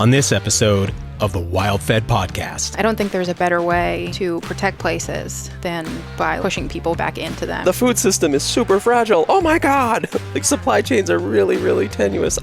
On this episode of the WildFed podcast. I don't think there's a better way to protect places than by pushing people back into them. The food system is super fragile. Oh my God. Like supply chains are really, really tenuous.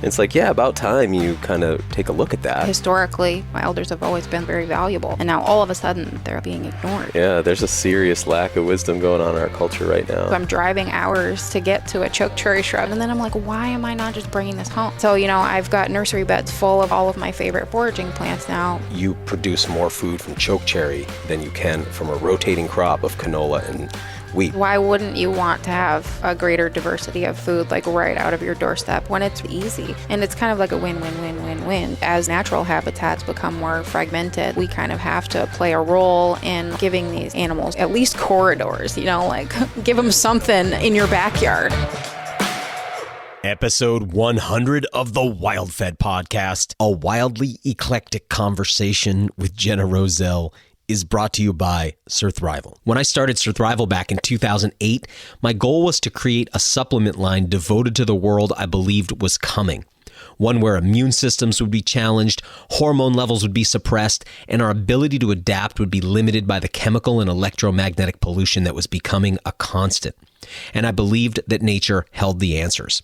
It's like, yeah, about time you kind of take a look at that. Historically, wilders have always been very valuable. And now all of a sudden they're being ignored. Yeah, there's a serious lack of wisdom going on in our culture right now. So I'm driving hours to get to a choke cherry shrub. And then I'm like, why am I not just bringing this home? So, I've got nursery beds full of all of my favorite foraging plants now. You produce more food from choke cherry than you can from a rotating crop of canola and wheat. Why wouldn't you want to have a greater diversity of food like right out of your doorstep when it's easy? And it's kind of like a win-win-win-win-win. As natural habitats become more fragmented, we kind of have to play a role in giving these animals at least corridors, give them something in your backyard. Episode 100 of the WildFed podcast, a wildly eclectic conversation with Jenna Rozelle, is brought to you by Surthrival. When I started Surthrival back in 2008, my goal was to create a supplement line devoted to the world I believed was coming. One where immune systems would be challenged, hormone levels would be suppressed, and our ability to adapt would be limited by the chemical and electromagnetic pollution that was becoming a constant. And I believed that nature held the answers.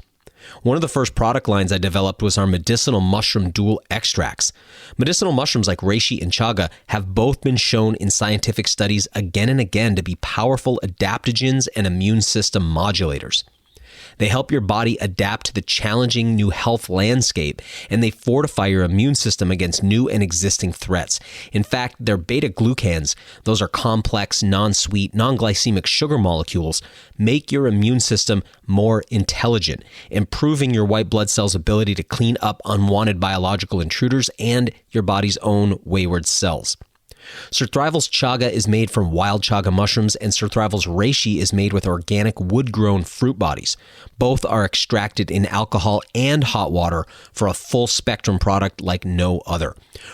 One of the first product lines I developed was our medicinal mushroom dual extracts. Medicinal mushrooms like reishi and chaga have both been shown in scientific studies again and again to be powerful adaptogens and immune system modulators. They help your body adapt to the challenging new health landscape, and they fortify your immune system against new and existing threats. In fact, their beta-glucans, those are complex, non-sweet, non-glycemic sugar molecules, make your immune system more intelligent, improving your white blood cells' ability to clean up unwanted biological intruders and your body's own wayward cells. Surthrival's chaga is made from wild chaga mushrooms, and Surthrival's reishi is made with organic wood-grown fruit bodies. Both are extracted in alcohol and hot water for a full-spectrum product like no other.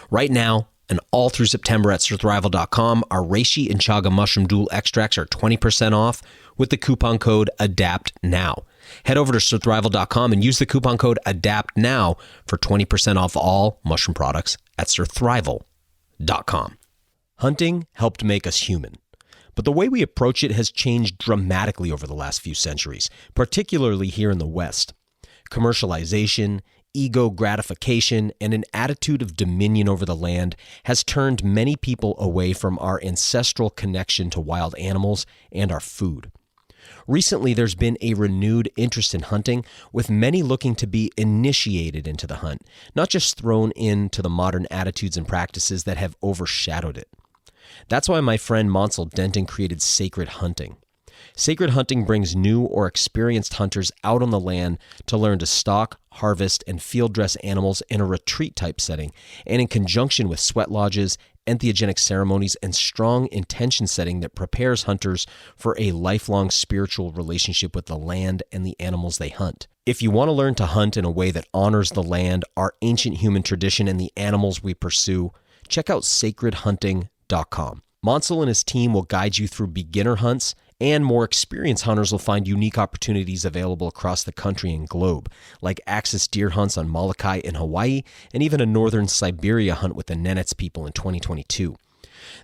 Right now, and all through September at surthrival.com, our reishi and chaga mushroom dual extracts are 20% off with the coupon code ADAPTNOW. Head over to surthrival.com and use the coupon code ADAPTNOW for 20% off all mushroom products at surthrival.com. Hunting helped make us human, but the way we approach it has changed dramatically over the last few centuries, particularly here in the West. Commercialization, ego gratification, and an attitude of dominion over the land has turned many people away from our ancestral connection to wild animals and our food. Recently, there's been a renewed interest in hunting, with many looking to be initiated into the hunt, not just thrown into the modern attitudes and practices that have overshadowed it. That's why my friend Monsell Denton created Sacred Hunting. Sacred Hunting brings new or experienced hunters out on the land to learn to stalk, harvest, and field dress animals in a retreat-type setting, and in conjunction with sweat lodges, entheogenic ceremonies, and strong intention setting that prepares hunters for a lifelong spiritual relationship with the land and the animals they hunt. If you want to learn to hunt in a way that honors the land, our ancient human tradition, and the animals we pursue, check out sacredhunting.com. Monsell and his team will guide you through beginner hunts, and more experienced hunters will find unique opportunities available across the country and globe, like access deer hunts on Molokai in Hawaii, and even a northern Siberia hunt with the Nenets people in 2022.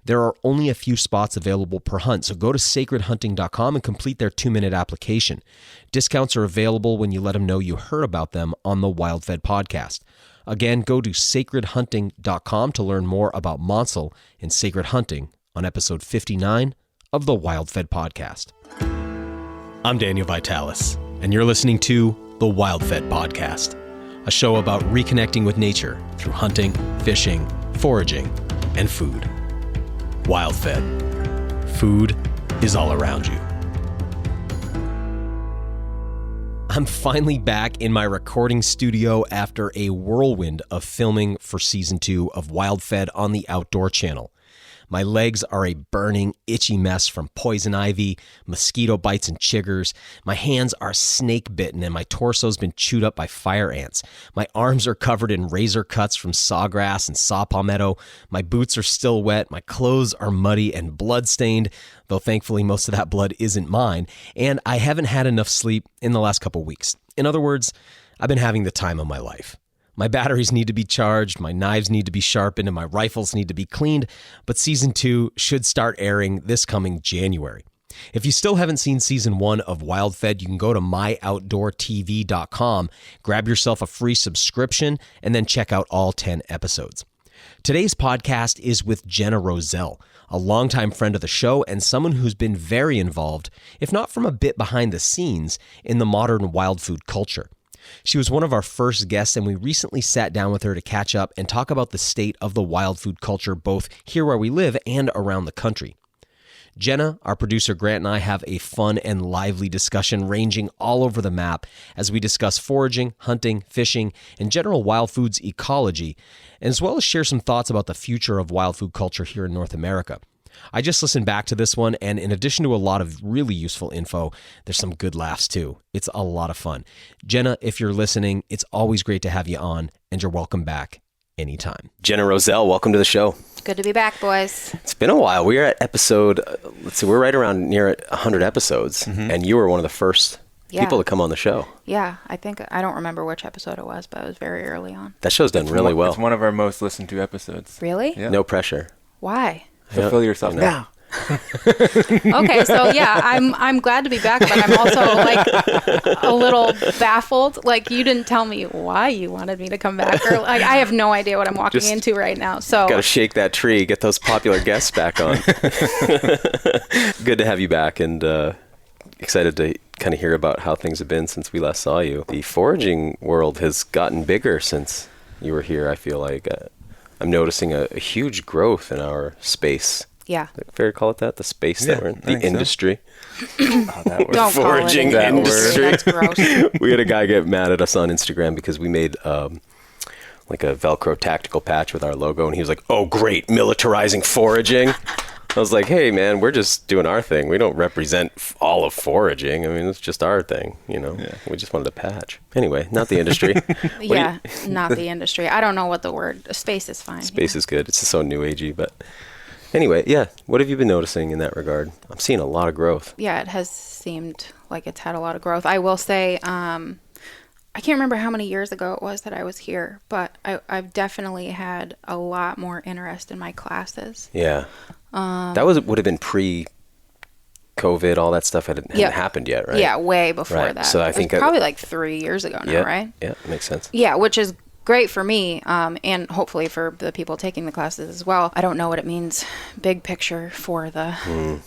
There are only a few spots available per hunt, so go to sacredhunting.com and complete their 2-minute application. Discounts are available when you let them know you heard about them on the WildFed podcast. Again, go to sacredhunting.com to learn more about Monsell and Sacred Hunting on episode 59 of the WildFed podcast. I'm Daniel Vitalis, and you're listening to the WildFed podcast, a show about reconnecting with nature through hunting, fishing, foraging, and food. WildFed. Food is all around you. I'm finally back in my recording studio after a whirlwind of filming for season 2 of WildFed on the Outdoor Channel. My legs are a burning, itchy mess from poison ivy, mosquito bites, and chiggers. My hands are snake bitten, and my torso's been chewed up by fire ants. My arms are covered in razor cuts from sawgrass and saw palmetto. My boots are still wet. My clothes are muddy and blood-stained, though thankfully most of that blood isn't mine. And I haven't had enough sleep in the last couple weeks. In other words, I've been having the time of my life. My batteries need to be charged, my knives need to be sharpened, and my rifles need to be cleaned, but season 2 should start airing this coming January. If you still haven't seen season 1 of WildFed, you can go to myoutdoortv.com, grab yourself a free subscription, and then check out all 10 episodes. Today's podcast is with Jenna Rozelle, a longtime friend of the show and someone who's been very involved, if not from a bit behind the scenes, in the modern wild food culture. She was one of our first guests, and we recently sat down with her to catch up and talk about the state of the wild food culture both here where we live and around the country. Jenna, our producer Grant, and I have a fun and lively discussion ranging all over the map as we discuss foraging, hunting, fishing, and general wild foods ecology, as well as share some thoughts about the future of wild food culture here in North America. I just listened back to this one, and in addition to a lot of really useful info, there's some good laughs too. It's a lot of fun. Jenna, if you're listening, it's always great to have you on, and you're welcome back anytime. Jenna Rozelle, welcome to the show. Good to be back, boys. It's been a while. We're at episode, we're right around near 100 episodes, and you were one of the first people to come on the show. Yeah, I don't remember which episode it was, but it was very early on. That show's done really well. It's one of our most listened to episodes. Really? Yeah. No pressure. Why? Fulfill yourself now. Okay, so yeah, I'm glad to be back, but I'm also like a little baffled. Like, you didn't tell me why you wanted me to come back, or like I have no idea what I'm walking into right now. So got to shake that tree, get those popular guests back on. Good to have you back, and excited to kind of hear about how things have been since we last saw you. The foraging world has gotten bigger since you were here. I feel like I'm noticing a huge growth in our space. Yeah. Fair to call it that? The space that we're in? The industry. Oh, that word. Don't Foraging call it an industry. That's gross. We had a guy get mad at us on Instagram because we made like a Velcro tactical patch with our logo, and he was like, "Oh, great, militarizing foraging." I was like, "Hey, man, we're just doing our thing. We don't represent all of foraging. I mean, it's just our thing, you know. Yeah. We just wanted a patch." Anyway, not the industry. Yeah, not the industry. I don't know what the word. Space is fine. Space is good. It's just so new agey, but anyway, yeah. What have you been noticing in that regard? I'm seeing a lot of growth. Yeah, it has seemed like it's had a lot of growth. I will say, I can't remember how many years ago it was that I was here, but I've definitely had a lot more interest in my classes. Yeah. That would have been pre-COVID, all that stuff hadn't happened yet, right? Yeah, way before that. So I think probably like 3 years ago now, right? Yeah, makes sense. Yeah, which is great for me, and hopefully for the people taking the classes as well. I don't know what it means big picture for the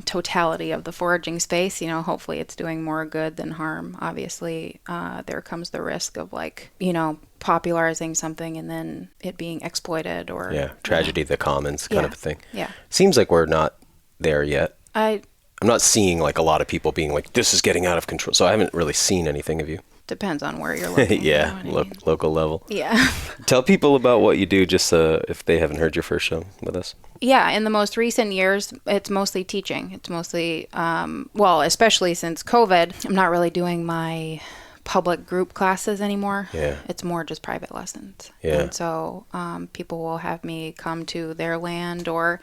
totality of the foraging space. You know, hopefully it's doing more good than harm. Obviously, there comes the risk of, like, you know, popularizing something and then it being exploited, or tragedy of the commons kind of a thing. Yeah. Seems like we're not there yet. I'm not seeing like a lot of people being like, this is getting out of control. So I haven't really seen anything of you. Depends on where you're looking. Yeah, you know what I mean? Local level. Yeah. Tell people about what you do, just if they haven't heard your first show with us. Yeah, in the most recent years, it's mostly teaching. It's mostly, well, especially since COVID, I'm not really doing my public group classes anymore. Yeah. It's more just private lessons. Yeah. And so people will have me come to their land or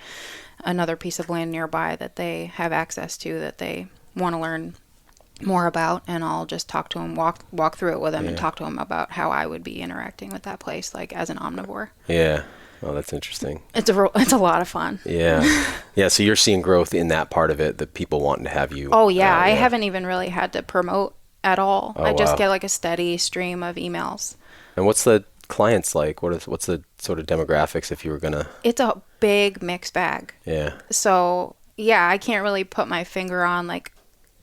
another piece of land nearby that they have access to that they want to learn more about, and I'll just talk to them, walk through it with them, and talk to them about how I would be interacting with that place, like as an omnivore. Yeah. Oh, that's interesting. It's a lot of fun. Yeah. Yeah. So you're seeing growth in that part of it, the people wanting to have you. Oh yeah, I haven't even really had to promote at all. Oh, I just get like a steady stream of emails. And what's the clients like? What's the sort of demographics if you were gonna? It's a big mixed bag. Yeah. So yeah, I can't really put my finger on, like,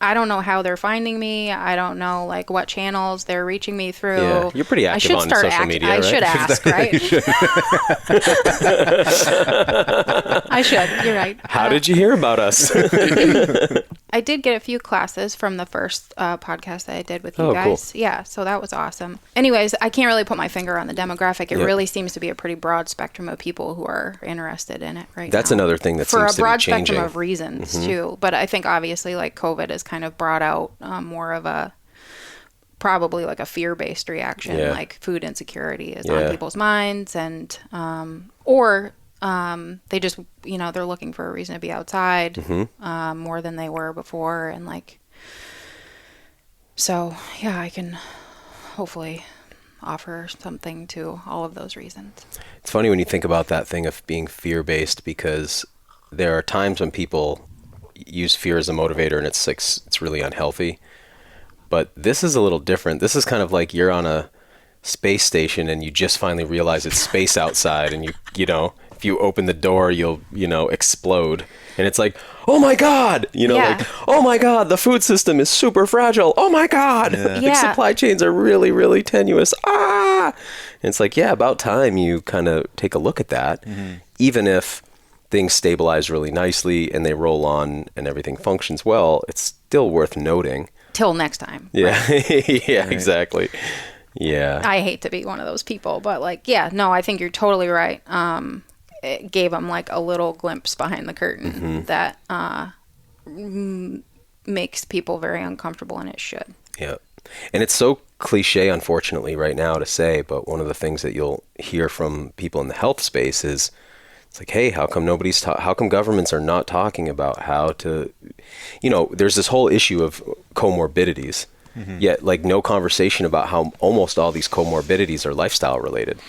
I don't know how they're finding me. I don't know, like, what channels they're reaching me through. Yeah, you're pretty active on social media, right? I should ask, right? I should. You're right. How did you hear about us? I did get a few classes from the first podcast that I did with you guys. Cool. Yeah, so that was awesome. Anyways, I can't really put my finger on the demographic. It really seems to be a pretty broad spectrum of people who are interested in it right now. That's another thing that seems to be changing. For a broad spectrum of reasons, too. But I think, obviously, like, COVID has kind of brought out more of a, probably like a fear-based reaction. Like, food insecurity is on people's minds, and they just, you know, they're looking for a reason to be outside more than they were before. And, like, so, yeah, I can hopefully offer something to all of those reasons. It's funny when you think about that thing of being fear-based, because there are times when people use fear as a motivator and it's really unhealthy. But this is a little different. This is kind of like you're on a space station and you just finally realize it's space outside, and you know, if you open the door, you'll, explode. And it's like, oh my God, like, oh my God, the food system is super fragile. Oh my God, the supply chains are really, really tenuous. And it's like, about time you kind of take a look at that, even if things stabilize really nicely and they roll on and everything functions well, it's still worth noting. Till next time. Yeah, right? Exactly. Yeah. I hate to be one of those people, but I think you're totally right. It gave them like a little glimpse behind the curtain that makes people very uncomfortable, and it should. Yeah. And it's so cliche, unfortunately, right now to say, but one of the things that you'll hear from people in the health space is, it's like, hey, how come how come governments are not talking about how to, there's this whole issue of comorbidities, yet like no conversation about how almost all these comorbidities are lifestyle related.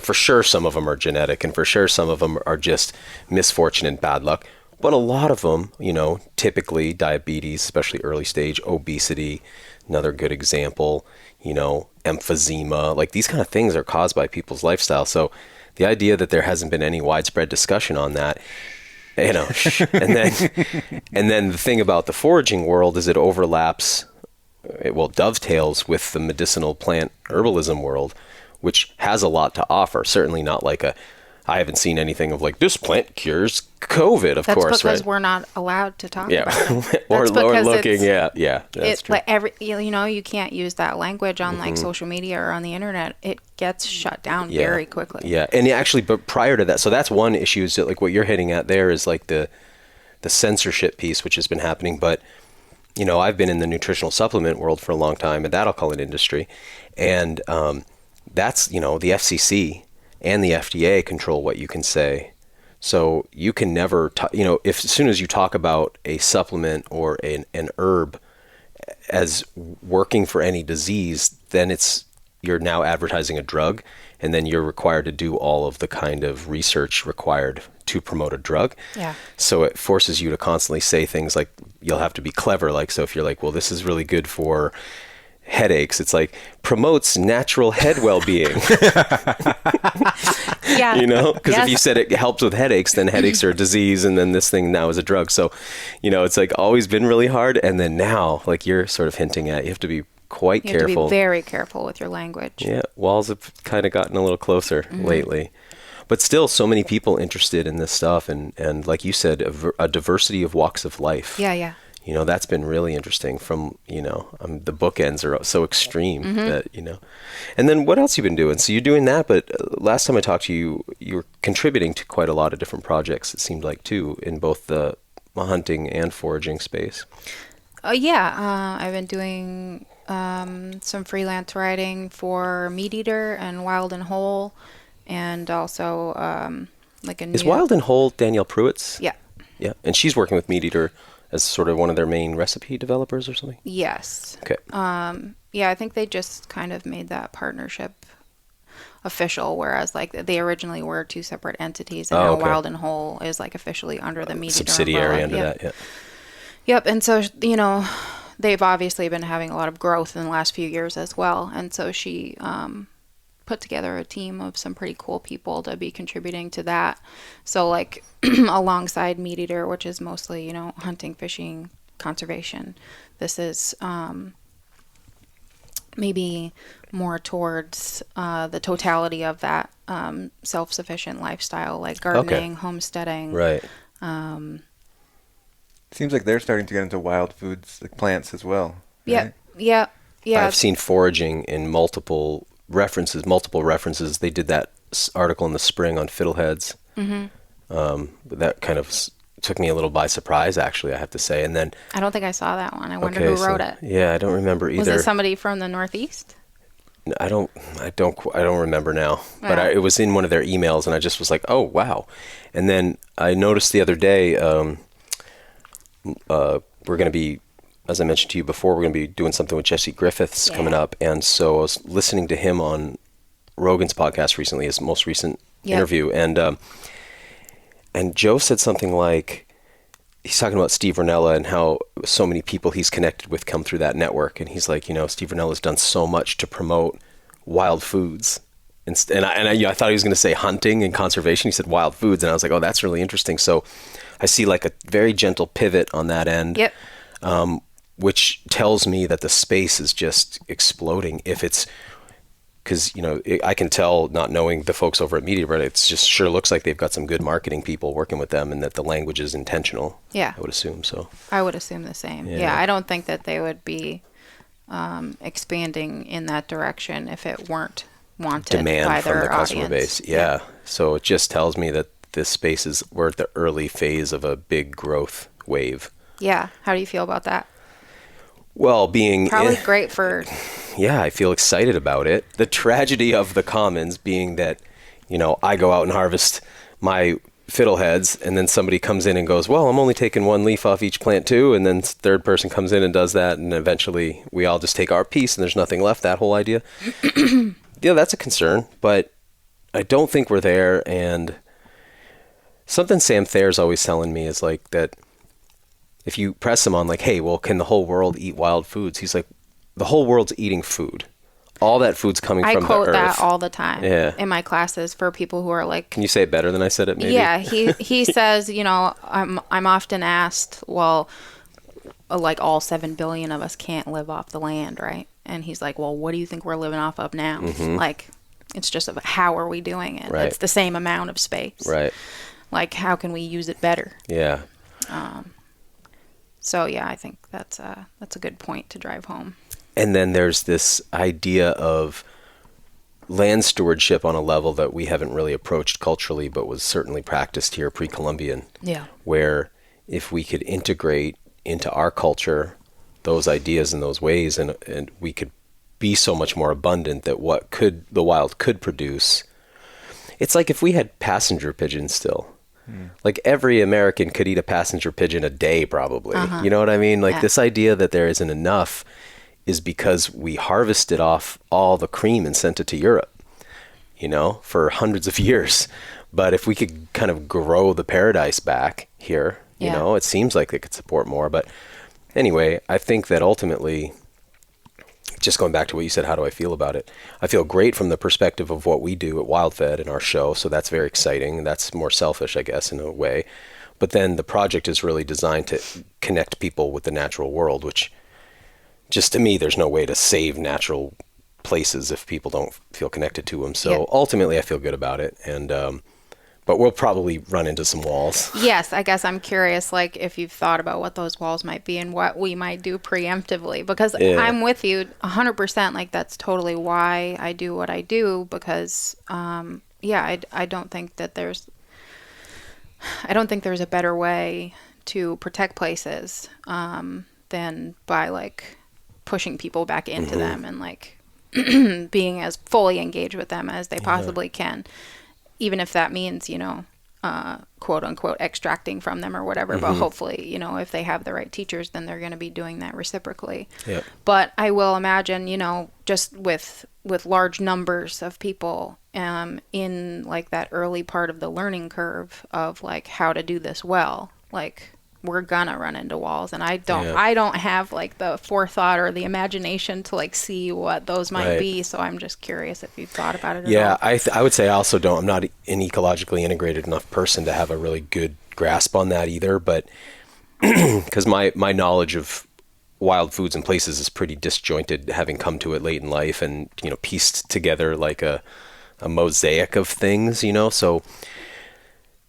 For sure some of them are genetic, and for sure some of them are just misfortune and bad luck. But a lot of them, typically diabetes, especially early stage, obesity, another good example, emphysema, like these kind of things are caused by people's lifestyle. So the idea that there hasn't been any widespread discussion on that, and then the thing about the foraging world is it overlaps, dovetails with the medicinal plant herbalism world, which has a lot to offer. Certainly not like I haven't seen anything of like, this plant cures COVID, of course, right? That's because we're not allowed to talk about it. or looking, that's true. Like you can't use that language on like social media or on the internet. It gets shut down very quickly. Yeah, and actually, but prior to that, so that's one issue, is that like what you're hitting at there is like the censorship piece, which has been happening. But, I've been in the nutritional supplement world for a long time, and that I'll call it industry. And that's, the FCC and the FDA control what you can say. So you can never, if as soon as you talk about a supplement or an herb as working for any disease, then you're now advertising a drug, and then you're required to do all of the kind of research required to promote a drug. Yeah. So it forces you to constantly say things like, you'll have to be clever. Like, so if you're like, well, this is really good for headaches, it's like promotes natural head well-being. Because if you said it helps with headaches, then headaches are a disease, and then this thing now is a drug. So it's like always been really hard, and then now, like you're sort of hinting at, you have to be quite careful. You have to be very careful with your language. Yeah, walls have kind of gotten a little closer lately, but still so many people interested in this stuff, and like you said, a diversity of walks of life. Yeah. That's been really interesting from, the bookends are so extreme that, and then what else you've been doing? So you're doing that, but last time I talked to you, you were contributing to quite a lot of different projects, it seemed like, too, in both the hunting and foraging space. I've been doing some freelance writing for Meat Eater and Wild and Whole, and also Is Wild and Whole Danielle Pruitt's? Yeah. Yeah, and she's working with Meat Eater as sort of one of their main recipe developers or something? Yes. Okay. I think they just kind of made that partnership official, whereas like they originally were two separate entities, and now Wild and Whole is like officially under the Meat Eater subsidiary umbrella. Under that, yeah. Yep, and so, they've obviously been having a lot of growth in the last few years as well, and so she put together a team of some pretty cool people to be contributing to that. So like alongside Meat Eater, which is mostly, hunting, fishing, conservation, this is maybe more towards the totality of that self-sufficient lifestyle, like gardening, homesteading. Right. Seems like they're starting to get into wild foods, like plants as well. Right? Yeah. I've seen foraging in multiple references. They did that article in the spring on fiddleheads. That kind of took me a little by surprise, actually, I have to say. And then I don't think I saw that one. I wonder who wrote it. Yeah, I don't remember either. Was it somebody from the Northeast? I don't remember now. But it was in one of their emails, and I just was like, oh wow. And then I noticed the other day, we're going to be as I mentioned to you before, we're going to be doing something with Jesse Griffiths coming up. And so I was listening to him on Rogan's podcast recently, his most recent interview. And Joe said something like, he's talking about Steve Rinella and how so many people he's connected with come through that network. And he's like, Steve Rinella's done so much to promote wild foods. And I thought he was going to say hunting and conservation. He said wild foods. And I was like, oh, that's really interesting. So I see like a very gentle pivot on that end, which tells me that the space is just exploding. If it's, because, I can tell, not knowing the folks over at Media, but it just sure looks like they've got some good marketing people working with them and that the language is intentional. Yeah. I would assume so. I would assume the same. Yeah. I don't think that they would be expanding in that direction if it weren't wanted demand by from their the customer audience. base. Yeah. So it just tells me that this space we're at the early phase of a big growth wave. Yeah. How do you feel about that? Well, being probably great for. Yeah, I feel excited about it. The tragedy of the commons being that, I go out and harvest my fiddleheads, and then somebody comes in and goes, well, I'm only taking one leaf off each plant too, and then third person comes in and does that, and eventually we all just take our piece and there's nothing left, that whole idea. Yeah, that's a concern, but I don't think we're there. And something Sam Thayer's always telling me is like that if you press him on like, hey, well, can the whole world eat wild foods? He's like, the whole world's eating food. All that food's coming from the earth. I quote that all the time in my classes for people who are like... Can you say it better than I said it, maybe? Yeah, he says, I'm often asked, well, like all 7 billion of us can't live off the land, right? And he's like, well, what do you think we're living off of now? Mm-hmm. Like, it's just how are we doing it? Right. It's the same amount of space. Right. Like, how can we use it better? Yeah. So, yeah, I think that's a good point to drive home. And then there's this idea of land stewardship on a level that we haven't really approached culturally, but was certainly practiced here pre-Columbian. Yeah. Where if we could integrate into our culture those ideas and those ways, and we could be so much more abundant that what the wild could produce. It's like if we had passenger pigeons still. Like every American could eat a passenger pigeon a day probably. Uh-huh. You know what I mean? Like this idea that there isn't enough is because we harvested off all the cream and sent it to Europe, for hundreds of years. But if we could kind of grow the paradise back here, it seems like it could support more. But anyway, I think that ultimately, just going back to what you said, how do I feel about it? I feel great from the perspective of what we do at WildFed in our show. So that's very exciting. That's more selfish, I guess, in a way. But then the project is really designed to connect people with the natural world, which just to me, there's no way to save natural places if people don't feel connected to them. So ultimately, I feel good about it. And but we'll probably run into some walls. Yes, I guess I'm curious, like, if you've thought about what those walls might be and what we might do preemptively. Because I'm with you 100%. Like, that's totally why I do what I do. Because, I don't think that there's a better way to protect places than by, like, pushing people back into them and, like, being as fully engaged with them as they possibly can. Even if that means, quote unquote, extracting from them or whatever. But hopefully, if they have the right teachers, then they're going to be doing that reciprocally. Yep. But I will imagine, just with large numbers of people in like that early part of the learning curve of like how to do this well, like we're gonna run into walls, and I don't have like the forethought or the imagination to like see what those might be. So I'm just curious if you've thought about it at all. I would say I also don't. I'm not an ecologically integrated enough person to have a really good grasp on that either. But because my knowledge of wild foods and places is pretty disjointed, having come to it late in life and pieced together like a mosaic of things. So.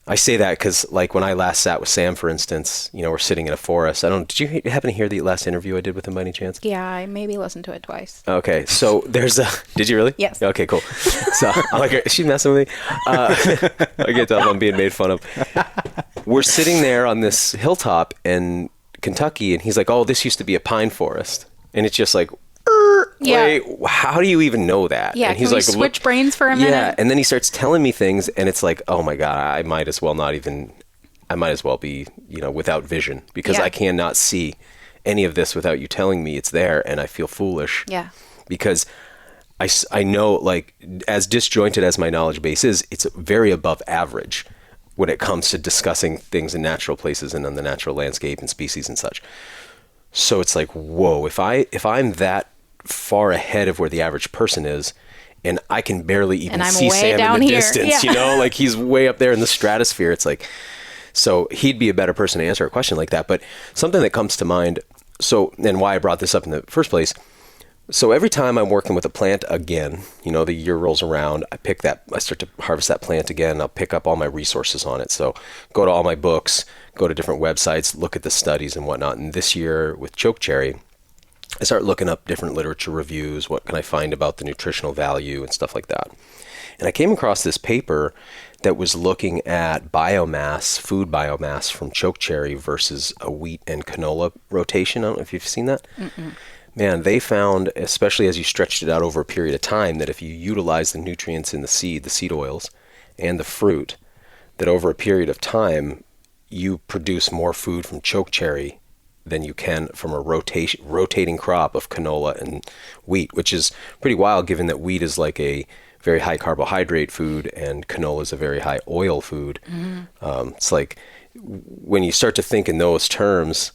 I say that because, like, when I last sat with Sam, for instance, we're sitting in a forest. Did you happen to hear the last interview I did with him by any chance? Yeah, I maybe listened to it twice. Okay, so did you really? Yes. Okay, cool. So I'm like, is she messing with me? I get tell I'm being made fun of. We're sitting there on this hilltop in Kentucky, and he's like, oh, this used to be a pine forest. And it's just like, wait, how do you even know that? Yeah, and he's can we like, switch brains for a minute? Yeah, and then he starts telling me things, and it's like, oh my God, I might as well be, without vision, because I cannot see any of this without you telling me it's there, and I feel foolish. Yeah. Because I know, like, as disjointed as my knowledge base is, it's very above average when it comes to discussing things in natural places and on the natural landscape and species and such. So it's like, whoa, if I'm that far ahead of where the average person is, and I can barely even see Sam in the distance, you know, like he's way up there in the stratosphere. It's like, so he'd be a better person to answer a question like that. But something that comes to mind, so, and why I brought this up in the first place, so every time I'm working with a plant again, you know, the year rolls around, I start to harvest that plant again, I'll pick up all my resources on it. So go to all my books, go to different websites, look at the studies and whatnot. And this year with chokecherry, I start looking up different literature reviews, what can I find about the nutritional value and stuff like that. And I came across this paper that was looking at biomass, food biomass from chokecherry versus a wheat and canola rotation. I don't know if you've seen that. Mm-mm. Man, they found, especially as you stretched it out over a period of time, that if you utilize the nutrients in the seed oils, and the fruit, that over a period of time, you produce more food from chokecherry than you can from a rotating crop of canola and wheat, which is pretty wild given that wheat is like a very high carbohydrate food and canola is a very high oil food. Mm-hmm. It's like when you start to think in those terms,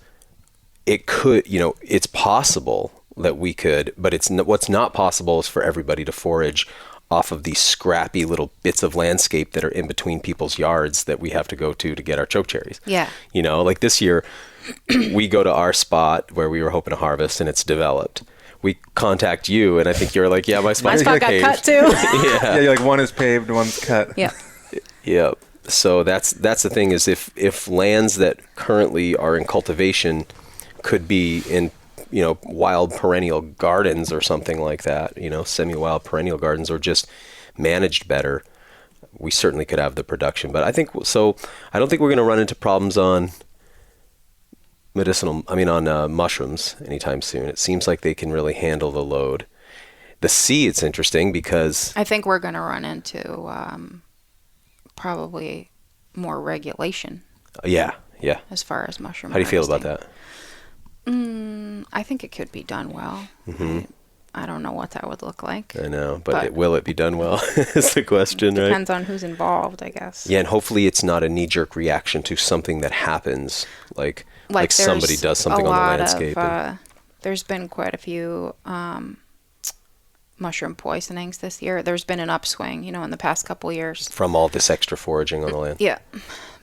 it could, you know, it's possible that we could, but what's not possible is for everybody to forage off of these scrappy little bits of landscape that are in between people's yards that we have to go to get our chokecherries. Yeah. You know, like this year, we go to our spot where we were hoping to harvest and it's developed. We contact you and I think you're like, yeah, my spot got cut too. Yeah, you're like, one is paved, one's cut. Yeah. Yeah. So that's the thing is if lands that currently are in cultivation could be in, you know, wild perennial gardens or something like that, you know, semi-wild perennial gardens, or just managed better, we certainly could have the production. But I don't think we're going to run into problems on mushrooms anytime soon. It seems like they can really handle the load. The sea, it's interesting because I think we're going to run into probably more regulation. Yeah. As far as mushroom How do you feel harvesting. about that? I think it could be done well. Mm-hmm. I don't know what that would look like. I know, but will it be done well is the question, right? Depends on who's involved, I guess. Yeah, and hopefully it's not a knee-jerk reaction to something that happens, like somebody does something on the landscape. There's been quite a few mushroom poisonings this year. There's been an upswing, you know, in the past couple of years. From all this extra foraging on the land? Yeah.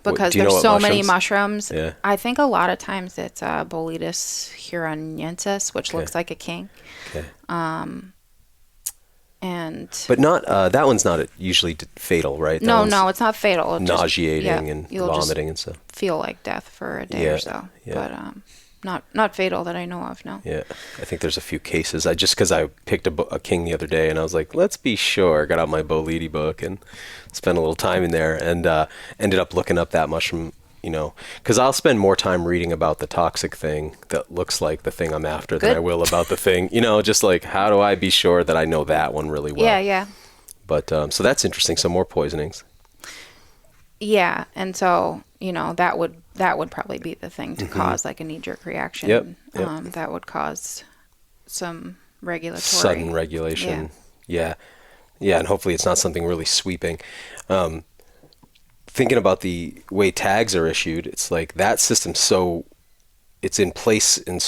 Because there's so many mushrooms. Yeah. I think a lot of times it's Boletus huronensis, which looks like a king. Okay. But not that one's not usually fatal, right? No, it's not fatal. It's nauseating and vomiting and stuff. Feel like death for a day or so. Yeah. But not fatal that I know of. No. Yeah, I think there's a few cases. Because I picked a king the other day, and I was like, let's be sure. Got out my Boleti book and spent a little time in there, and ended up looking up that mushroom. You know, because I'll spend more time reading about the toxic thing that looks like the thing I'm after than I will about the thing. You know, just like how do I be sure that I know that one really well? Yeah. But so that's interesting. So more poisonings. Yeah, and so you know that would probably be the thing to cause like a knee-jerk reaction. Yep. That would cause some regulatory sudden regulation. Yeah, and hopefully it's not something really sweeping. Thinking about the way tags are issued, it's like that system. So it's in place and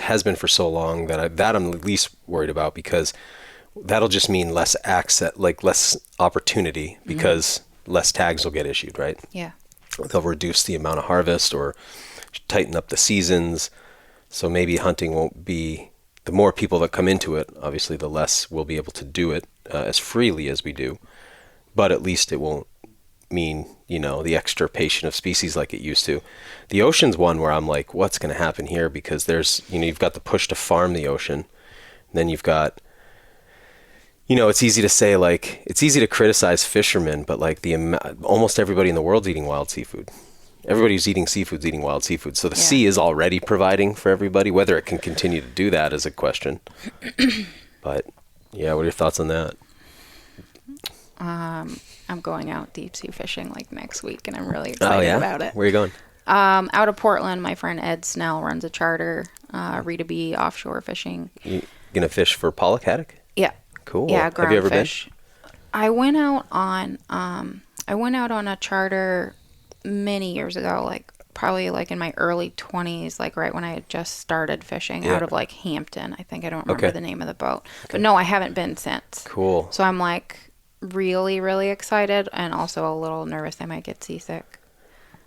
has been for so long that I'm the least worried about, because that'll just mean less access, like less opportunity, because less tags will get issued, right? Yeah. They'll reduce the amount of harvest or tighten up the seasons. So maybe hunting won't be, the more people that come into it, obviously the less we'll be able to do it as freely as we do. But at least it won't mean, you know, the extirpation of species like it used to. The ocean's one where I'm like, what's going to happen here? Because there's, you know, you've got the push to farm the ocean. Then you've got, you know, it's easy to say, like, it's easy to criticize fishermen, but like almost everybody in the world's eating wild seafood. Everybody who's eating seafood's eating wild seafood. So the sea is already providing for everybody. Whether it can continue to do that is a question. But yeah, what are your thoughts on that? I'm going out deep sea fishing like next week, and I'm really excited about it. Where are you going? Out of Portland, my friend Ed Snell runs a charter Rita B offshore fishing. You gonna fish for pollock haddock? Yeah. Cool. Yeah, Have you ever fish. I went out on a charter many years ago, like probably like in my early 20s, like right when I had just started fishing out of like Hampton. I think I don't remember the name of the boat. Okay. But no, I haven't been since. Cool. So I'm like really, really excited and also a little nervous I might get seasick.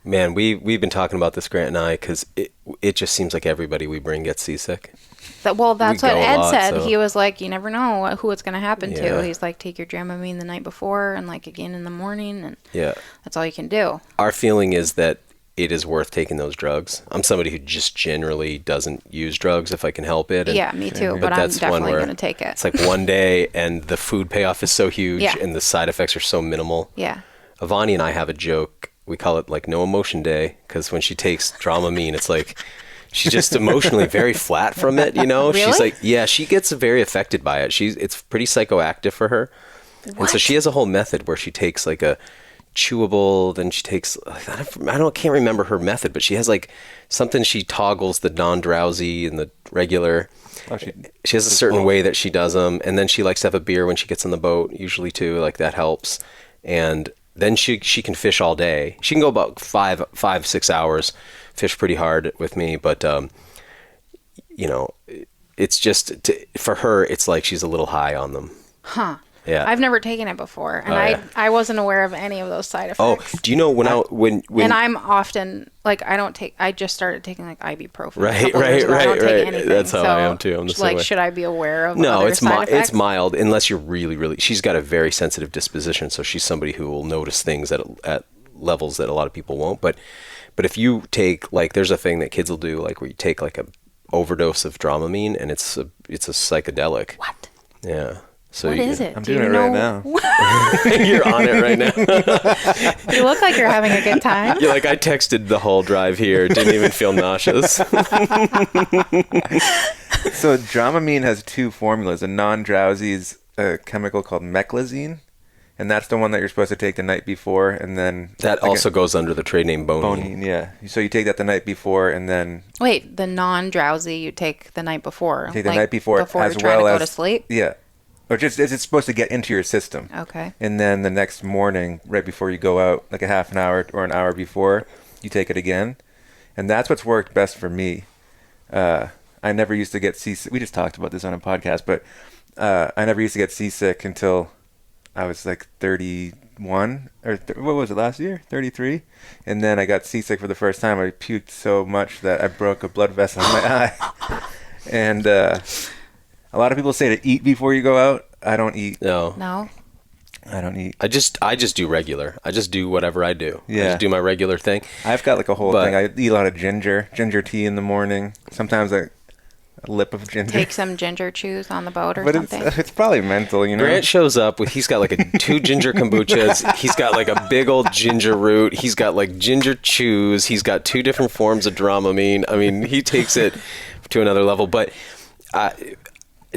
Man, we've been talking about this, Grant and I, because it just seems like everybody we bring gets seasick. That's what Ed said. So. He was like, you never know who it's going to happen to. He's like, take your Dramamine the night before and like again in the morning, and that's all you can do. Our feeling is that it is worth taking those drugs. I'm somebody who just generally doesn't use drugs if I can help it. Yeah, me too, but I'm definitely going to take it. It's like one day and the food payoff is so huge and the side effects are so minimal. Yeah. Avani and I have a joke. We call it like no emotion day, because when she takes Dramamine, it's like she's just emotionally very flat from it, you know? Really? She's like, she gets very affected by it. It's pretty psychoactive for her. What? And so she has a whole method where she takes like a chewable, then she takes, can't remember her method, but she has like something she toggles the non-drowsy and the regular. Oh, she has a certain way that she does them, and then she likes to have a beer when she gets on the boat, usually too, like that helps. And then she can fish all day. She can go about 5-6 hours, fish pretty hard with me. But, it's just, for her, it's like she's a little high on them. Huh. Yeah. I've never taken it before. And I wasn't aware of any of those side effects. Oh, do you know when and I'm often, like, I just started taking, like, ibuprofen. Right. I don't take anything. That's how I am, too. I'm the same way. Should I be aware of No, other side effects? It's mild, unless you're really, really... She's got a very sensitive disposition, so she's somebody who will notice things at levels that a lot of people won't. But if you take, like, there's a thing that kids will do, like, where you take, like, a overdose of Dramamine, and it's a psychedelic. What? Yeah. So what is it? I'm doing it right now. You're on it right now. You look like you're having a good time. You're like, I texted the whole drive here. Didn't even feel nauseous. So Dramamine has two formulas. A non-drowsy is a chemical called meclizine, and that's the one that you're supposed to take the night before, and then... That also goes under the trade name Bonine. Bonine, yeah. So you take that the night before, and then... Wait, the non-drowsy you take the night before? Take the night before as you're trying to go to sleep? Yeah. Or just it's supposed to get into your system. Okay. And then the next morning, right before you go out, like a half an hour or an hour before, you take it again. And that's what's worked best for me. I never used to get seasick. We just talked about this on a podcast, but I never used to get seasick until I was like 31 or what was it, last year? 33. And then I got seasick for the first time. I puked so much that I broke a blood vessel in my eye. And a lot of people say to eat before you go out. I don't eat. No. I don't eat. I just do regular. I just do whatever I do. Yeah. I just do my regular thing. I've got like a whole thing. I eat a lot of ginger tea in the morning. Sometimes a lip of ginger. Take some ginger chews on the boat or but something. It's probably mental, you know. Grant shows up with, he's got like two ginger kombuchas. He's got like a big old ginger root. He's got like ginger chews. He's got 2 different forms of Dramamine. I mean, he takes it to another level. But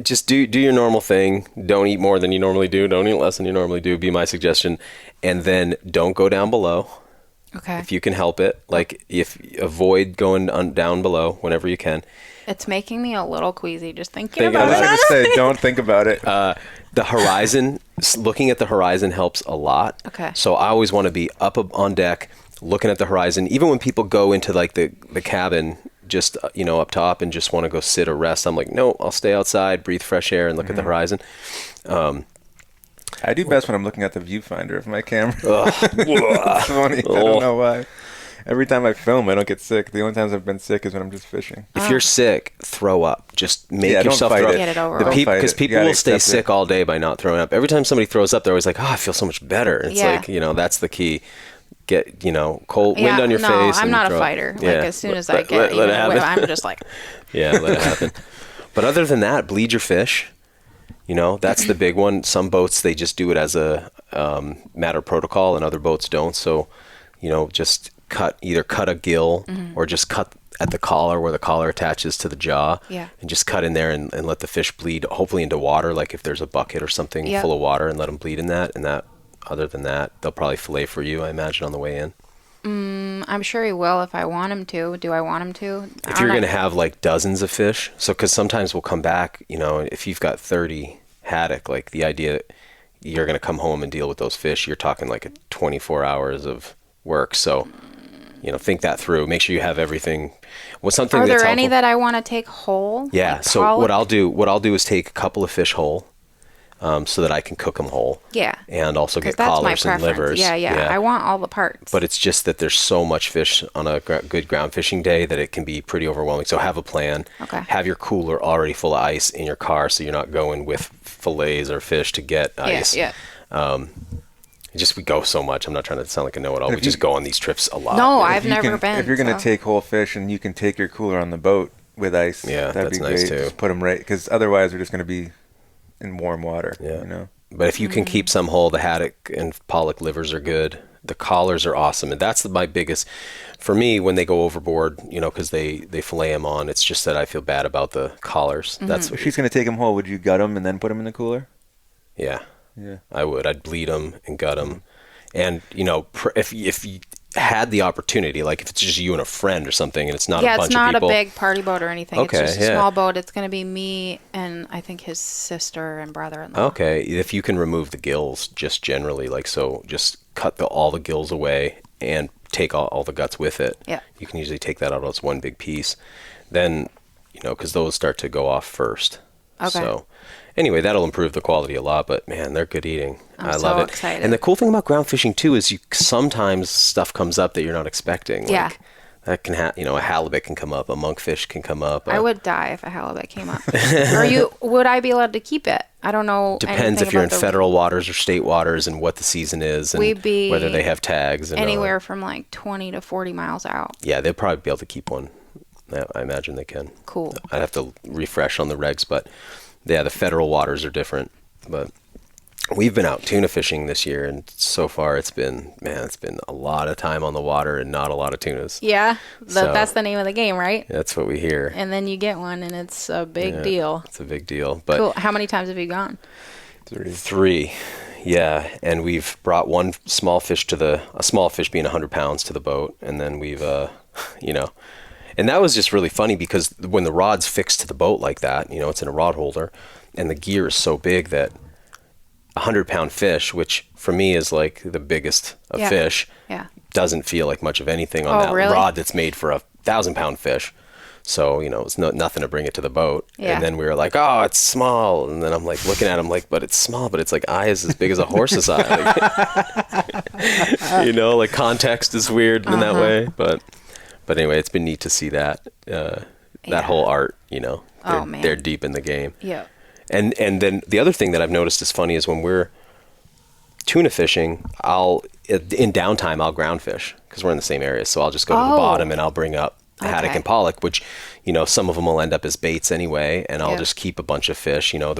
just do your normal thing. Don't eat more than you normally do. Don't eat less than you normally do, be my suggestion. And then don't go down below. Okay. If you can help it. Like, avoid going down below whenever you can. It's making me a little queasy just thinking about I was it. going to say, don't think about it. The horizon, looking at the horizon helps a lot. Okay. So I always want to be up on deck, looking at the horizon. Even when people go into like the cabin, just up top and just want to go sit or rest, I'm like, no, I'll stay outside, breathe fresh air, and look at the horizon. I do best when I'm looking at the viewfinder of my camera. It's funny. I don't know why. Every time I film, I don't get sick. The only times I've been sick is when I'm just fishing. If you're sick, throw up. Just make yourself don't fight throw it. up. Get it over with. Because people will stay sick all day by not throwing up. Every time somebody throws up, they're always like, I feel so much better. It's like, that's the key. Get, cold wind on your face. No, I'm and not a throw fighter. up. Like, as soon as I get I'm just like... Yeah, let it happen. But other than that, bleed your fish. That's the big one. Some boats, they just do it as a matter of protocol, and other boats don't. So, just either cut a gill or just cut at the collar where the collar attaches to the jaw. Yeah. And just cut in there and let the fish bleed, hopefully into water, like if there's a bucket or something full of water, and let them bleed in that. And other than that, they'll probably fillet for you, I imagine, on the way in. I'm sure he will if I want him to. Do I want him to? If you're going to have like dozens of fish, so because sometimes we'll come back, you know, if you've got 30 haddock, like the idea you're going to come home and deal with those fish, you're talking like a 24 hours of work. So, you know, think that through. Make sure you have everything. Something Are that's there any helpful. that I want to take whole? Yeah. Like So pollock? what I'll do is take a couple of fish whole, so that I can cook them whole. Yeah. And also get 'Cause that's my collars and preference. livers. Yeah. I want all the parts. But it's just that there's so much fish on a good ground fishing day that it can be pretty overwhelming. So have a plan. Okay. Have your cooler already full of ice in your car, so you're not going with fillets or fish to get ice. Yeah. We go so much. I'm not trying to sound like a know-it-all. We just go on these trips a lot. No, Yeah. I've never been. If you're going to so. take whole fish and you can take your cooler on the boat with ice, Yeah, that'd that's be nice great. too. Just put them right, because otherwise we're just going to be in warm water. Yeah. You know. But if you can keep some whole, the haddock and pollock livers are good. The collars are awesome, and that's my biggest. For me, when they go overboard, you know, because they fillet them on, it's just that I feel bad about the collars. That's If she's going to take them whole, would you gut them and then put them in the cooler? yeah. Yeah. I would. I'd bleed them and gut them. And, you know, if you had the opportunity, like if it's just you and a friend or something and it's not a bunch of people. Yeah, it's not a big party boat or anything. Okay, it's just a yeah. small boat. It's going to be me and I think his sister and brother-in-law. Okay. If you can remove the gills, just generally, like, so just cut all the gills away and take all the guts with it. Yeah. You can usually take that out as one big piece. Then, you know, because those start to go off first. Okay. So anyway, that'll improve the quality a lot, but man, they're good eating. I love it. Excited. And the cool thing about ground fishing too is sometimes stuff comes up that you're not expecting. Yeah. Like, that can a halibut can come up, a monkfish can come up. I would die if a halibut came up. Would I be allowed to keep it? I don't know. Depends anything if you're in about the- federal waters or state waters and what the season is and We'd be whether they have tags. And Anywhere from like 20 to 40 miles out. Yeah, they'll probably be able to keep one. I imagine they can. Cool. I'd have to refresh on the regs, but yeah, the federal waters are different. But we've been out tuna fishing this year, and so far it's been a lot of time on the water and not a lot of tunas. Yeah, So- that's the name of the game, right? That's what we hear. And then you get one, and it's a big Yeah, deal. It's a big deal. But Cool. How many times have you gone? 3, yeah, and we've brought one small fish a small fish being 100 pounds to the boat, and then we've, and that was just really funny because when the rod's fixed to the boat like that, you know, it's in a rod holder, and the gear is so big that 100-pound fish, which for me is like the biggest of Yeah. fish, Yeah. doesn't feel like much of anything on Oh, that really? rod that's made for a 1,000-pound fish. So, you know, it's nothing to bring it to the boat. Yeah. And then we were like, oh, it's small. And then I'm like looking at him like, but it's small, but it's like eye is as big as a horse's eye. Like, you know, like context is weird in that way. But anyway, it's been neat to see that whole art, you know. Oh, man. They're deep in the game. Yeah. And then the other thing that I've noticed is funny is when we're tuna fishing, in downtime, I'll ground fish because we're in the same area. So I'll just go to the Oh. bottom and I'll bring up haddock Okay. and pollock, which, you know, some of them will end up as baits anyway. And I'll Yeah. just keep a bunch of fish. You know,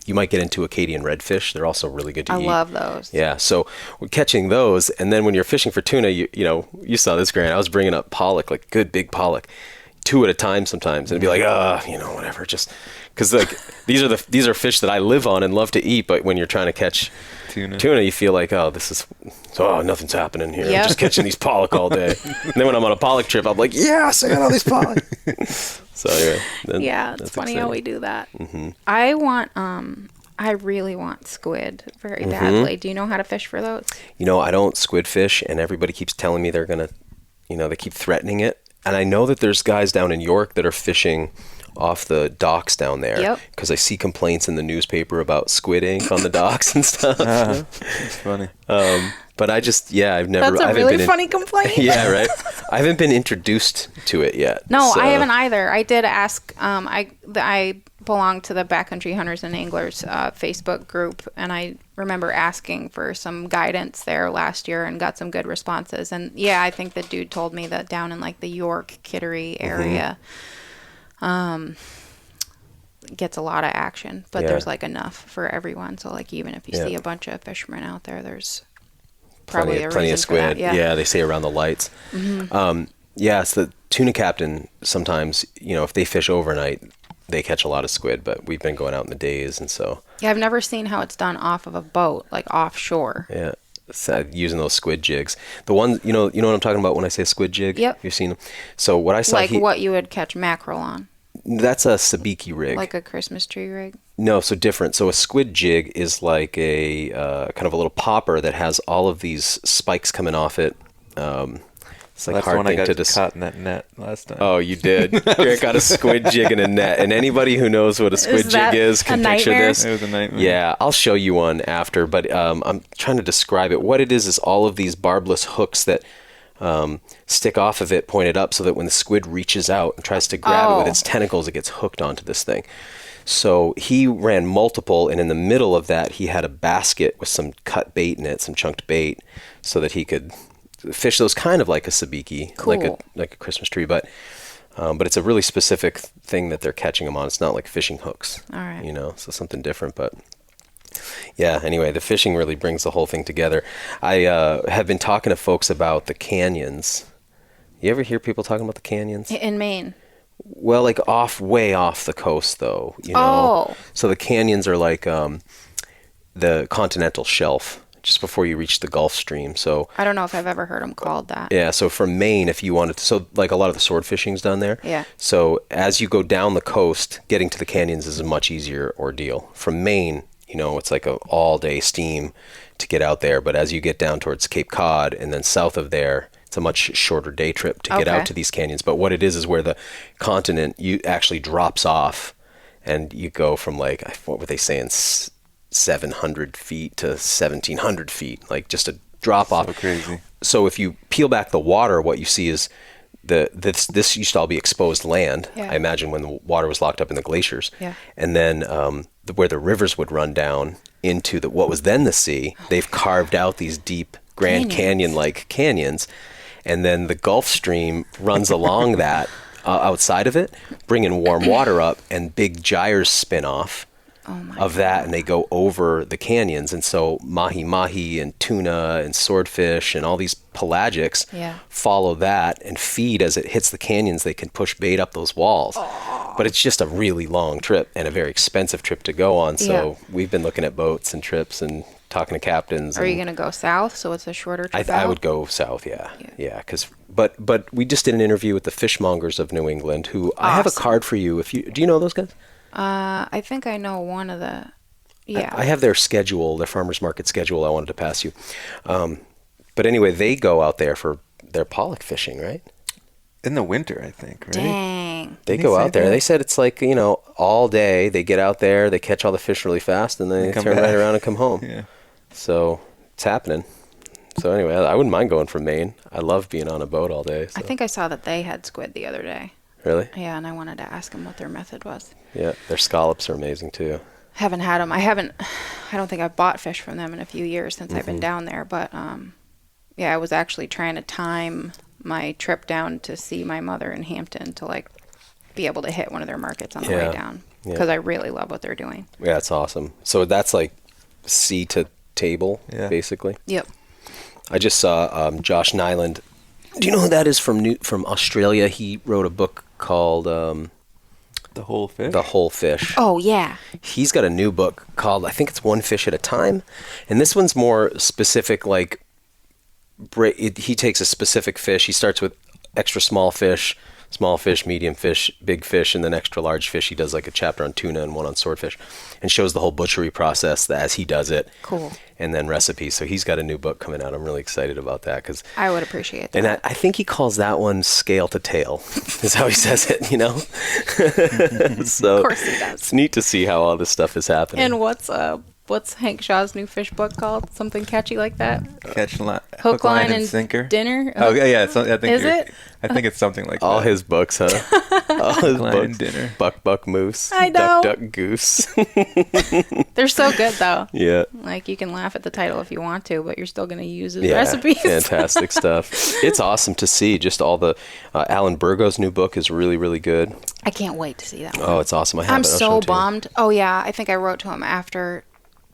you might get into Acadian redfish. They're also really good to eat. I love those. Yeah, so we're catching those, and then when you're fishing for tuna, you know, you saw this, Grant. I was bringing up pollock, like good big pollock, 2 at a time sometimes, and it'd be like, you know, whatever, just because like these are fish that I live on and love to eat, but when you're trying to catch tuna, you feel like, nothing's happening here. Yep. I'm just catching these pollock all day. And then when I'm on a pollock trip, I'm like, yes, I got all these pollock. So anyway, Yeah, it's funny how we do that. Mm-hmm. I really want squid very badly. Do you know how to fish for those? You know, I don't squid fish, and everybody keeps telling me they're gonna, you know, they keep threatening it. And I know that there's guys down in York that are fishing off the docks down there. Yep. Because I see complaints in the newspaper about squid ink on the docks and stuff. It's funny. But I've never. That's I a haven't really been funny complaint. Yeah, right. I haven't been introduced to it yet. No, so- I haven't either. I did ask. I belong to the Backcountry Hunters and Anglers Facebook group, and I remember asking for some guidance there last year and got some good responses. And yeah, I think the dude told me that down in like the York, Kittery area, gets a lot of action, but Yeah. there's like enough for everyone. So like even if you Yeah. see a bunch of fishermen out there, there's probably plenty a of reason for that. squid. Yeah. They say around the lights. Yeah, it's the tuna captain. Sometimes, you know, if they fish overnight, they catch a lot of squid. But we've been going out in the days, and so Yeah, I've never seen how it's done off of a boat, like offshore. yeah. using those squid jigs. The ones, you know what I'm talking about when I say squid jig? Yep. You've seen them. So what I saw, Like what you would catch mackerel on. That's a sabiki rig. Like a Christmas tree rig? No, so different. So a squid jig is like a kind of a little popper that has all of these spikes coming off it. It's like That's hard the one I thing got to caught in that net last time. Oh, you did. Grant got a squid jig in a net, and anybody who knows what a squid jig is can picture nightmare? this. It was a nightmare. Yeah, I'll show you one after, but I'm trying to describe it. What it is all of these barbless hooks that stick off of it, pointed up, so that when the squid reaches out and tries to grab it with its tentacles, it gets hooked onto this thing. So he ran multiple, and in the middle of that, he had a basket with some cut bait in it, some chunked bait, so that he could fish those kind of like a sabiki, Cool. like a Christmas tree, but it's a really specific thing that they're catching them on. It's not like fishing hooks, All right. so something different. But yeah, anyway, the fishing really brings the whole thing together. I have been talking to folks about the canyons. You ever hear people talking about the canyons? In Maine. Well, like way off the coast, though. Oh. So the canyons are like the continental shelf, just before you reach the Gulf Stream. So I don't know if I've ever heard them called that. yeah, so from Maine, if you wanted to, so like a lot of the sword fishing's done there. Yeah. So as you go down the coast, getting to the canyons is a much easier ordeal. From Maine, it's like a all-day steam to get out there. But as you get down towards Cape Cod and then south of there, it's a much shorter day trip to get out to these canyons. But what it is where the continent actually drops off, and you go from like, what were they saying, 700 feet to 1,700 feet, like just a drop off. So crazy. So if you peel back the water, what you see is this used to all be exposed land. Yeah. I imagine when the water was locked up in the glaciers. Yeah. And then where the rivers would run down into what was then the sea, they've carved out these deep Grand Canyon-like canyons. And then the Gulf Stream runs along that outside of it, bringing warm water up, and big gyres spin off of that, and they go over the canyons. And so mahi-mahi and tuna and swordfish and all these pelagics follow that and feed as it hits the canyons. They can push bait up those walls. But it's just a really long trip and a very expensive trip to go on. So we've been looking at boats and trips and talking to captains. Are you going to go south so it's a shorter trip I would go south, yeah. But we just did an interview with the fishmongers of New England, who I have a card for you. Do you know those guys? I think I know one of the. Yeah. I have their schedule, their farmers market schedule. I wanted to pass you. But anyway, they go out there for their pollock fishing, right? In the winter, I think, right? Dang. They go out there. They said it's like, all day. They get out there, they catch all the fish really fast, and then they turn right around and come home. Yeah. So it's happening. So anyway, I wouldn't mind going from Maine. I love being on a boat all day. So. I think I saw that they had squid the other day. Really? Yeah, and I wanted to ask them what their method was. Yeah, their scallops are amazing too. Haven't had them. I don't think I've bought fish from them in a few years since I've been down there. But I was actually trying to time my trip down to see my mother in Hampton to be able to hit one of their markets on the way down, because I really love what they're doing. Yeah, it's awesome. So that's like sea to table, basically. Yep. I just saw Josh Nyland. Do you know who that is from Australia? He wrote a book called The Whole Fish? The Whole Fish. Oh, yeah. He's got a new book called, I think it's One Fish at a Time. And this one's more specific, he takes a specific fish. He starts with extra small fish, medium fish, big fish, and then extra large fish. He does like a chapter on tuna and one on swordfish, and shows the whole butchery process as he does it. Cool. And then recipes. So he's got a new book coming out. I'm really excited about that because I would appreciate that. And I think he calls that one scale to tail, is how he says it. So of course he does. It's neat to see how all this stuff is happening. And what's Hank Shaw's new fish book called? Something catchy like that? Hook, line, and sinker. Dinner? Oh yeah. I think it's something like all that. his books, huh? All his Line books. and dinner. Buck moose. I know. Duck goose. They're so good though. Yeah. You can laugh at the title if you want to, but you're still going to use his recipes. Fantastic stuff. It's awesome to see. Just all the Alan Burgo's new book is really, really good. I can't wait to see that one. Oh, it's awesome. I'm so bummed. Oh yeah, I think I wrote to him after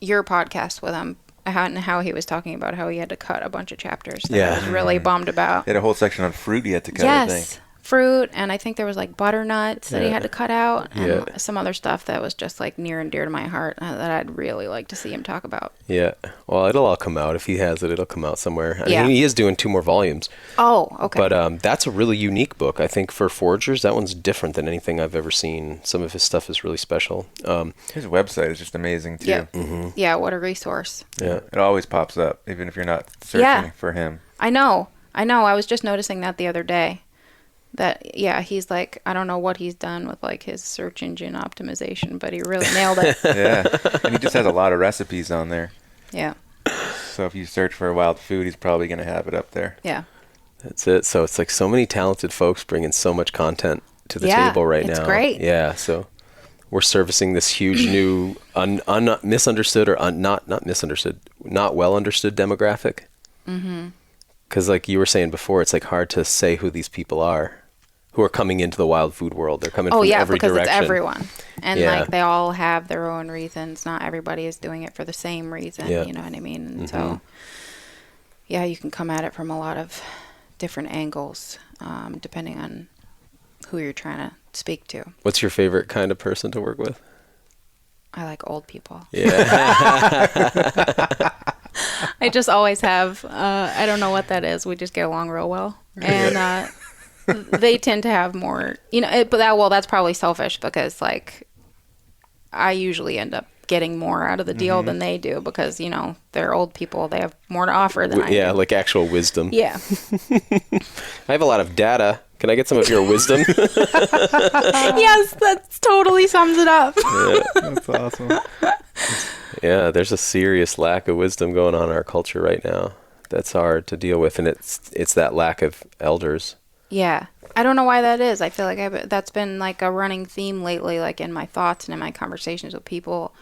your podcast with him, and how he was talking about how he had to cut a bunch of chapters that I was really bummed about. They had a whole section on fruit he had to cut, I think. fruit, and I think there was like butternuts that he had to cut out, and Yeah. some other stuff that was just like near and dear to my heart that I'd really like to see him talk about. Yeah. Well, it'll all come out. If he has it, it'll come out somewhere. I Yeah. mean, he is doing 2 more volumes. Oh, okay. But that's a really unique book. I think for foragers, that one's different than anything I've ever seen. Some of his stuff is really special. His website is just amazing too. Yeah. Yeah, what a resource. Yeah. It always pops up, even if you're not searching for him. I know. I was just noticing that the other day. That, yeah, he's like, I don't know what he's done with like his search engine optimization, but he really nailed it. Yeah, and he just has a lot of recipes on there. Yeah. So if you search for wild food, he's probably going to have it up there. Yeah. That's it. So it's like so many talented folks bringing so much content to the table right now. It's great. Yeah. So we're servicing this huge new misunderstood or not misunderstood, not well understood demographic. Mm-hmm. Because like you were saying before, it's like hard to say who these people are who are coming into the wild food world. They're coming from every direction. Because it's everyone. And Yeah. like they all have their own reasons. Not everybody is doing it for the same reason. Yeah. You know what I mean? And so, yeah, you can come at it from a lot of different angles, depending on who you're trying to speak to. What's your favorite kind of person to work with? I like old people. Yeah. I just always have. I don't know what that is. We just get along real well. And they tend to have more, that's probably selfish because like I usually end up getting more out of the deal than they do because, they're old people. They have more to offer than I do. Yeah, like actual wisdom. Yeah. I have a lot of data. Can I get some of your wisdom? Yes, that totally sums it up. That's awesome. Yeah, there's a serious lack of wisdom going on in our culture right now. That's hard to deal with, and it's that lack of elders. Yeah. I don't know why that is. I feel like that's been like a running theme lately, like in my thoughts and in my conversations with people.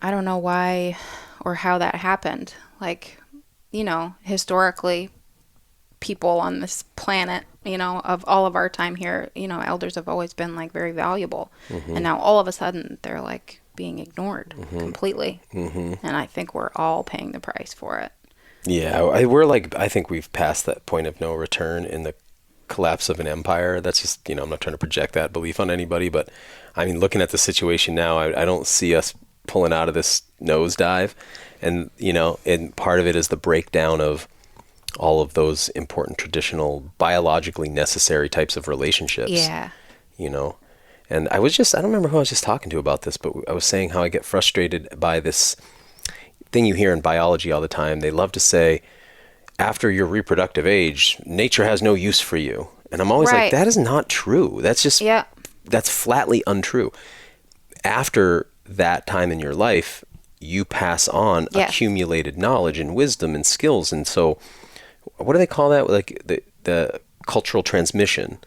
I don't know why or how that happened. Like, historically, people on this planet, of all of our time here, elders have always been like very valuable. And now all of a sudden they're like being ignored completely. And I think we're all paying the price for it. Yeah, I think we've passed that point of no return in the collapse of an empire. That's just, I'm not trying to project that belief on anybody, but I mean, looking at the situation now, I don't see us pulling out of this nosedive. And, and part of it is the breakdown of all of those important traditional biologically necessary types of relationships. Yeah. And I don't remember who I was just talking to about this, but I was saying how I get frustrated by this thing you hear in biology all the time. They love to say, after your reproductive age, nature has no use for you. And I'm always like, that is not true. That's just, that's flatly untrue. After that time in your life, you pass on accumulated knowledge and wisdom and skills. And so, what do they call that? Like the cultural transmission.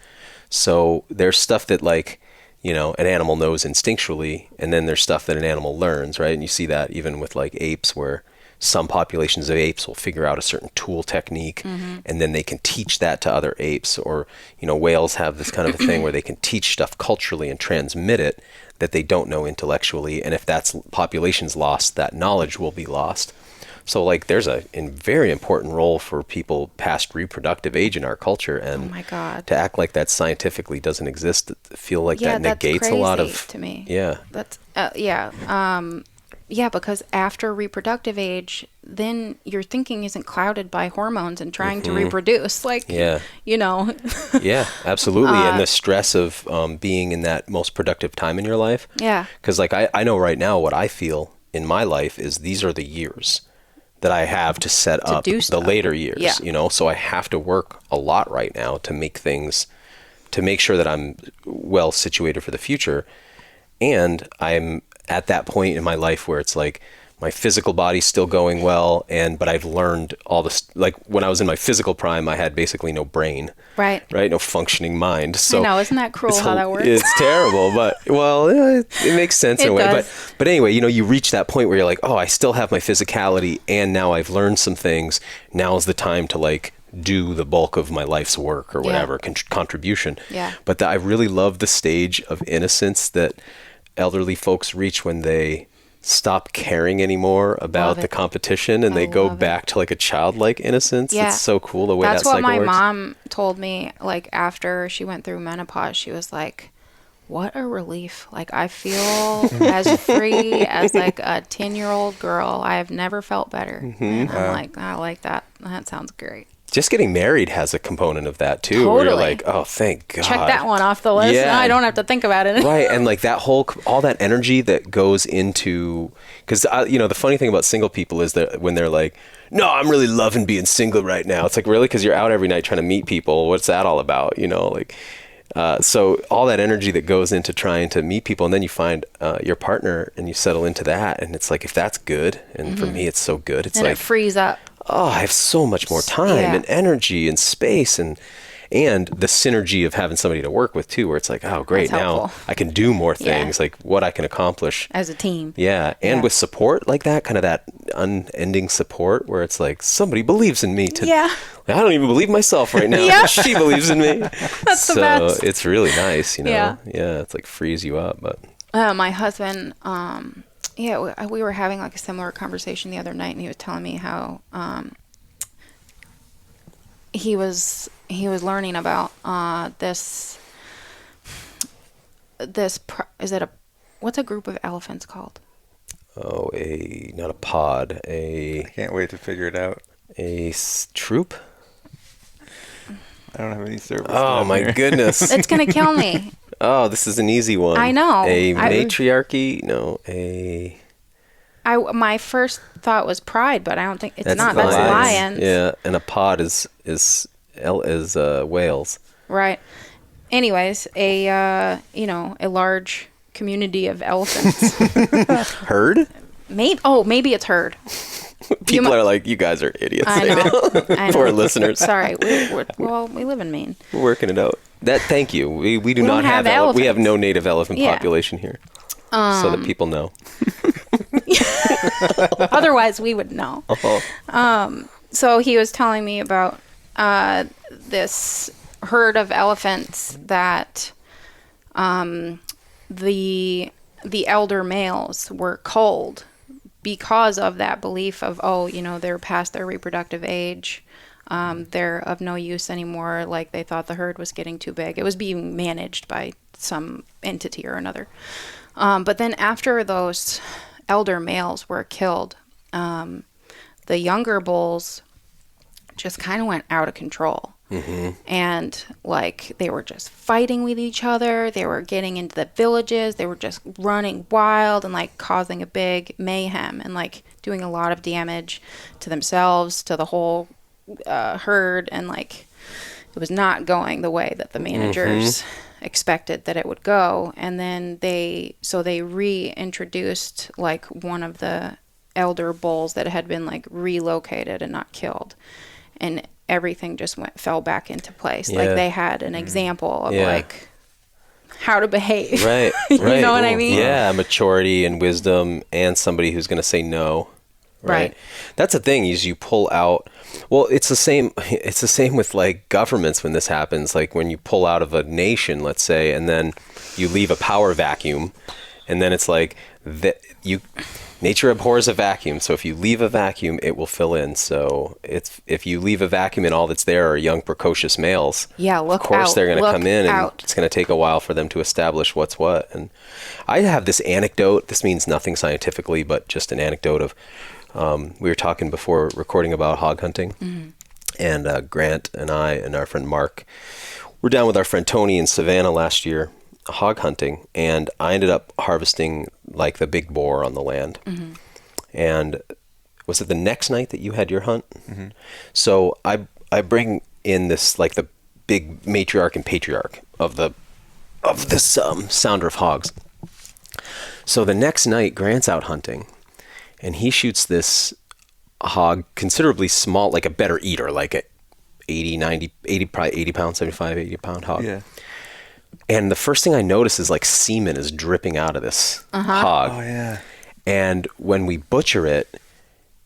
So there's stuff that like, an animal knows instinctually, and then there's stuff that an animal learns, right? And you see that even with like apes, where some populations of apes will figure out a certain tool technique, and then they can teach that to other apes. Or, whales have this kind of a thing where they can teach stuff culturally and transmit it that they don't know intellectually. And if that population's lost, that knowledge will be lost. So like there's a very important role for people past reproductive age in our culture, and oh my God, to act like that scientifically doesn't exist, feel like that negates that's a lot of to me. Yeah. That's because after reproductive age, then your thinking isn't clouded by hormones and trying to reproduce. Like, Yeah, absolutely. And the stress of being in that most productive time in your life. Yeah. Because like I know right now what I feel in my life is these are the years that I have to set up the later years, so I have to work a lot right now to make sure that I'm well situated for the future. And I'm at that point in my life where it's like my physical body's still going well, but I've learned all this. Like when I was in my physical prime, I had basically no brain, right, no functioning mind. So I know, isn't that cruel how that works? It's terrible, but it makes sense in a way. But anyway, you reach that point where you're like, oh, I still have my physicality, and now I've learned some things. Now's the time to like do the bulk of my life's work or whatever contribution. Yeah. But I really love the stage of innocence that elderly folks reach when they stop caring anymore about the competition, and they go back to like a childlike innocence. Yeah. It's so cool the way That's that cycle what my works. mom told me, like, after she went through menopause. She was like, what a relief. Like, I feel as free as like a 10-year-old girl. I have never felt better. And I'm like, I like that. That sounds great. Just getting married has a component of that too. Where you're like, oh, thank God. Check that one off the list. Yeah. Now I don't have to think about it. Right. And like that all that energy that goes into, because, the funny thing about single people is that when they're like, no, I'm really loving being single right now. It's like, really? Because you're out every night trying to meet people. What's that all about? So all that energy that goes into trying to meet people, and then you find your partner and you settle into that. And it's like, if that's good, and for me, it's so good. It's and like, it frees up. oh, I have so much more time and energy and space and the synergy of having somebody to work with too, where it's like, oh, great, now I can do more things, like what I can accomplish as a team. Yeah. And with support like that, kind of that unending support where it's like, somebody believes in me I don't even believe myself right now. She believes in me. That's the best. So it's really nice, Yeah. Yeah, it's like frees you up. But my husband, we were having like a similar conversation the other night, and he was telling me how he was learning about what's a group of elephants called? Oh, not a pod, I can't wait to figure it out. A troop? I don't have any service. Oh my goodness. It's going to kill me. Oh, this is an easy one. I know. A matriarchy? My first thought was pride, but I don't think it's not. That's That's lions. Yeah, and a pod is whales. Right. Anyways, a large community of elephants. Herd? Maybe it's herd. People are like, you guys are idiots. I know. For our listeners. Sorry. We live in Maine. We're working it out. Thank you. We do not have elephants. we have no native elephant population here. So that people know. Otherwise, we would know. So he was telling me about this herd of elephants that the elder males were culled because of that belief of, they're past their reproductive age. They're of no use anymore. Like, they thought the herd was getting too big. It was being managed by some entity or another. But then after those elder males were killed, the younger bulls just kind of went out of control. Mm-hmm. And like, they were just fighting with each other. They were getting into the villages. They were just running wild and like causing a big mayhem and like doing a lot of damage to themselves, to the whole herd. And like, it was not going the way that the managers expected that it would go. And then they reintroduced like one of the elder bulls that had been like relocated and not killed, and everything just fell back into place. Like, they had an example of like how to behave. Right. You know what I mean? Yeah, maturity and wisdom, and somebody who's going to say no. Right. That's the thing, is you pull out. Well, it's the same with like governments when this happens. Like, when you pull out of a nation, let's say, and then you leave a power vacuum, and then it's like that nature abhors a vacuum. So if you leave a vacuum, it will fill in. So if you leave a vacuum and all that's there are young, precocious males, of course they're going to come in, and it's going to take a while for them to establish what's what. And I have this anecdote. This means nothing scientifically, but just an anecdote of, we were talking before recording about hog hunting, and Grant and I and our friend Mark were down with our friend Tony in Savannah last year hog hunting, and I ended up harvesting like the big boar on the land. And was it the next night that you had your hunt? So I bring in this like the big matriarch and patriarch of this sounder of hogs. So the next night Grant's out hunting, and he shoots this hog considerably small, like a better eater, like a 80 pound, 75, 80 pound hog. Yeah. And the first thing I notice is like semen is dripping out of this hog. Oh, yeah. And when we butcher it,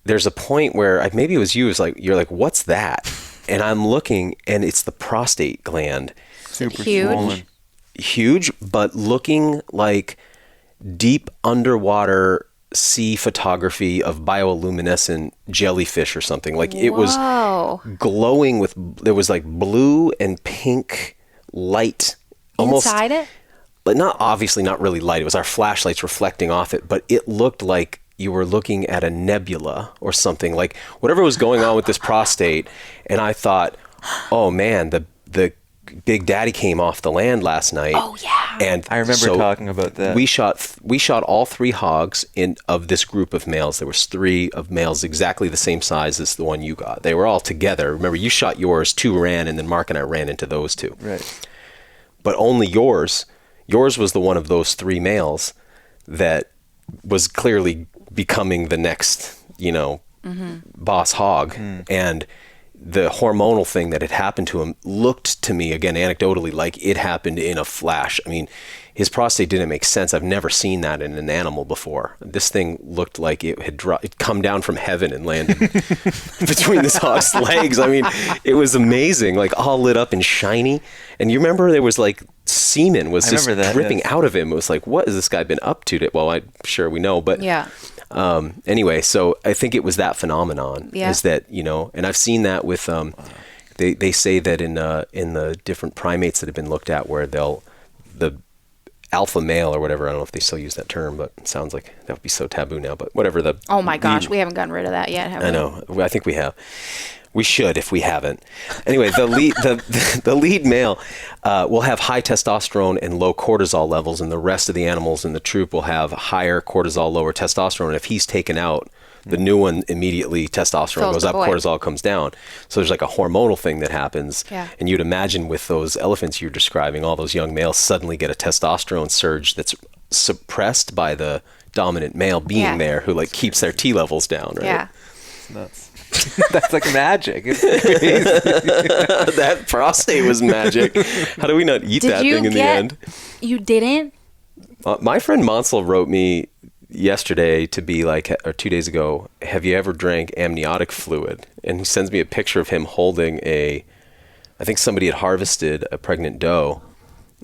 there's a point where maybe it was you, you're like, what's that? And I'm looking, and it's the prostate gland. Super swollen. Huge, but looking like deep underwater sea photography of bioluminescent jellyfish or something. Like it was glowing with, there was like blue and pink light almost inside it. But not really light. It was our flashlights reflecting off it, but it looked like you were looking at a nebula or something, like whatever was going on with this prostate. And I thought, oh man, the Big Daddy came off the land last night. Oh yeah. And I remember talking about that. We shot all 3 hogs of this group of males. There was 3 of males exactly the same size as the one you got. They were all together. Remember, you shot yours, 2 ran, and then Mark and I ran into those 2. Right. But only yours was the one of those 3 males that was clearly becoming the next, boss hog. And the hormonal thing that had happened to him looked to me, again, anecdotally, like it happened in a flash. I mean, his prostate didn't make sense. I've never seen that in an animal before. This thing looked like it had come down from heaven and landed between this hog's legs. I mean, it was amazing, like all lit up and shiny. And you remember there was like semen was just dripping out of him. It was like, what has this guy been up to? Well, I'm sure we know, but yeah. Anyway, so I think it was that phenomenon is that, and I've seen that with, they say that in the different primates that have been looked at where the alpha male or whatever, I don't know if they still use that term, but it sounds like that would be so taboo now, but whatever oh my gosh, we haven't gotten rid of that yet, have we? I know. I think we have. We should if we haven't. Anyway, the lead male will have high testosterone and low cortisol levels, and the rest of the animals in the troop will have higher cortisol, lower testosterone. If he's taken out, the new one immediately testosterone goes up, cortisol comes down. So there's like a hormonal thing that happens. Yeah. And you'd imagine with those elephants you're describing, all those young males suddenly get a testosterone surge that's suppressed by the dominant male being there who like keeps their T levels down, right? Yeah. It's nuts. That's like magic. It's that prostate was magic. How do we not eat that thing in the end? You didn't? My friend Monsell wrote me yesterday to be like, or 2 days ago, have you ever drank amniotic fluid? And he sends me a picture of him holding I think somebody had harvested a pregnant doe.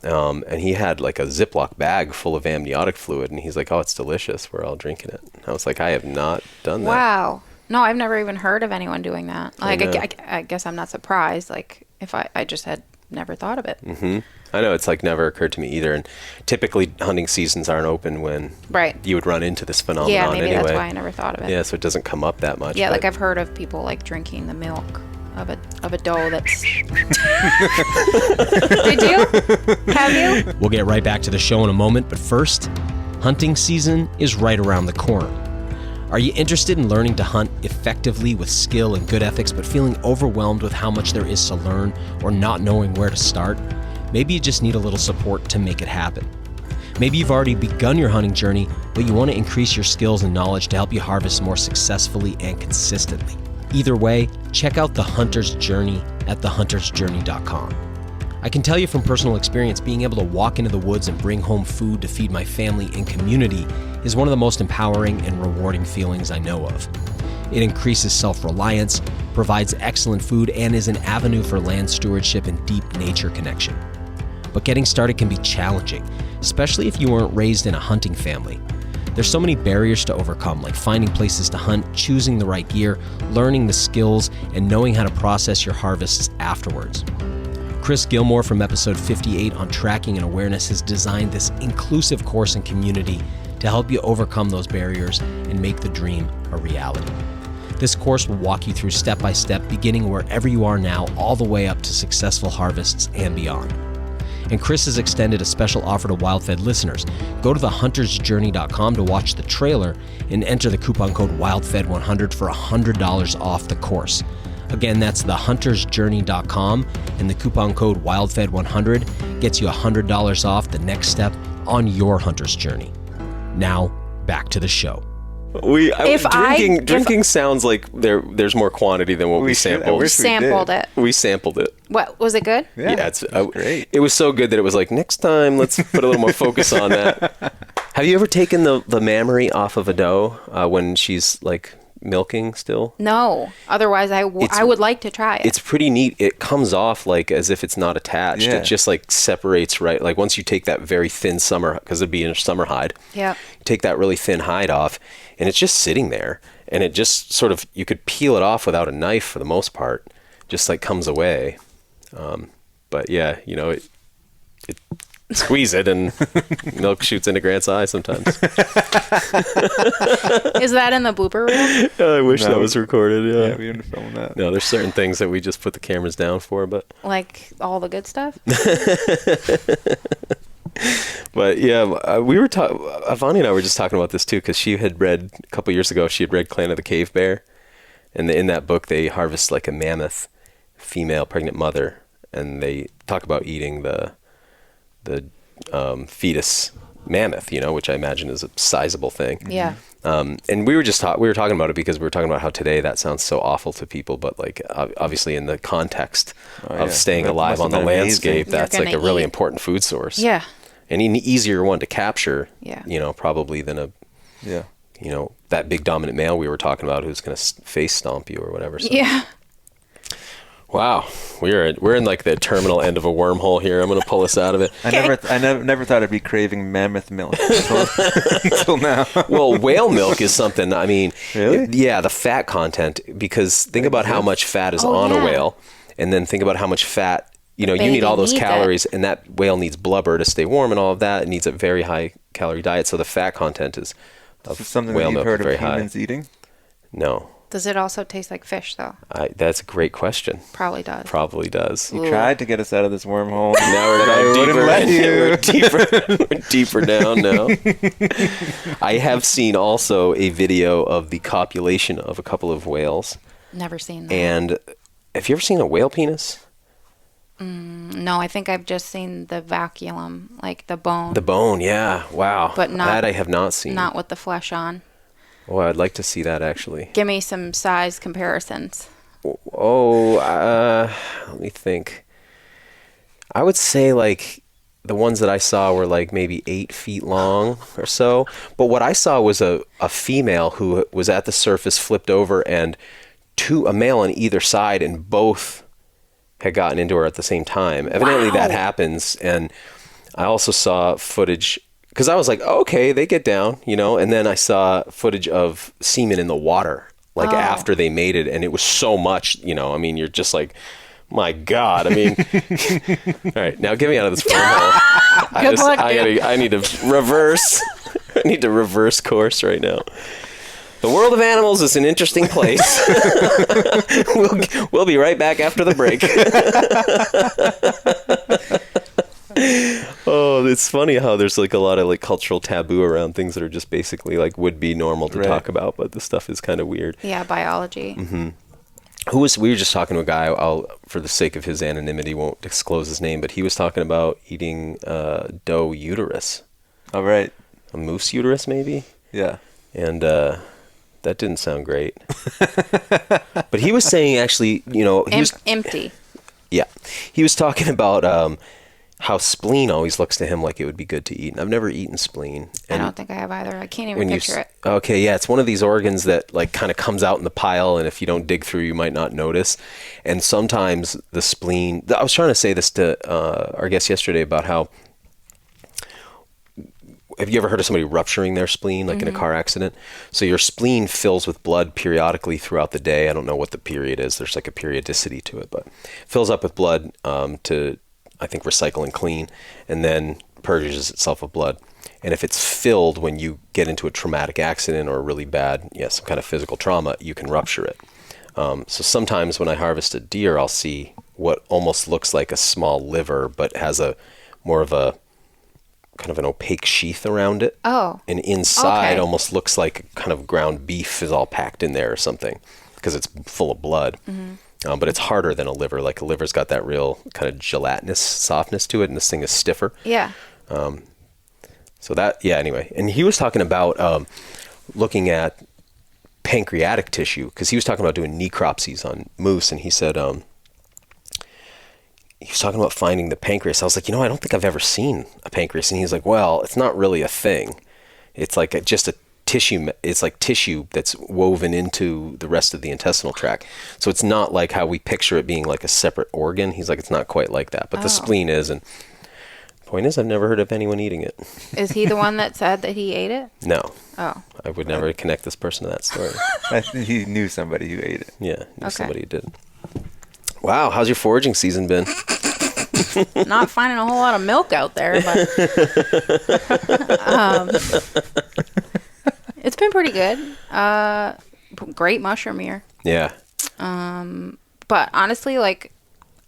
And he had like a Ziploc bag full of amniotic fluid. And he's like, oh, it's delicious. We're all drinking it. I was like, I have not done that. Wow. No, I've never even heard of anyone doing that. Like, I guess I'm not surprised. Like, if I just had never thought of it. Mm-hmm. I know, it's like never occurred to me either. And typically hunting seasons aren't open when you would run into this phenomenon anyway. Yeah, maybe that's why I never thought of it. Yeah, so it doesn't come up that much. Yeah, like I've heard of people like drinking the milk of a doe that's... Did you? Have you? We'll get right back to the show in a moment, but first, hunting season is right around the corner. Are you interested in learning to hunt effectively with skill and good ethics, but feeling overwhelmed with how much there is to learn or not knowing where to start? Maybe you just need a little support to make it happen. Maybe you've already begun your hunting journey, but you want to increase your skills and knowledge to help you harvest more successfully and consistently. Either way, check out The Hunter's Journey at thehuntersjourney.com. I can tell you from personal experience, being able to walk into the woods and bring home food to feed my family and community is one of the most empowering and rewarding feelings I know of. It increases self-reliance, provides excellent food, and is an avenue for land stewardship and deep nature connection. But getting started can be challenging, especially if you weren't raised in a hunting family. There's so many barriers to overcome, like finding places to hunt, choosing the right gear, learning the skills, and knowing how to process your harvests afterwards. Chris Gilmore from episode 58 on tracking and awareness has designed this inclusive course and community to help you overcome those barriers and make the dream a reality. This course will walk you through step by step, beginning wherever you are now, all the way up to successful harvests and beyond. And Chris has extended a special offer to WildFed listeners. Go to thehuntersjourney.com to watch the trailer and enter the coupon code WildFed100 for $100 off the course. Again, that's thehuntersjourney.com, and the coupon code WildFed100 gets you $100 off the next step on your hunter's journey. Now, back to the show. Drinking sounds like there's more quantity than what we sampled. We sampled it. We sampled it. What, was it good? Yeah, it's great. It was so good that it was like, next time, let's put a little more focus on that. Have you ever taken the mammary off of a doe when she's like milking still? No. Otherwise, I would like to try it. It's pretty neat. It comes off like as if it's not attached. Yeah. It just like separates right. Like once you take that very thin summer, because it'd be in a summer hide. Yeah. You take that really thin hide off, and it's just sitting there. And it just sort of, you could peel it off without a knife for the most part. Just like comes away. But yeah, you know, it squeeze it and milk shoots into Grant's eye sometimes. Is that in the blooper reel? I wish that was recorded. Yeah, Yeah. we didn't film that. No, there's certain things that we just put the cameras down for, but Like all the good stuff? But yeah, we were Avani and I were just talking about this too, because she had read a couple years ago. She had read Clan of the Cave Bear, and in that book they harvest like a mammoth female pregnant mother, and they talk about eating the fetus mammoth, you know, which I imagine is a sizable thing. Yeah. And we were talking about it because we were talking about how today that sounds so awful to people, but like obviously in the context of staying That alive must on have the been landscape, amazing. that's You're like a gonna really eat. important food source. Yeah. And an easier one to capture, Yeah. you know, probably than a, Yeah. you know, that big dominant male we were talking about who's going to face stomp you or whatever. So. Yeah. Wow, we're in like the terminal end of a wormhole here. I'm going to pull us out of it. I never thought I'd be craving mammoth milk until now. Well, whale milk is something. I mean, Really? yeah, the fat content. Because think about how much fat is Oh, on a yeah. whale, and then think about how much fat. You know, you baby need all those needs it. calories, and that whale needs blubber to stay warm and all of that. It needs a very high calorie diet, so the fat content is of Is this something whale that you've milk heard is very of high. humans eating? No, Does it also taste like fish, though? that's a great question. Probably does. Probably does. You tried to get us out of this wormhole. Now we're I going wouldn't let you. We're deeper down now. I have seen also a video of the copulation of a couple of whales. Never seen that. And have you ever seen a whale penis? No, I think I've just seen the vacuolum, like the bone. The bone, yeah. Wow. But not- that I have not seen. Not with the flesh on. Oh, I'd like to see that actually. Give me some size comparisons. Let me think. I would say like the ones that I saw were like maybe 8 feet long or so. But what I saw was a female who was at the surface, flipped over, and a male on either side, and both had gotten into her at the same time. Evidently that happens. And I also saw footage, because I was like, oh, okay, they get down, you know, and then I saw footage of semen in the water, like after they mated, and it was so much, you know, I mean, you're just like, my God, I mean, all right, now get me out of this wormhole. Good luck, dude. I need to reverse, I need to reverse course right now. The world of animals is an interesting place. We'll be right back after the break. Oh, it's funny how there's like a lot of like cultural taboo around things that are just basically like would be normal to talk about, but the stuff is kind of weird. Yeah, biology. Mm-hmm. We were just talking to a guy, for the sake of his anonymity, won't disclose his name, but he was talking about eating doe uterus. All right. A moose uterus, maybe? Yeah. And that didn't sound great. But he was saying, actually, you know... Empty. Yeah. He was talking about how spleen always looks to him like it would be good to eat. And I've never eaten spleen. I don't think I have either. I can't even picture it. Okay, yeah, it's one of these organs that like kind of comes out in the pile, and if you don't dig through, you might not notice. And sometimes the spleen... I was trying to say this to our guest yesterday about how... Have you ever heard of somebody rupturing their spleen, like in a car accident? So your spleen fills with blood periodically throughout the day. I don't know what the period is. There's like a periodicity to it, but fills up with blood to, I think, recycle and clean, and then purges itself of blood. And if it's filled when you get into a traumatic accident or a really bad, some kind of physical trauma, you can rupture it. So sometimes when I harvest a deer, I'll see what almost looks like a small liver, but has a more of a kind of an opaque sheath around it. Oh. And inside Okay. almost looks like kind of ground beef is all packed in there or something, because it's full of blood. Mm-hmm. But it's harder than a liver. Like a liver's got that real kind of gelatinous softness to it, and this thing is stiffer. Yeah. So that, anyway. And he was talking about looking at pancreatic tissue, because he was talking about doing necropsies on moose, and he said, he was talking about finding the pancreas. I was like, I don't think I've ever seen a pancreas. And he was like, well, it's not really a thing. It's like just a tissue. It's like tissue that's woven into the rest of the intestinal tract. So it's not like how we picture it being like a separate organ. He's like, it's not quite like that, but the spleen is. And point is, I've never heard of anyone eating it. Is he the one that said that he ate it? No. Oh. I would never connect this person to that story. I think he knew somebody who ate it. Yeah, somebody who did. Wow, how's your foraging season been? Not finding a whole lot of milk out there, but it's been pretty good. Great mushroom year. Yeah. But honestly, like,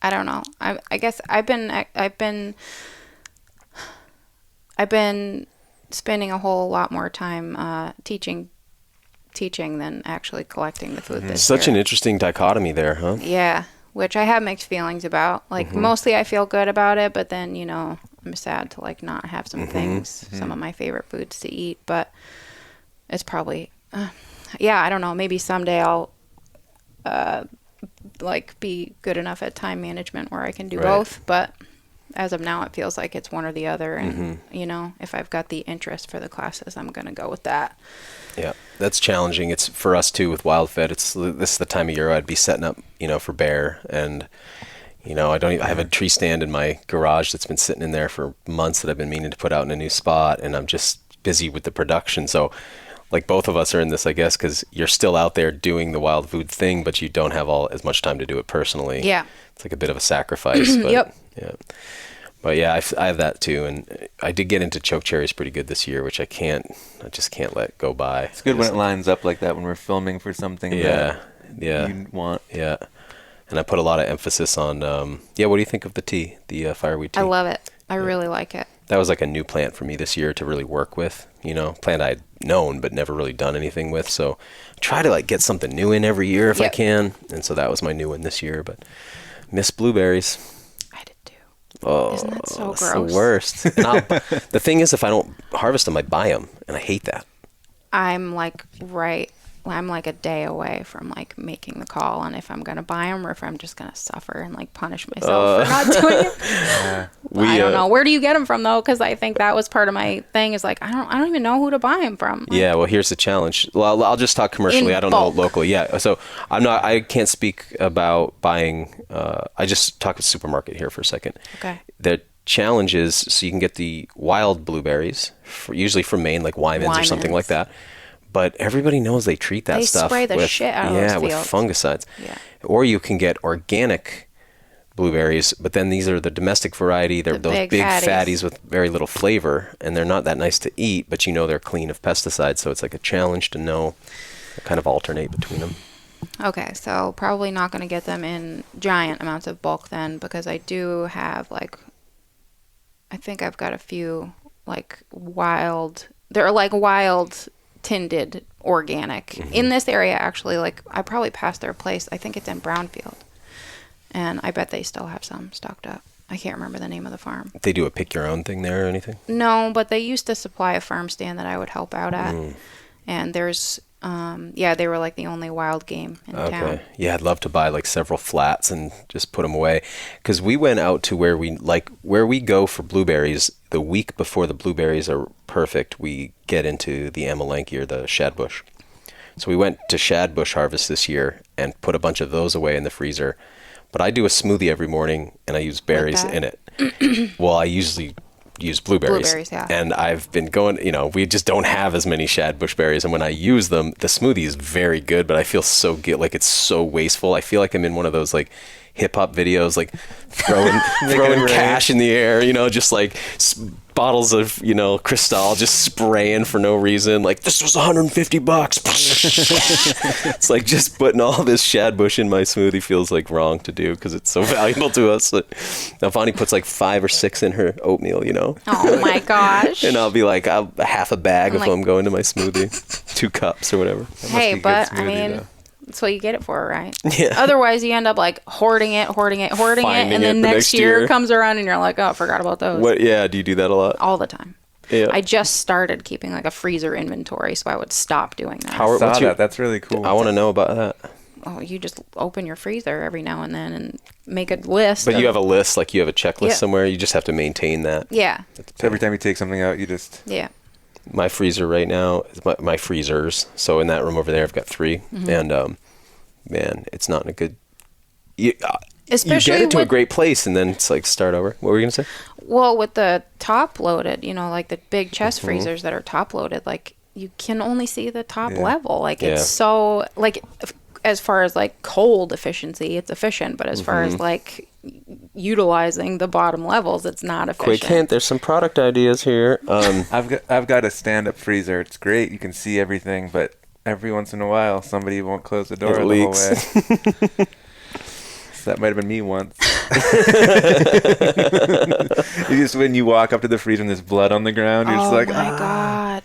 I don't know. I guess I've been spending a whole lot more time teaching than actually collecting the food this Such year. an interesting dichotomy there, huh? Yeah, which I have mixed feelings about. Like, mostly I feel good about it, but then, you know, I'm sad to, like, not have some things, some of my favorite foods to eat. But it's probably, yeah, I don't know. Maybe someday I'll, like, be good enough at time management where I can do both. But as of now, it feels like it's one or the other. And, you know, if I've got the interest for the classes, I'm going to go with that. Yeah, that's challenging. It's for us too with WildFed. This is the time of year I'd be setting up, you know, for bear, and you know, I have a tree stand in my garage that's been sitting in there for months that I've been meaning to put out in a new spot, and I'm just busy with the production. So, like, both of us are in this, I guess, because you're still out there doing the wild food thing, but you don't have as much time to do it personally. Yeah, it's like a bit of a sacrifice. But, Yep. Yeah. But yeah, I have that too, and I did get into choke cherries pretty good this year, which I just can't let go by. It's good when it lines up like that when we're filming for something that you want. Yeah, and I put a lot of emphasis on. What do you think of the tea, the fireweed tea? I love it. I really like it. That was like a new plant for me this year to really work with. You know, plant I'd known but never really done anything with. So I try to like get something new in every year if I can, and so that was my new one this year. But miss blueberries. Oh, isn't that so gross? It's the worst. And the thing is, if I don't harvest them, I buy them, and I hate that. I'm like a day away from like making the call on if I'm gonna buy them or if I'm just gonna suffer and like punish myself for not doing it. I don't know. Where do you get them from though? Because I think that was part of my thing. Is like I don't even know who to buy them from. Like, yeah. Well, here's the challenge. Well, I'll just talk commercially. I don't know locally. Yeah. So I can't speak about buying. I just talk with supermarket here for a second. Okay. The challenge is so you can get the wild blueberries, usually from Maine, like Wyman's or something like that. But everybody knows they treat that stuff. They spray the shit out of those fields. With fungicides. Yeah. Or you can get organic blueberries, but then these are the domestic variety. They're those big fatties with very little flavor, and they're not that nice to eat, but you know they're clean of pesticides, so it's like a challenge to know, kind of alternate between them. Okay, so probably not going to get them in giant amounts of bulk then, because I do have I think I've got a few they're like wild tinted organic in this area actually. Like I probably passed their place. I think it's in Brownfield, and I bet they still have some stocked up. I can't remember the name of the farm. They do a pick your own thing there or anything? No, but they used to supply a farm stand that I would help out at. And there's they were like the only wild game in town. Yeah, I'd love to buy like several flats and just put them away, because we went out to where we go for blueberries. The week before the blueberries are perfect, we get into the amalanke or the shadbush. So we went to shadbush harvest this year and put a bunch of those away in the freezer. But I do a smoothie every morning and I use berries in it. Well, I usually use blueberries. Yeah. And I've been going, we just don't have as many shadbush berries, and when I use them, the smoothie is very good, but I feel so good, like it's so wasteful. I feel like I'm in one of those like hip hop videos, like throwing cash in the air, just like bottles of, Cristal just spraying for no reason. Like, this was $150. It's like just putting all this shadbush in my smoothie feels like wrong to do because it's so valuable to us. But now Vonnie puts like 5 or 6 in her oatmeal, Oh my gosh. And I'll be like, half a bag of them go into my smoothie, 2 cups or whatever. Hey, but smoothie, that's what you get it for, right? Yeah. Otherwise, you end up like hoarding it, and then next year comes around and you're like, oh, I forgot about those. What? Yeah. Do you do that a lot? All the time. Yeah. I just started keeping like a freezer inventory, so I would stop doing that. That's really cool. I want to know about that. Oh, you just open your freezer every now and then and make a list. But you have a list, like you have a checklist somewhere. You just have to maintain that. Yeah. So every time you take something out, you just... Yeah. my freezer right now, my freezers. So in that room over there, I've got 3, and man, it's not in a good. Especially you get it to a with- great place, and then it's like start over. What were you gonna say? Well, with the top loaded, like the big chest freezers that are top loaded, like you can only see the top level. Like it's so like as far as like cold efficiency, it's efficient, but as far as like utilizing the bottom levels, it's not efficient. Quick hint: there's some product ideas here. I've got a stand-up freezer. It's great. You can see everything, but every once in a while, somebody won't close the door It the leaks. whole way. So that might have been me once. When you walk up to the freezer and there's blood on the ground, you're just like, my God.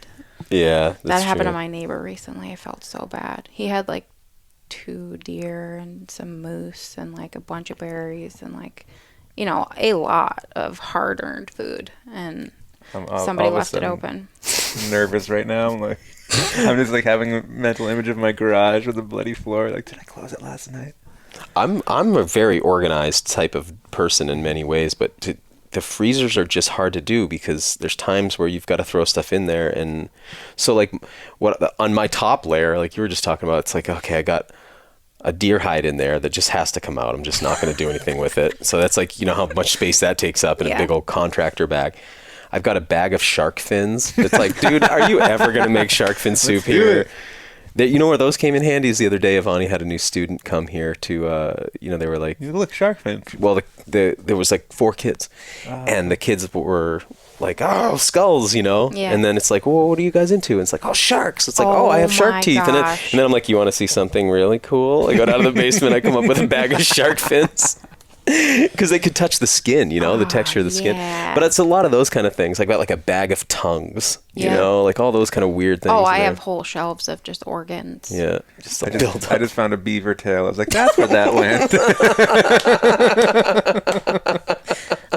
Yeah, That happened to my neighbor recently. I felt so bad. He had like 2 deer and some moose and like a bunch of berries and like, a lot of hard-earned food. And somebody left it open. Nervous right now. I'm just like having a mental image of my garage with a bloody floor. Like, did I close it last night? I'm a very organized type of person in many ways, but the freezers are just hard to do because there's times where you've got to throw stuff in there, and so like on my top layer, like you were just talking about, it's like, okay, I got a deer hide in there that just has to come out. I'm just not going to do anything with it. So that's like, how much space that takes up in a big old contractor bag. I've got a bag of shark fins. It's like, dude, are you ever going to make shark fin soup here? You know where those came in handy is the other day. Ivani had a new student come here to, they were like, you look shark fin. Well, there was like 4 kids, and the kids were like, oh, skulls, Yeah. And then it's like, well, what are you guys into? And it's like, oh, sharks. It's like, oh, I have shark teeth. And then I'm like, you want to see something really cool? I go down to the basement. I come up with a bag of shark fins. Because they could touch the skin, the texture of the skin. But it's a lot of those kind of things. I've got like a bag of tongues, like all those kind of weird things. Oh, I have whole shelves of just organs. Yeah. I just found a beaver tail. I was like, that's where that went.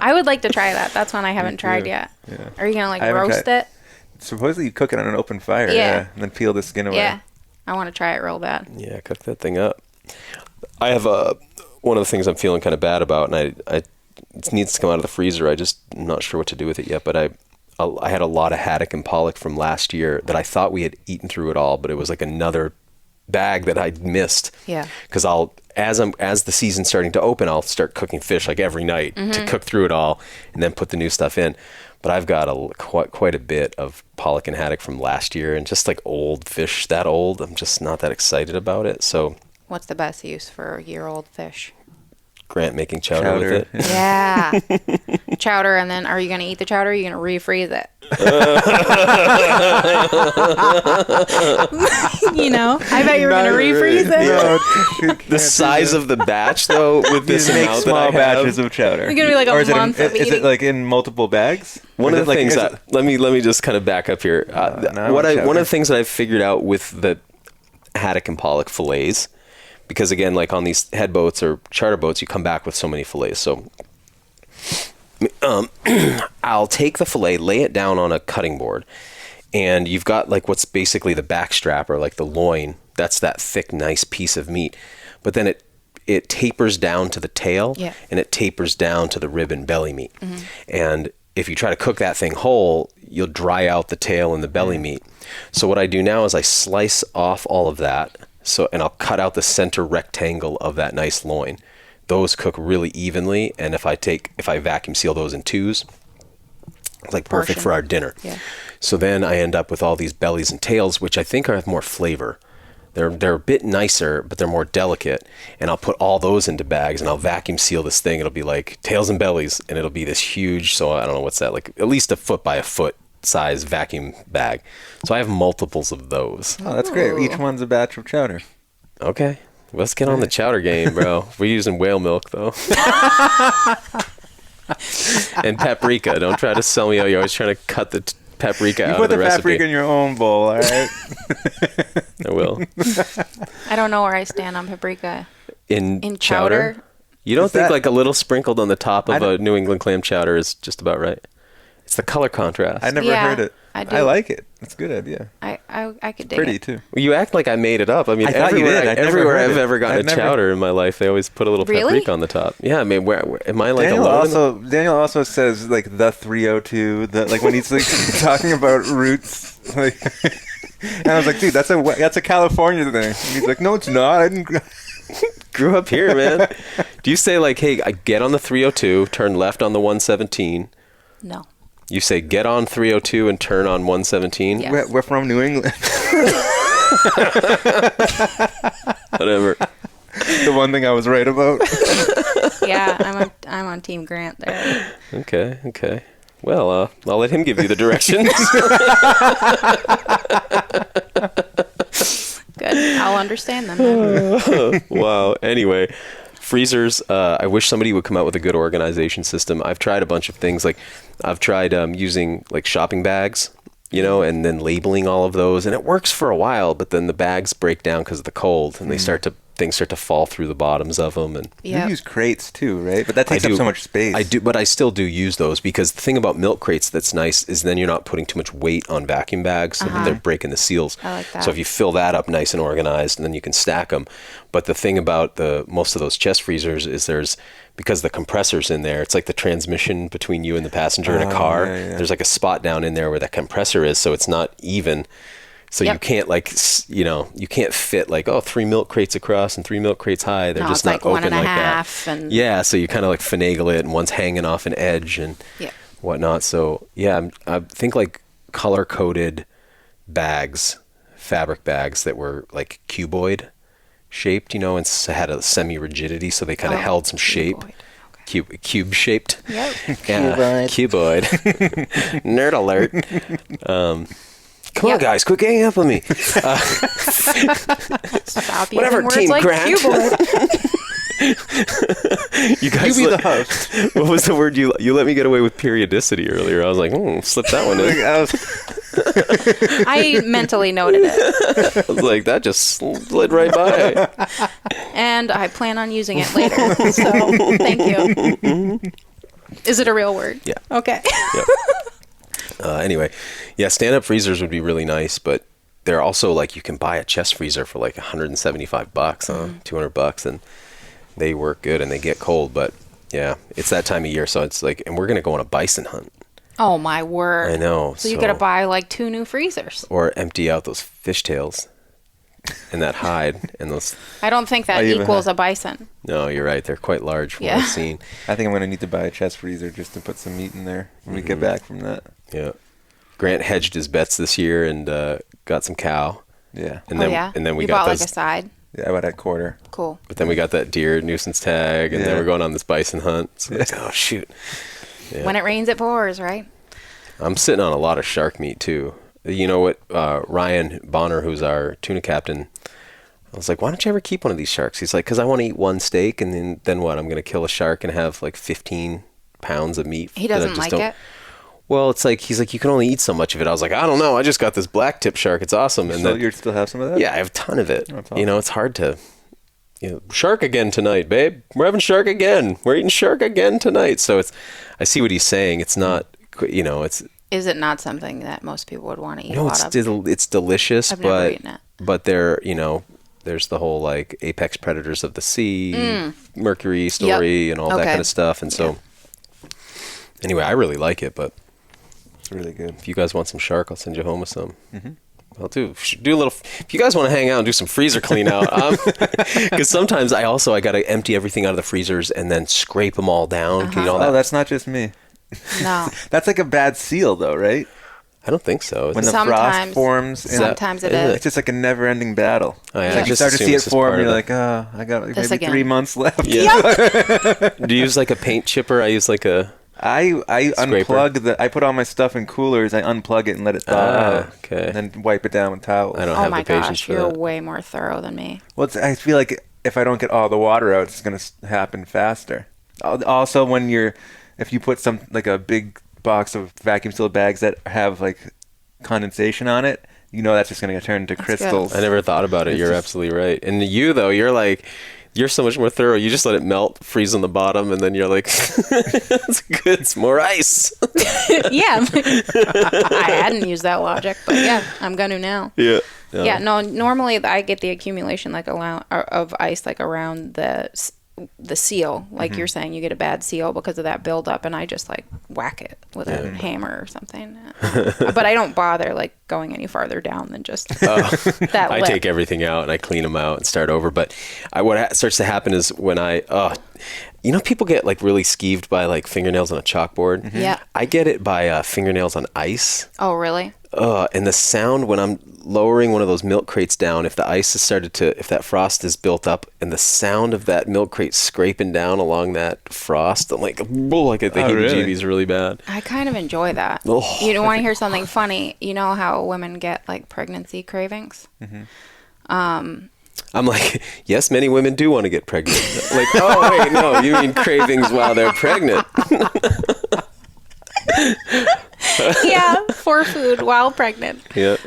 I would like to try that. That's one I haven't tried yet. Yeah. Are you going to roast it? Supposedly you cook it on an open fire. Yeah. And then peel the skin away. Yeah. I want to try it real bad. Yeah, cook that thing up. I have one of the things I'm feeling kind of bad about, and it needs to come out of the freezer. I'm not sure what to do with it yet, but I had a lot of haddock and pollock from last year that I thought we had eaten through it all, but it was like another bag that I'd missed. Yeah. Because as the season's starting to open, I'll start cooking fish like every night to cook through it all and then put the new stuff in. But I've got quite a bit of pollock and haddock from last year, and just like old fish that old, I'm just not that excited about it. So what's the best use for a year-old fish? Grant making chowder with it. Yeah. Chowder, and then are you going to eat the chowder or are you going to refreeze it? I bet you were going to refreeze it. No, the size of the batch, though, with this make amount small that I have. batches of chowder. It's going to be like a month of Is eating. it like in multiple bags? One of the things that, let me just kind of back up here. One of the things that I've figured out with the haddock and pollock fillets, because again, like on these head boats or charter boats, you come back with so many fillets. So I'll take the fillet, lay it down on a cutting board, and you've got like what's basically the back strap or like the loin. That's that thick, nice piece of meat. But then it tapers down to the tail, and it tapers down to the rib and belly meat. And if you try to cook that thing whole, you'll dry out the tail and the belly meat. So what I do now is I slice off all of that. And I'll cut out the center rectangle of that nice loin. Those cook really evenly, and if I vacuum seal those in 2s, it's like perfect for our dinner. Yeah. So then I end up with all these bellies and tails, which I think have more flavor. They're a bit nicer, but they're more delicate. And I'll put all those into bags, and I'll vacuum seal this thing. It'll be like tails and bellies, and it'll be this huge. So I don't know what's that, like at least 1 foot by 1 foot size vacuum bag. So I have multiples of those. Oh, that's great. Each one's a batch of chowder. Okay. Let's get on the chowder game, bro. We're using whale milk, though. And paprika. Don't try to sell me out. You're always trying to cut the paprika out of the recipe. You put the paprika in your own bowl, all right? I will. I don't know where I stand on paprika. In chowder? You don't think like a little sprinkled on the top of a New England clam chowder is just about right? It's the color contrast. I never heard it. I do. I like it. It's a good idea. I could dig Pretty it. too. Well, you act like I made it up. I mean, I thought you did. everywhere I've ever gotten a chowder in my life, they always put a little paprika on the top. Yeah, I mean, where am I like alone? Daniel also says like the 302, like when he's like talking about roots Like, and I was like, dude, that's a California thing. And he's like, no, it's not. I didn't grew up here, man. Do you say like, hey, I get on the 302, turn left on the 117? No. You say get on 302 and turn on 117? Yes. We're from New England. Whatever. The one thing I was right about. Yeah, I'm on Team Grant there. Okay. Well, I'll let him give you the directions. Good. I'll understand them. Wow. Anyway, freezers. I wish somebody would come out with a good organization system. I've tried a bunch of things. Like I've tried using like shopping bags, and then labeling all of those, and it works for a while. But then the bags break down because of the cold, and things start to fall through the bottoms of them. And you use crates too, right? But that takes up so much space. I do, but I still do use those because the thing about milk crates that's nice is then you're not putting too much weight on vacuum bags, so then they're breaking the seals. I like that. So if you fill that up nice and organized, and then you can stack them. But the thing about most of those chest freezers is because the compressor's in there, it's like the transmission between you and the passenger in a car. Yeah. There's like a spot down in there where that compressor is, so it's not even. So you can't you can't fit like 3 milk crates across and 3 milk crates high. They're just not like open 1.5 like that. and Yeah, so you kind of like finagle it, and one's hanging off an edge and whatnot. So yeah, I think like color coded bags, fabric bags that were like cuboid shaped, and had a semi rigidity, so they kind of held some shape. Okay. Cube shaped. Yep. Cuboid. Nerd alert. Come on, guys, quit ganging up on me. Stop Whatever, using words Team like Grant. cuboid. You guys, You be the host. What was the word you let me get away with? Periodicity earlier. I was like, slip that one in. I mentally noted it. I was like, that just slid right by. And I plan on using it later. So thank you. Is it a real word? Yeah. Okay. Yep. Anyway, yeah, stand-up freezers would be really nice, but they're also like you can buy a chest freezer for like $175, $200, and they work good and they get cold. But yeah, it's that time of year, so it's like, and we're gonna go on a bison hunt. Oh my word! I know. So you gotta buy like 2 new freezers, or empty out those fishtails and that hide and those. I don't think that equals a bison. No, you're right. They're quite large from what I've seen. I think I'm going to need to buy a chest freezer just to put some meat in there when we get back from that. Yeah. Grant hedged his bets this year and got some cow. Yeah. And then we you got bought those, like a side. Yeah, I bought that quarter. Cool. But then we got that deer nuisance tag, and then we're going on this bison hunt. So it's like, oh, shoot. Yeah. When it rains, it pours, right? I'm sitting on a lot of shark meat, too. You know what? Ryan Bonner, who's our tuna captain, I was like, why don't you ever keep one of these sharks? He's like, because I want to eat one steak, and then what? I'm going to kill a shark and have like 15 pounds of meat. He doesn't like it? Well, it's like, he's like, you can only eat so much of it. I was like, I don't know. I just got this black tip shark. It's awesome. And then You still have some of that? Yeah, I have a ton of it. That's awesome. It's hard to, shark again tonight, babe. We're having shark again. We're eating shark again tonight. So I see what he's saying. It's not, it's. Is it not something that most people would want to eat a No, lot of? it's delicious, I've never eaten it. But they're, there's the whole like apex predators of the sea, mercury story and all that kind of stuff. And so anyway, I really like it, but It's really good. if you guys want some shark, I'll send you home with some. I'll do a little, if you guys want to hang out and do some freezer clean out, because sometimes I got to empty everything out of the freezers and then scrape them all down. Can you know that? Oh, that's not just me. No. That's like a bad seal, though, right? I don't think so. When the frost Sometimes. forms. and Sometimes it is is. It's just like a never-ending battle. Oh, yeah. It's like I you just start to assume see it it's just form, part and of you're it. like, I got This maybe again. 3 months left. Yeah. Do you use like a paint chipper? I use like a. I Scraper. unplug I put all my stuff in coolers. I unplug it and let it thaw out. Okay. And then wipe it down with towels. I don't Oh have my the patience gosh, for you're that. way more thorough than me. Well, I feel like if I don't get all the water out, it's going to happen faster. Also, if you put like a big box of vacuum sealed bags that have like condensation on it, that's just going to turn into crystals. I never thought about it. It's You're just- absolutely right. And you're so much more thorough. You just let it melt, freeze on the bottom, and then you're like, it's good. It's more ice. Yeah. I hadn't used that logic, but yeah, I'm going to now. Yeah. Yeah, no, normally I get the accumulation of ice like around the the seal, like Mm-hmm. you're saying, you get a bad seal because of that buildup, and I just like whack it with a hammer or something. But I don't bother like going any farther down than just that I lip. take everything out and I clean them out and start over. But what starts to happen is when people get like really skeeved by like fingernails on a chalkboard. Yeah. I get it by fingernails on ice. Oh, really? And the sound when I'm lowering one of those milk crates down, if the ice has if that frost is built up, and the sound of that milk crate scraping down along that frost, I'm like, oh, I get the heebie-jeebies really bad. I kind of enjoy that. Oh. You don't want to hear something funny? You know how women get like pregnancy cravings? I'm like, yes, many women do want to get pregnant. Like, oh, wait, no, you mean cravings while they're pregnant. Yeah, for food while pregnant. Yeah.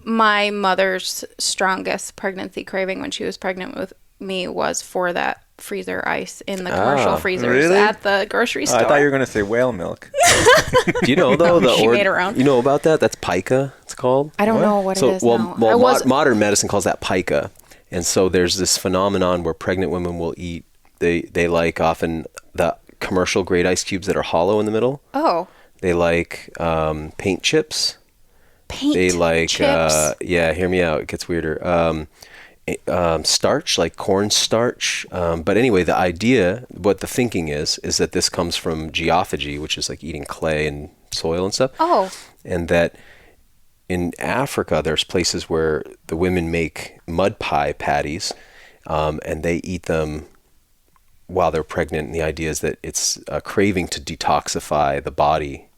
My mother's strongest pregnancy craving when she was pregnant with me was for that freezer ice in the commercial freezers really? at the grocery store. I thought you were going to say whale milk. Do you know, though, She made her own. you know about that? That's pica, it's called. I don't know what it is now. Modern medicine calls that pica. And so there's this phenomenon where pregnant women will eat, they like often the commercial grade ice cubes that are hollow in the middle. Oh. They like paint chips. They like, chips? hear me out. It gets weirder. Starch, like corn starch. But anyway, the idea, what the thinking is that this comes from geophagy, which is like eating clay and soil and stuff. Oh. And that in Africa, there's places where the women make mud pie patties, and they eat them while they're pregnant. And the idea is that it's a craving to detoxify the body,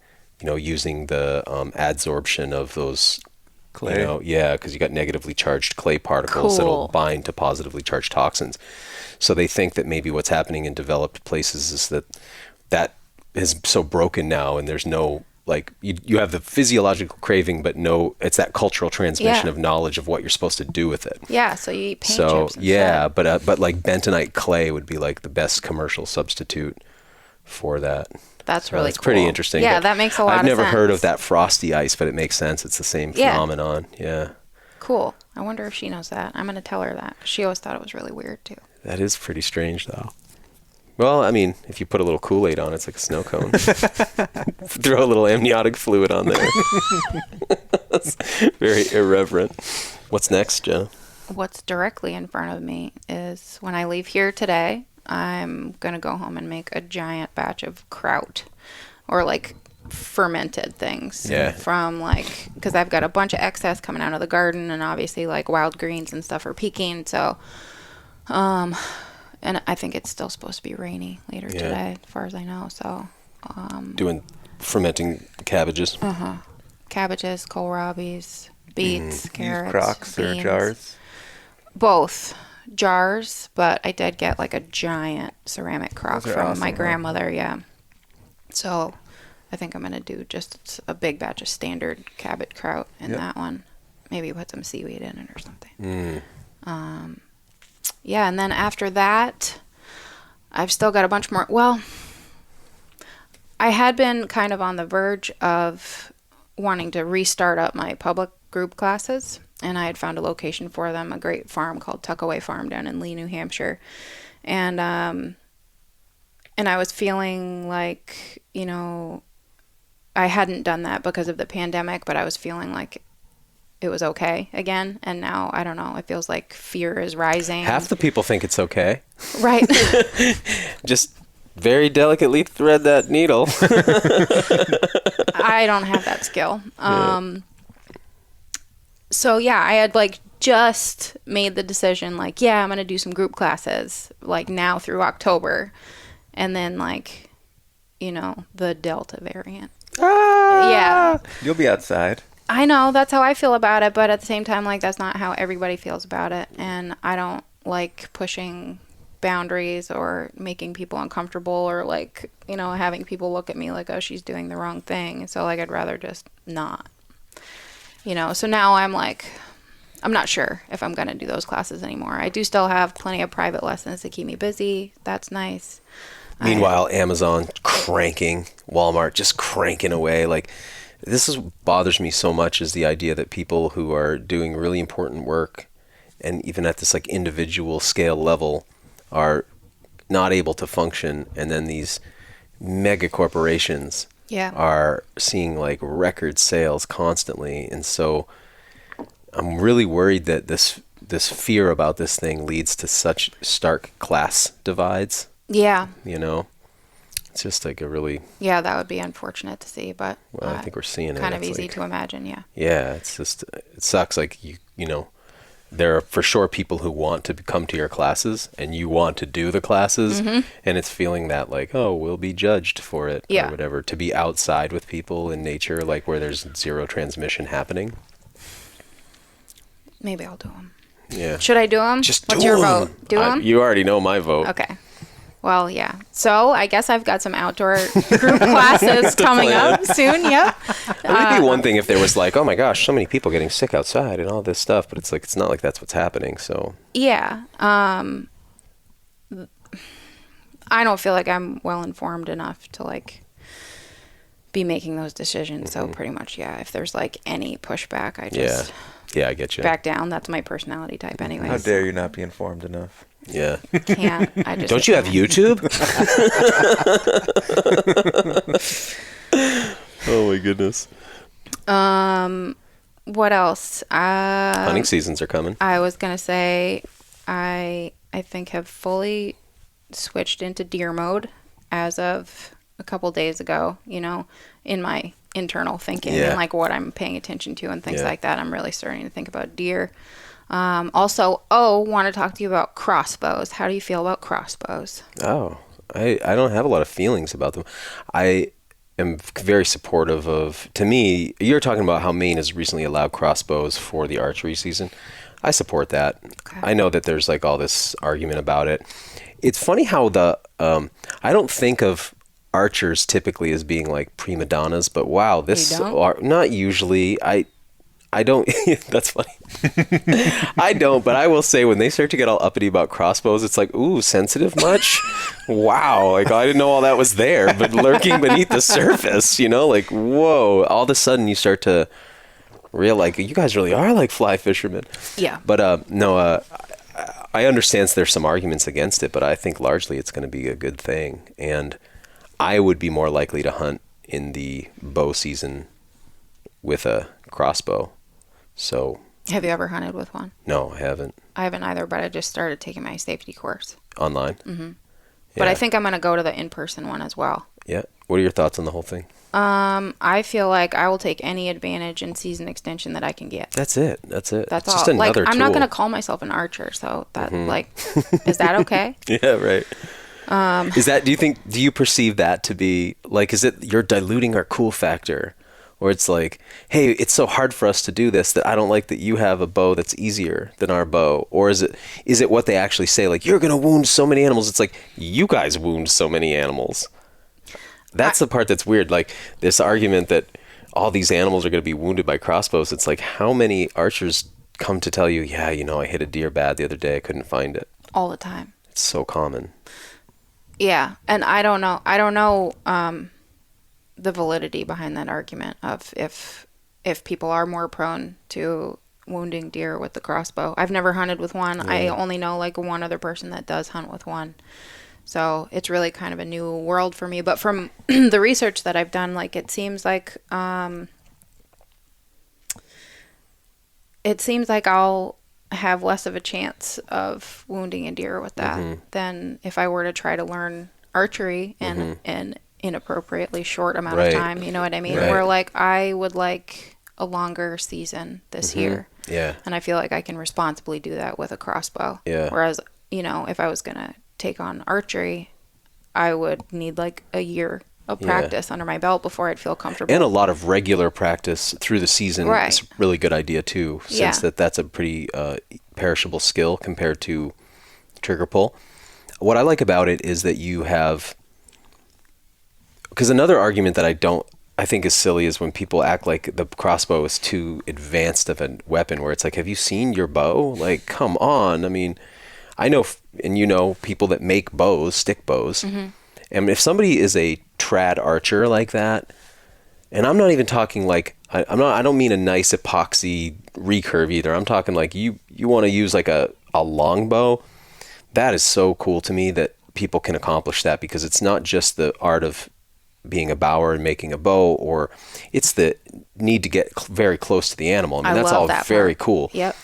using the adsorption of those Clay. because you got negatively charged clay particles that'll Cool. bind to positively charged toxins. So they think that maybe what's happening in developed places is that is so broken now, and there's no, like, you have the physiological craving, but it's that cultural transmission Yeah. of knowledge of what you're supposed to do with it. Yeah, so you eat paint So chips instead. yeah, but like bentonite clay would be like the best commercial substitute for that. That's So really it's cool. pretty interesting. Yeah, but that makes a lot of I've never sense. heard of that frosty ice, but it makes sense. It's the same Yeah. phenomenon. Yeah. Cool. I wonder if she knows that. I'm going to tell her that. She always thought it was really weird, too. That is pretty strange, though. Well, I mean, if you put a little Kool-Aid on it, it's like a snow cone. Throw a little amniotic fluid on there. That's very irreverent. What's next, Jenna? What's directly in front of me is when I leave here today, I'm going to go home and make a giant batch of kraut or like fermented things. Yeah. From like, because I've got a bunch of excess coming out of the garden, and obviously like wild greens and stuff are peaking. So, and I think it's still supposed to be rainy later Yeah. today, as far as I know. So, Doing fermenting cabbages. cabbages, kohlrabis, beets, Use carrots, crocks or beans. jars. Both jars, but I did get like a giant ceramic crock Those are from awesome, my huh? grandmother. Yeah. So I think I'm going to do just a big batch of standard cabbage kraut in Yep. that one. Maybe put some seaweed in it or something. Mm. Yeah. And then after that, I've still got a bunch more. Well, I had been kind of on the verge of wanting to restart up my public group classes, and I had found a location for them, a great farm called Tuckaway Farm down in Lee, New Hampshire. And I was feeling like, I hadn't done that because of the pandemic, but I was feeling like it was okay again. And now, I don't know, it feels like fear is rising. Half the people think it's okay. Right. Just very delicately thread that needle. I don't have that skill. So yeah, I had like just made the decision like, yeah, I'm going to do some group classes like now through October. And then like, the Delta variant. Yeah. You'll be outside. I know, that's how I feel about it, but at the same time, like, that's not how everybody feels about it. And I don't like pushing boundaries or making people uncomfortable or like, having people look at me like, oh, she's doing the wrong thing. So like, I'd rather just not, so now I'm like, I'm not sure if I'm going to do those classes anymore. I do still have plenty of private lessons to keep me busy. That's nice. Meanwhile, Amazon cranking, Walmart just cranking away. Like, this is bothers me so much, is the idea that people who are doing really important work, and even at this like individual scale level, are not able to function, and then these mega corporations are seeing like record sales constantly. And so I'm really worried that this fear about this thing leads to such stark class divides. Yeah. You know, it's just like a really... Yeah, that would be unfortunate to see, but... Well, I think we're seeing it. Kind of It's easy like, to imagine, yeah. Yeah, it's just, it sucks. Like, you know, there are for sure people who want to come to your classes and you want to do the classes, and it's feeling that like, oh, we'll be judged for it or whatever. To be outside with people in nature, like where there's zero transmission happening. Maybe I'll do them. Yeah. Should I do them? Just What's do your 'em. vote? Do them? You already know my vote. Okay. Well, yeah. So I guess I've got some outdoor group classes coming up soon. Yep. It would be one thing if there was like, oh my gosh, so many people getting sick outside and all this stuff, but it's like, it's not like that's what's happening. So yeah. I don't feel like I'm well informed enough to like be making those decisions. So pretty much, yeah. If there's like any pushback, I just I get you. back down. That's my personality type, anyway. How dare you not be informed enough? Yeah. Can't. I just Don't you have YouTube? Oh my goodness. What else? Hunting seasons are coming. I was gonna say, I think have fully switched into deer mode as of a couple days ago. You know, in my internal thinking and like what I'm paying attention to and things like that. I'm really starting to think about deer. Also, want to talk to you about crossbows. How do you feel about crossbows? Oh, I don't have a lot of feelings about them. I am very supportive of, to me, you're talking about how Maine has recently allowed crossbows for the archery season. I support that. Okay. I know that there's like all this argument about it. It's funny how I don't think of archers typically as being like prima donnas, but wow, not usually. I don't. That's funny. I don't, but I will say when they start to get all uppity about crossbows, it's like, ooh, sensitive much? Wow, like I didn't know all that was there, but lurking beneath the surface, you know, like whoa. All of a sudden, you start to realize you guys really are like fly fishermen. Yeah. But no, I understand there's some arguments against it, but I think largely it's going to be a good thing, and I would be more likely to hunt in the bow season with a crossbow. So, have you ever hunted with one? No, I haven't. I haven't either, but I just started taking my safety course. Online? Mm-hmm. Yeah. But I think I'm going to go to the in-person one as well. Yeah. What are your thoughts on the whole thing? I feel like I will take any advantage in season extension that I can get. That's it. That's all. Just another tool. I'm not going to call myself an archer, so that is that okay? Yeah, right. Do you perceive that to be like, is it you're diluting our cool factor? Or it's like, hey, it's so hard for us to do this that I don't like that you have a bow that's easier than our bow. Or is it what they actually say, like, you're going to wound so many animals? It's like, you guys wound so many animals. That's the part that's weird. Like, this argument that all these animals are going to be wounded by crossbows. It's like, how many archers come to tell you, yeah, you know, I hit a deer bad the other day. I couldn't find it. All the time. It's so common. Yeah. And I don't know the validity behind that argument of if people are more prone to wounding deer with the crossbow. I've never hunted with one. Yeah. I only know like one other person that does hunt with one. So it's really kind of a new world for me. But from the research that I've done, like it seems like I'll have less of a chance of wounding a deer with that than if I were to try to learn archery in an inappropriately short amount of time. You know what I mean? Where like I would like a longer season this year. Yeah. And I feel like I can responsibly do that with a crossbow. Yeah. Whereas, you know, if I was going to take on archery, I would need like a year of practice under my belt before I'd feel comfortable. And a lot of regular practice through the season is a really good idea too, since that's a pretty perishable skill compared to trigger pull. What I like about it is that you have, because another argument that I think is silly is when people act like the crossbow is too advanced of a weapon, where it's like, have you seen your bow? Like, come on. I mean, I know, and you know, people that make bows, stick bows. And if somebody is a trad archer like that, and I'm not even talking like, I don't mean a nice epoxy recurve either. I'm talking like you want to use like a long bow. that is so cool to me that people can accomplish that, because it's not just the art of being a bower and making a bow, or it's the need to get very close to the animal. I mean, that's all very cool. Yep.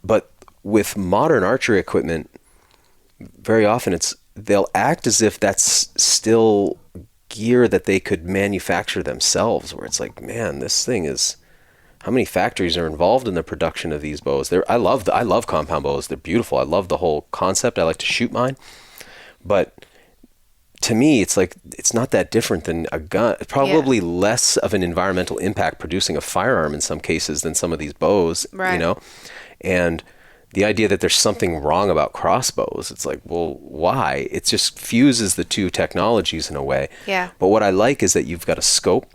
But with modern archery equipment, very often they'll act as if that's still gear that they could manufacture themselves, where it's like, man, this thing is, how many factories are involved in the production of these bows? I love compound bows. They're beautiful. I love the whole concept. I like to shoot mine. But to me, it's like, it's not that different than a gun. Probably less of an environmental impact producing a firearm in some cases than some of these bows, you know? And the idea that there's something wrong about crossbows, it's like, well, why? It just fuses the two technologies in a way. Yeah. But what I like is that you've got a scope,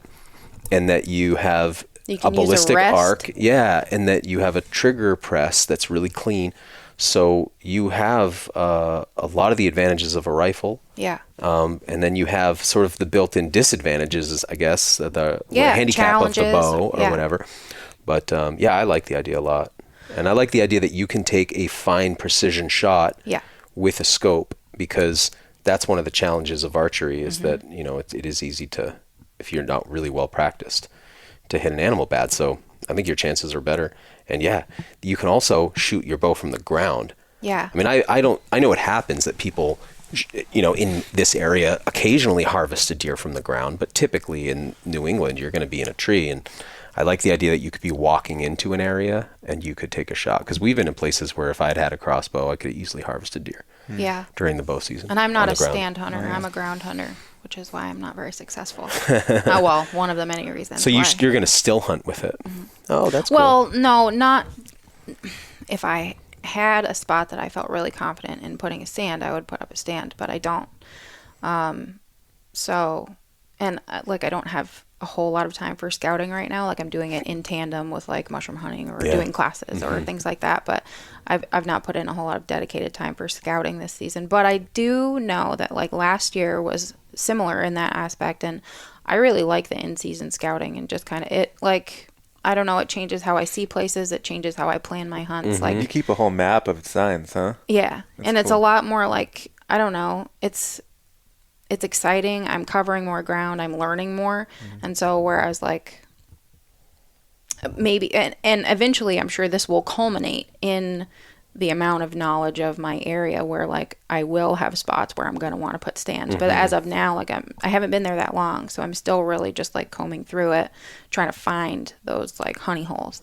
and that you have a ballistic arc. Yeah. And that you have a trigger press that's really clean. So you have a lot of the advantages of a rifle. Yeah. And then you have sort of the built-in disadvantages, I guess, the handicap of the bow or whatever. But I like the idea a lot. And I like the idea that you can take a fine precision shot with a scope, because that's one of the challenges of archery is that, you know, it is easy to, if you're not really well practiced, to hit an animal bad. So I think your chances are better. And you can also shoot your bow from the ground. Yeah. I mean, I know it happens that people, you know, in this area occasionally harvest a deer from the ground, but typically in New England, you're going to be in a tree. And I like the idea that you could be walking into an area and you could take a shot, because we've been in places where if I had a crossbow, I could easily harvest a deer during the bow season. And I'm not a stand hunter. I'm a ground hunter, which is why I'm not very successful. One of the many reasons. So you're going to still hunt with it. Mm-hmm. Oh, that's cool. Well, no, not if I had a spot that I felt really confident in putting a stand, I would put up a stand, but I don't. I don't have a whole lot of time for scouting right now. Like, I'm doing it in tandem with like mushroom hunting or doing classes or things like that. But I've not put in a whole lot of dedicated time for scouting this season. But I do know that like last year was similar in that aspect, and I really like the in-season scouting, and just kind of I don't know, it changes how I see places. It changes how I plan my hunts. Like, you keep a whole map of signs, huh? Yeah. That's it's cool. A lot more like, I don't know, it's exciting. I'm covering more ground. I'm learning more. And so whereas like maybe, and eventually I'm sure this will culminate in the amount of knowledge of my area where like I will have spots where I'm going to want to put stands. But as of now, like I haven't been there that long. So I'm still really just like combing through it, trying to find those like honey holes.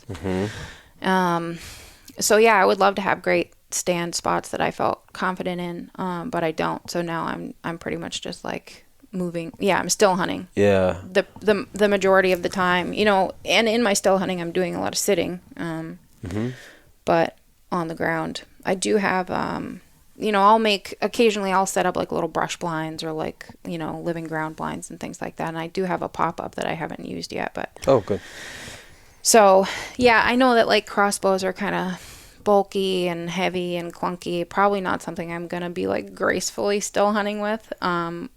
So I would love to have great stand spots that I felt confident in, but I don't. So now I'm pretty much just like moving. I'm still hunting. Yeah. The majority of the time, you know, and in my still hunting, I'm doing a lot of sitting. But on the ground, I do have, you know, occasionally I'll set up like little brush blinds or like, you know, living ground blinds and things like that. And I do have a pop-up that I haven't used yet, but. Oh, good. So I know that like crossbows are kind of bulky and heavy and clunky. Probably not something I'm going to be like gracefully still hunting with.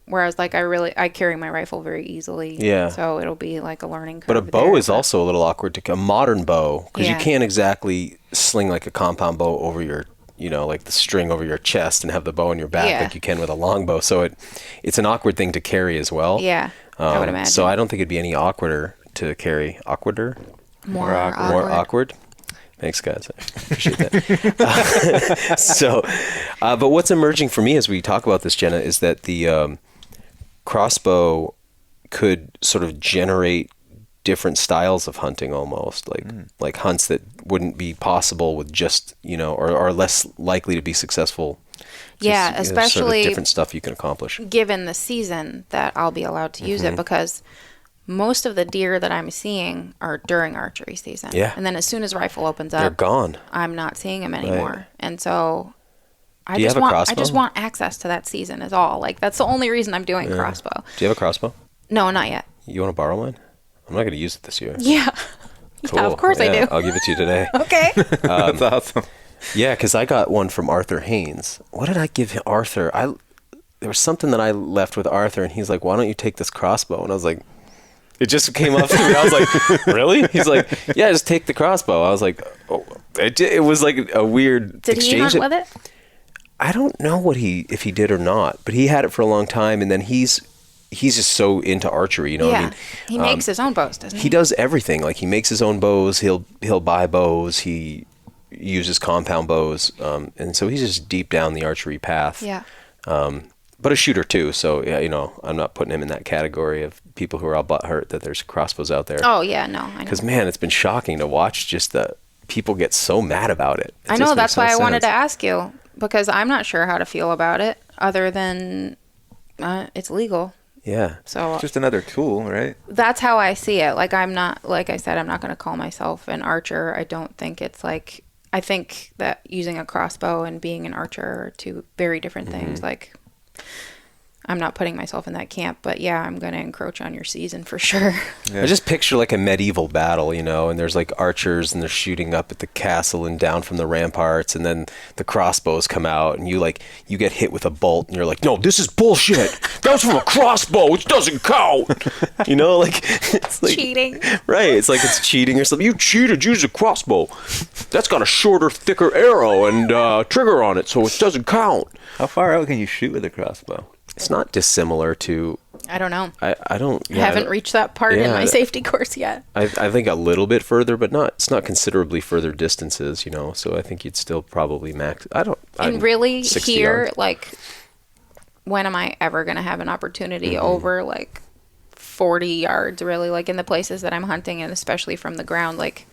Whereas like I carry my rifle very easily. Yeah. So it'll be like a learning curve. But a bow is also a little awkward a modern bow, because you can't exactly sling like a compound bow over your, you know, like the string over your chest and have the bow on your back like you can with a long bow. So it's an awkward thing to carry as well. Yeah. I would imagine. So I don't think it'd be any awkwarder to carry. More awkward. Thanks, guys. I appreciate that. But what's emerging for me as we talk about this, Jenna, is that the crossbow could sort of generate different styles of hunting almost, like hunts that wouldn't be possible with just, you know, or are less likely to be successful. Especially sort of different stuff you can accomplish. Given the season that I'll be allowed to use it, because most of the deer that I'm seeing are during archery season. Yeah. And then as soon as rifle opens up, they're gone. I'm not seeing them anymore. Right. And so I crossbow? just want access to that season is all. Like, that's the only reason I'm doing crossbow. Do you have a crossbow? No, not yet. You want to borrow mine? I'm not going to use it this year. Yeah. Cool. Yeah, of course I do. I'll give it to you today. Okay. That's awesome. Yeah, because I got one from Arthur Haynes. What did I give Arthur? There was something that I left with Arthur, and he's like, why don't you take this crossbow? And I was like, It just came up to me. I was like, really? He's like, yeah, just take the crossbow. I was like, oh. It was like a weird Did exchange. he hunt with it? I don't know if he did or not, but he had it for a long time, and then he's just so into archery, you know. Yeah. I mean, He makes his own bows, doesn't he? he does everything. Like he makes his own bows. He'll buy bows. He uses compound bows, and so he's just deep down the archery path. Yeah. But a shooter too. So yeah, you know, I'm not putting him in that category of people who are all butthurt that there's crossbows out there. Oh yeah, no, I know. Because man, it's been shocking to watch just the people get so mad about it. I know, that's why I wanted to ask you, because I'm not sure how to feel about it other than it's legal. Yeah. So It's just another tool, right? that's how I see it. Like I'm not, like I said, I'm not going to call myself an archer. I don't think it's like, I think that using a crossbow and being an archer are two very different things. Like I'm not putting myself in that camp, but yeah, I'm going to encroach on your season for sure. I just picture like a medieval battle, you know, and there's like archers and they're shooting up at the castle and down from the ramparts, and then the crossbows come out and you get hit with a bolt and you're like, no, this is bullshit. That was from a crossbow. It doesn't count. You know, like it's like Cheating. Right. It's like it's cheating or something. You cheated. Use a crossbow. That's got a shorter, thicker arrow and trigger on it, so it doesn't count. How far out can you shoot with a crossbow? It's not dissimilar to. I don't know. I don't. I haven't reached that part in my safety course yet. I think a little bit further, but it's not considerably further distances, you know. So I think you'd still probably max. And really 60 here, yards. like, when am I ever going to have an opportunity over like 40 yards, really, like in the places that I'm hunting, and especially from the ground, like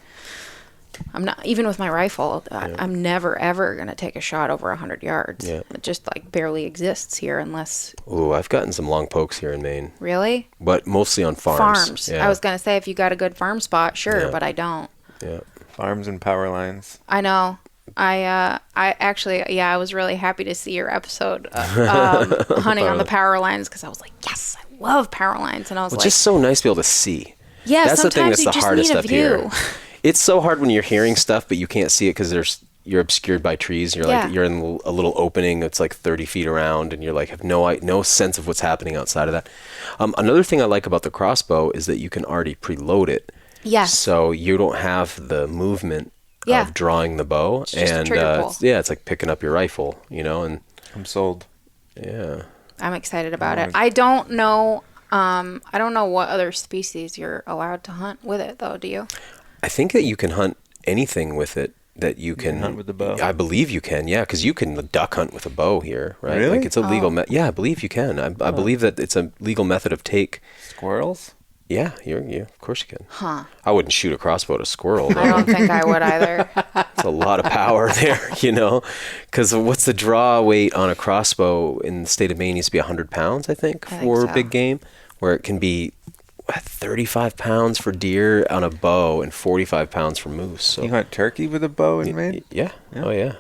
I'm not, even with my rifle, I'm never ever going to take a shot over 100 yards. Yeah. It just like barely exists here unless. Ooh, I've gotten some long pokes here in Maine. Really? But mostly on farms. Yeah. I was going to say, if you got a good farm spot, sure, Yeah. but I don't. Yeah. Farms and power lines. I know. I actually, I was really happy to see your episode hunting on the power lines, because I was like, yes, I love power lines, and I was Well, like, just so nice to be able to see. yeah, That's the thing sometimes that's you the just hardest need a up here. view. It's so hard when you're hearing stuff, but you can't see it because you're obscured by trees. You're like you're in a little opening that's like 30 feet around, and you're like have no sense of what's happening outside of that. Another thing I like about the crossbow is that you can already preload it. Yes. So you don't have the movement of drawing the bow, It's just a and trigger pull. it's like picking up your rifle, you know. And I'm sold. yeah, I'm excited about it. I don't know what other species you're allowed to hunt with it, though. Do you? I think that you can hunt anything with it. That you can hunt with the bow. I believe you can, yeah, because you can duck hunt with a bow here, right? Really? Like it's a legal. Yeah, I believe you can. I believe that it's a legal method of take. Squirrels? Yeah, of course you can. Huh. I wouldn't shoot a crossbow at a squirrel. I Though. don't think I would either. It's a lot of power there, you know. Because what's the draw weight on a crossbow in the state of Maine? Used to be 100 pounds, I think, for so. big game, where it can be 35 pounds for deer on a bow and 45 pounds for moose. So You hunt turkey with a bow in Maine? yeah. Oh yeah.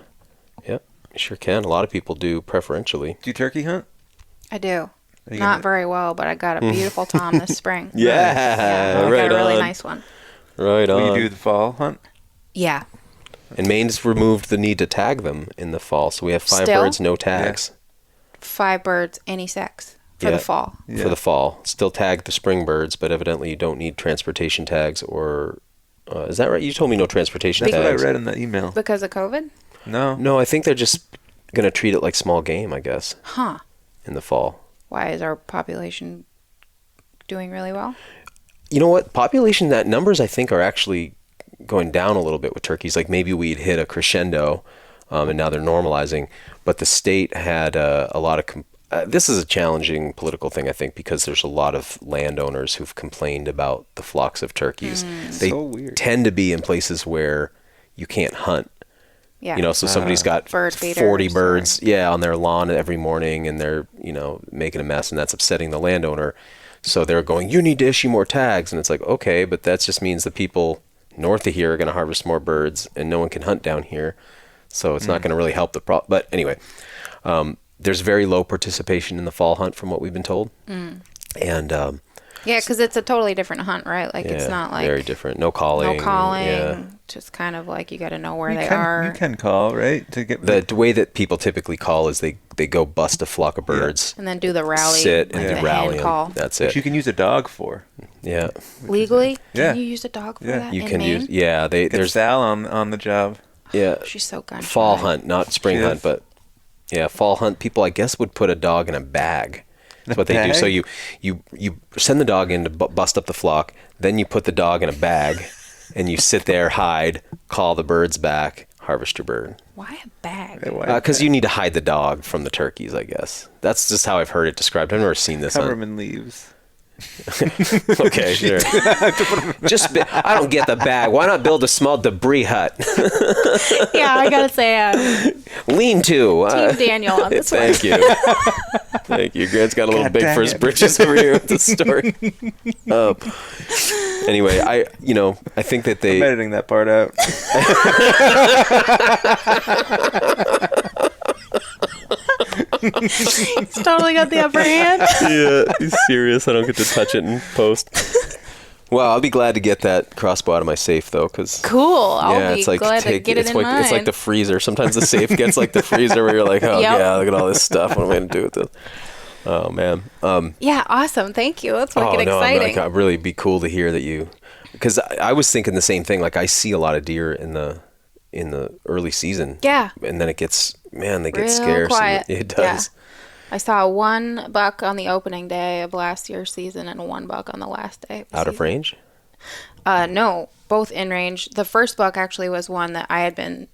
Yep. Sure can. A lot of people do preferentially. Do you turkey hunt? I do. you Not gonna- very well, but I got a beautiful tom this spring. Yeah. I Right got a really on. nice one. Right on. Will you do the fall hunt? Yeah. And Maine's removed the need to tag them in the fall, so we have 5 Still? birds, no tags. 5 birds, any sex for the fall. Yeah. For the fall. Still tag the spring birds, but evidently you don't need transportation tags or... is that right? You told me no transportation That's tags. what I read in the email. Because of COVID? No. No, I think they're just going to treat it like small game, I guess, Huh. in the fall. Why is our population doing really well? You know what? Population, that numbers I think are actually going down a little bit with turkeys. Like maybe we'd hit a crescendo and now they're normalizing. But the state had a lot of... this is a challenging political thing, I think, because there's a lot of landowners who've complained about the flocks of turkeys. They So weird. tend to be in places where you can't hunt. Yeah. You know, so somebody's got Bird 40 feeders birds, on their lawn every morning, and they're, making a mess, and that's upsetting the landowner. So they're going, you need to issue more tags. And it's like, okay, but that just means the people north of here are going to harvest more birds, and no one can hunt down here. So it's not going to really help the problem. But anyway, there's very low participation in the fall hunt from what we've been told. And Yeah, because it's a totally different hunt, right? Like, it's not like... very different. No calling. No calling. Yeah. Just kind of like you got to know where they are. You can call, right? To get The way that people typically call is they go bust a flock of birds. And then do the rally. Sit like and the rally hand 'em. call. That's which it. you can use a dog for. Yeah. Legally? Yeah. Can you use a dog for Yeah. that You in can Maine? use. Yeah. There's There's Sal on the job. yeah. She's so gun Fall shy. hunt, not spring She hunt, is. but yeah, fall hunt. People, I guess, would put a dog in a bag. That's what they do. So bag? you send the dog in to bust up the flock. Then you put the dog in a bag, and you sit there, hide, call the birds back, harvest your bird. Why a bag? Because you need to hide the dog from the turkeys, I guess. That's just how I've heard it described. I've never seen this. Cover them in leaves. Okay, sure. I don't get the bag. Why not build a small debris hut? Yeah, I got to say, Lean to. Team Daniel on this one. Thank you. Thank you. Grant's got a little God big dang for his it. britches over here with the story. Anyway, I think that I'm editing that part out. He's totally got the upper hand. Yeah, he's serious. I don't get to touch it in post. Well, I'll be glad to get that crossbow out of my safe, though, because Cool. I'll yeah, be it's like glad to get it in mine. it's like the freezer. Sometimes the safe gets like the freezer, where you're like, oh Yep. yeah, look at all this stuff. What am I gonna do with this? Oh man. Yeah, awesome. Thank you. That's wicked exciting. I'd really be cool to hear that you, because I was thinking the same thing. Like, I see a lot of deer in the early season. Yeah. And then it gets, man, they get Real scarce. quiet. And it does. Yeah. I saw one buck on the opening day of last year's season and one buck on the last day of the Out of season. range? No, both in range. The first buck actually was one that I had been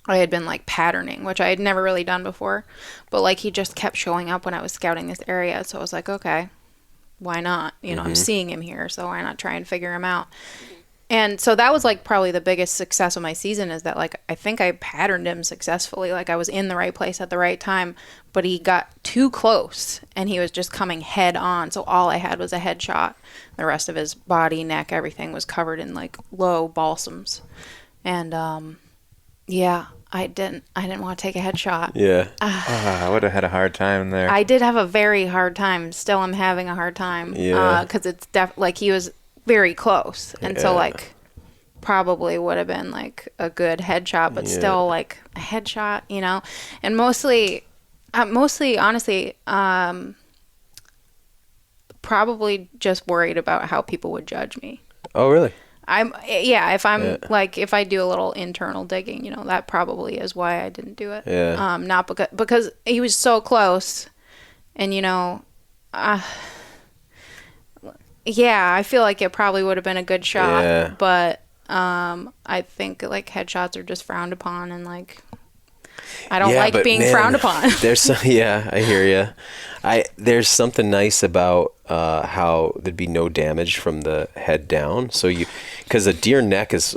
like patterning, which I had never really done before. But like, he just kept showing up when I was scouting this area. So I was like, okay, why not? You know, I'm seeing him here, so why not try and figure him out? And so that was like probably the biggest success of my season, is that like, I think I patterned him successfully. Like, I was in the right place at the right time, but he got too close and he was just coming head on. So all I had was a headshot. The rest of his body, neck, everything was covered in like low balsams. And yeah, I didn't want to take a headshot. Yeah. I would have had a hard time there. I did have a very hard time. Still, I'm having a hard time. Yeah. Because it's like, he was very close, and so Yeah. like, probably would have been like a good headshot, but still like a headshot, you know. And mostly honestly, probably just worried about how people would judge me. Oh, really? If I do a little internal digging, you know, that probably is why I didn't do it. Yeah. Not because he was so close, and you know, yeah, I feel like it probably would have been a good shot, Yeah. but I think like headshots are just frowned upon, and like, I don't like but being man, frowned upon. Yeah, I hear you. There's something nice about how there'd be no damage from the head down. So because a deer neck is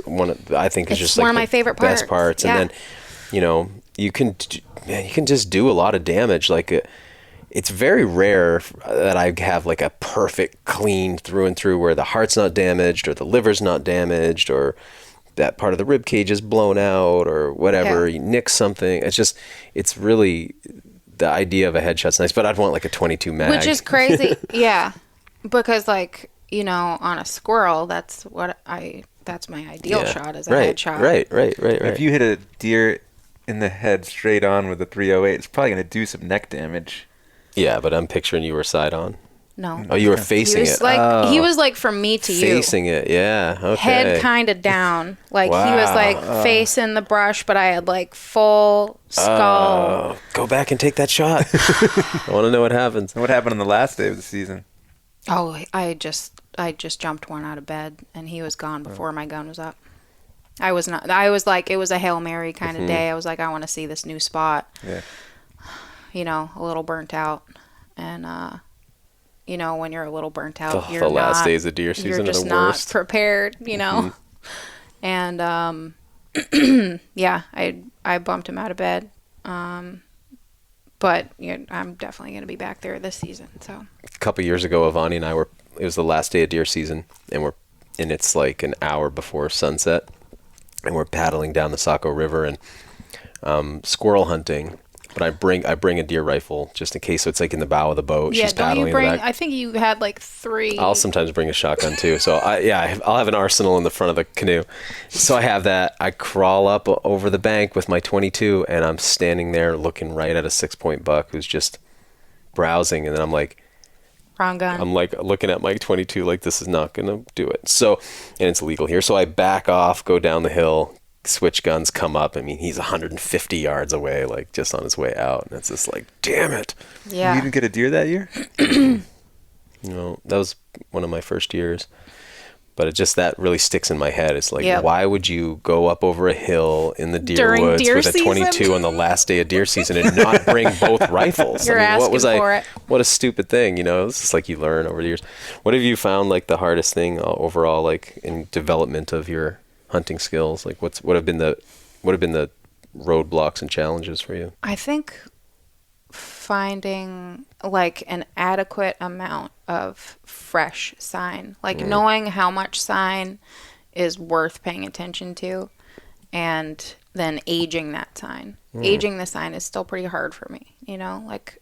I think is It's just one like of my the favorite best parts. Yeah. And then, you know, you can just do a lot of damage. Like, it's very rare that I have like a perfect clean through and through where the heart's not damaged or the liver's not damaged or that part of the rib cage is blown out or whatever. Yeah. You nick something. It's really, the idea of a headshot's nice, but I'd want like a 22 mag. Which is crazy. Yeah. Because like, you know, on a squirrel, that's my ideal shot, is a headshot. Right. If you hit a deer in the head straight on with a 308, it's probably going to do some neck damage. Yeah, but I'm picturing you were side on. No. Oh, you were facing it. He was like from me to you. Facing it, yeah. Okay. Head kind of down. Like, he was like facing the brush, but I had like full skull. Go back and take that shot. I want to know what happens. And what happened on the last day of the season? Oh, I just jumped one out of bed, and he was gone before my gun was up. I was like, it was a Hail Mary kind of day. I was like, I want to see this new spot. Yeah. You know, a little burnt out. And, you know, when you're a little burnt out, The last days of deer season you're are the just not worst. prepared, you know. And, yeah, I bumped him out of bed. But I'm definitely going to be back there this season. So A couple years ago, Avani and I it was the last day of deer season, and it's like an hour before sunset, and we're paddling down the Saco River and squirrel hunting. But I bring a deer rifle just in case. So it's like in the bow of the boat. Yeah, She's don't paddling you bring? in the back. I think you had like 3. I'll sometimes bring a shotgun too. So I'll have an arsenal in the front of the canoe. So I have that. I crawl up over the bank with my 22, and I'm standing there looking right at a 6-point buck who's just browsing, and then I'm like, Wrong gun. I'm like looking at my 22, like this is not gonna do it. So, and it's illegal here. So I back off, go down the hill. Switch guns come up. I mean, he's 150 yards away, like just on his way out. And it's just like, damn it. Yeah. You didn't get a deer that year? That was one of my first years. But it just, that really sticks in my head. It's like, Yep. why would you go up over a hill in the deer During woods deer with a 22 season? on the last day of deer season and not bring both rifles? You're asking for it. What a stupid thing, It's just like you learn over the years. What have you found like the hardest thing overall, like in development of your hunting skills? Like what have been the roadblocks and challenges for you? I think finding like an adequate amount of fresh sign, like knowing how much sign is worth paying attention to, and then aging that sign. Aging the sign is still pretty hard for me, like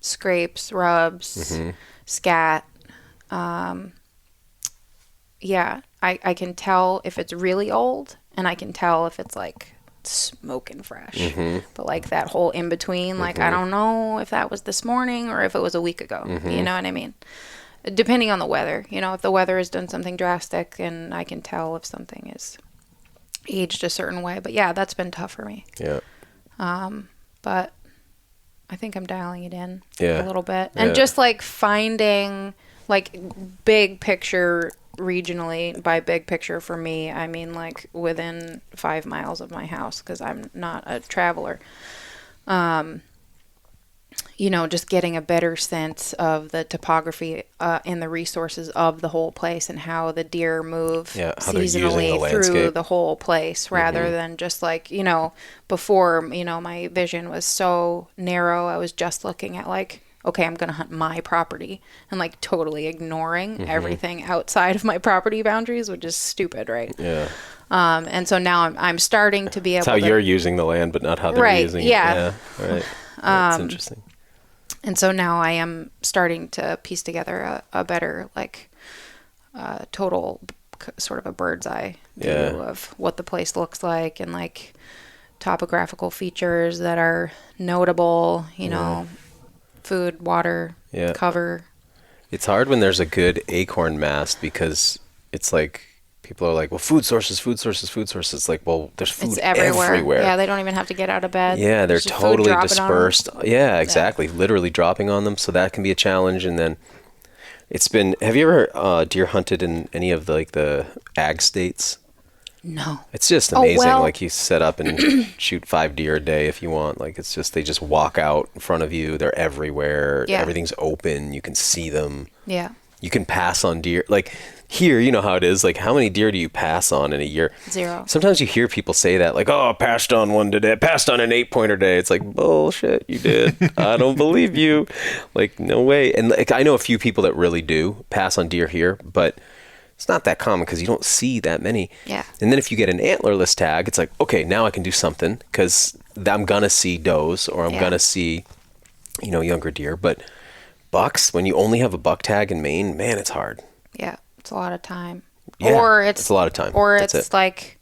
scrapes, rubs, scat. Yeah, I can tell if it's really old, and I can tell if it's like smoking fresh. But like that whole in between, like I don't know if that was this morning or if it was a week ago. You know what I mean? Depending on the weather, if the weather has done something drastic, and I can tell if something is aged a certain way. But yeah, that's been tough for me. Yeah. But I think I'm dialing it in Yeah. a little bit, and just like finding like big picture regionally. By big picture for me, I mean like within 5 miles of my house, because I'm not a traveler. Just getting a better sense of the topography and the resources of the whole place, and how the deer move how they're using the seasonally through landscape. the whole place, rather than just like, before, my vision was so narrow. I was just looking at like, okay, I'm going to hunt my property, and like totally ignoring everything outside of my property boundaries, which is stupid, right? Yeah. And so now I'm starting to be able It's how to... you're using the land, but not how they're Right, using yeah. it. Yeah. Right. That's interesting. And so now I am starting to piece together a better, like, total sort of a bird's eye view of what the place looks like, and like topographical features that are notable, food, water, cover. It's hard when there's a good acorn mast, because it's like people are like, well, food sources. It's like, well, there's food It's everywhere. Yeah, they don't even have to get out of bed. Yeah, they're There's just food totally dropping on them. dispersed. Yeah, exactly. Literally dropping on them. So that can be a challenge. And then have you ever deer hunted in any of the ag states? No. It's just amazing. well- Like you set up and shoot 5 deer a day if you want. Like it's just, they just walk out in front of you. They're everywhere. Yeah. Everything's open. You can see them. Yeah. You can pass on deer. Like here, you know how it is. Like how many deer do you pass on in a year? 0. Sometimes you hear people say that, like, oh, I passed on one today. I passed on an 8-pointer today. It's like, bullshit, you did. I don't believe you. Like, no way. And like, I know a few people that really do pass on deer here, but it's not that common because you don't see that many. Yeah. And then if you get an antlerless tag, it's like, okay, now I can do something because I'm going to see does, or I'm going to see, younger deer. But bucks, when you only have a buck tag in Maine, man, it's hard. Yeah. It's a lot of time. Yeah, or it's a lot of time. Or That's it's it. like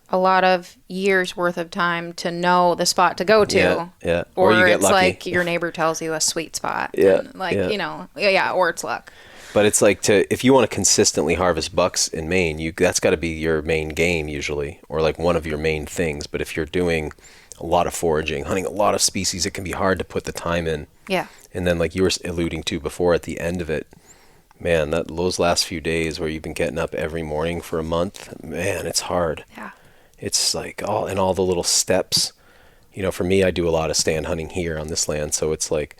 a lot of years worth of time to know the spot to go to. Yeah. Or you get it's lucky. like your neighbor tells you a sweet spot. Yeah, And like, yeah. or it's luck. But it's like if you want to consistently harvest bucks in Maine, that's got to be your main game usually, or like one of your main things. But if you're doing a lot of foraging, hunting a lot of species, it can be hard to put the time in. Yeah. And then like you were alluding to before, at the end of it, man, those last few days where you've been getting up every morning for a month, man, it's hard. Yeah. It's like all the little steps. For me, I do a lot of stand hunting here on this land, so it's like,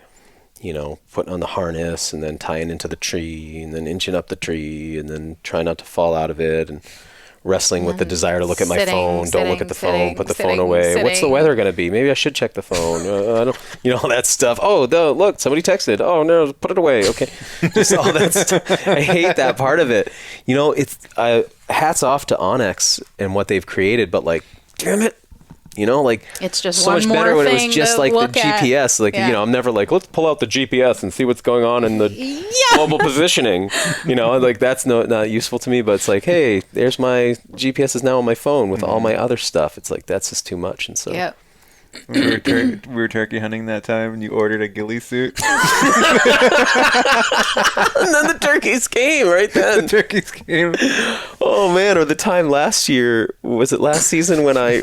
putting on the harness and then tying into the tree and then inching up the tree and then trying not to fall out of it and wrestling with the desire to look at my phone. Don't look at the phone. Put the phone away. What's the weather going to be? Maybe I should check the phone. I don't, all that stuff. Oh, look, somebody texted. Oh no, put it away. Okay, just all that stuff. I hate that part of it. It's hats off to Onyx and what they've created, but like, damn it. You know, like It's just so one much more better when it was thing just to like the look at. GPS. Like, Yeah. you know, I'm never like, let's pull out the GPS and see what's going on in the global positioning. You know, like that's not useful to me, but it's like, hey, there's my GPS is now on my phone with all my other stuff. It's like, that's just too much. And so Yep. We were turkey hunting that time, and you ordered a ghillie suit. and then the turkeys came right then. The turkeys came. Oh man, or the time last year, was it last season when I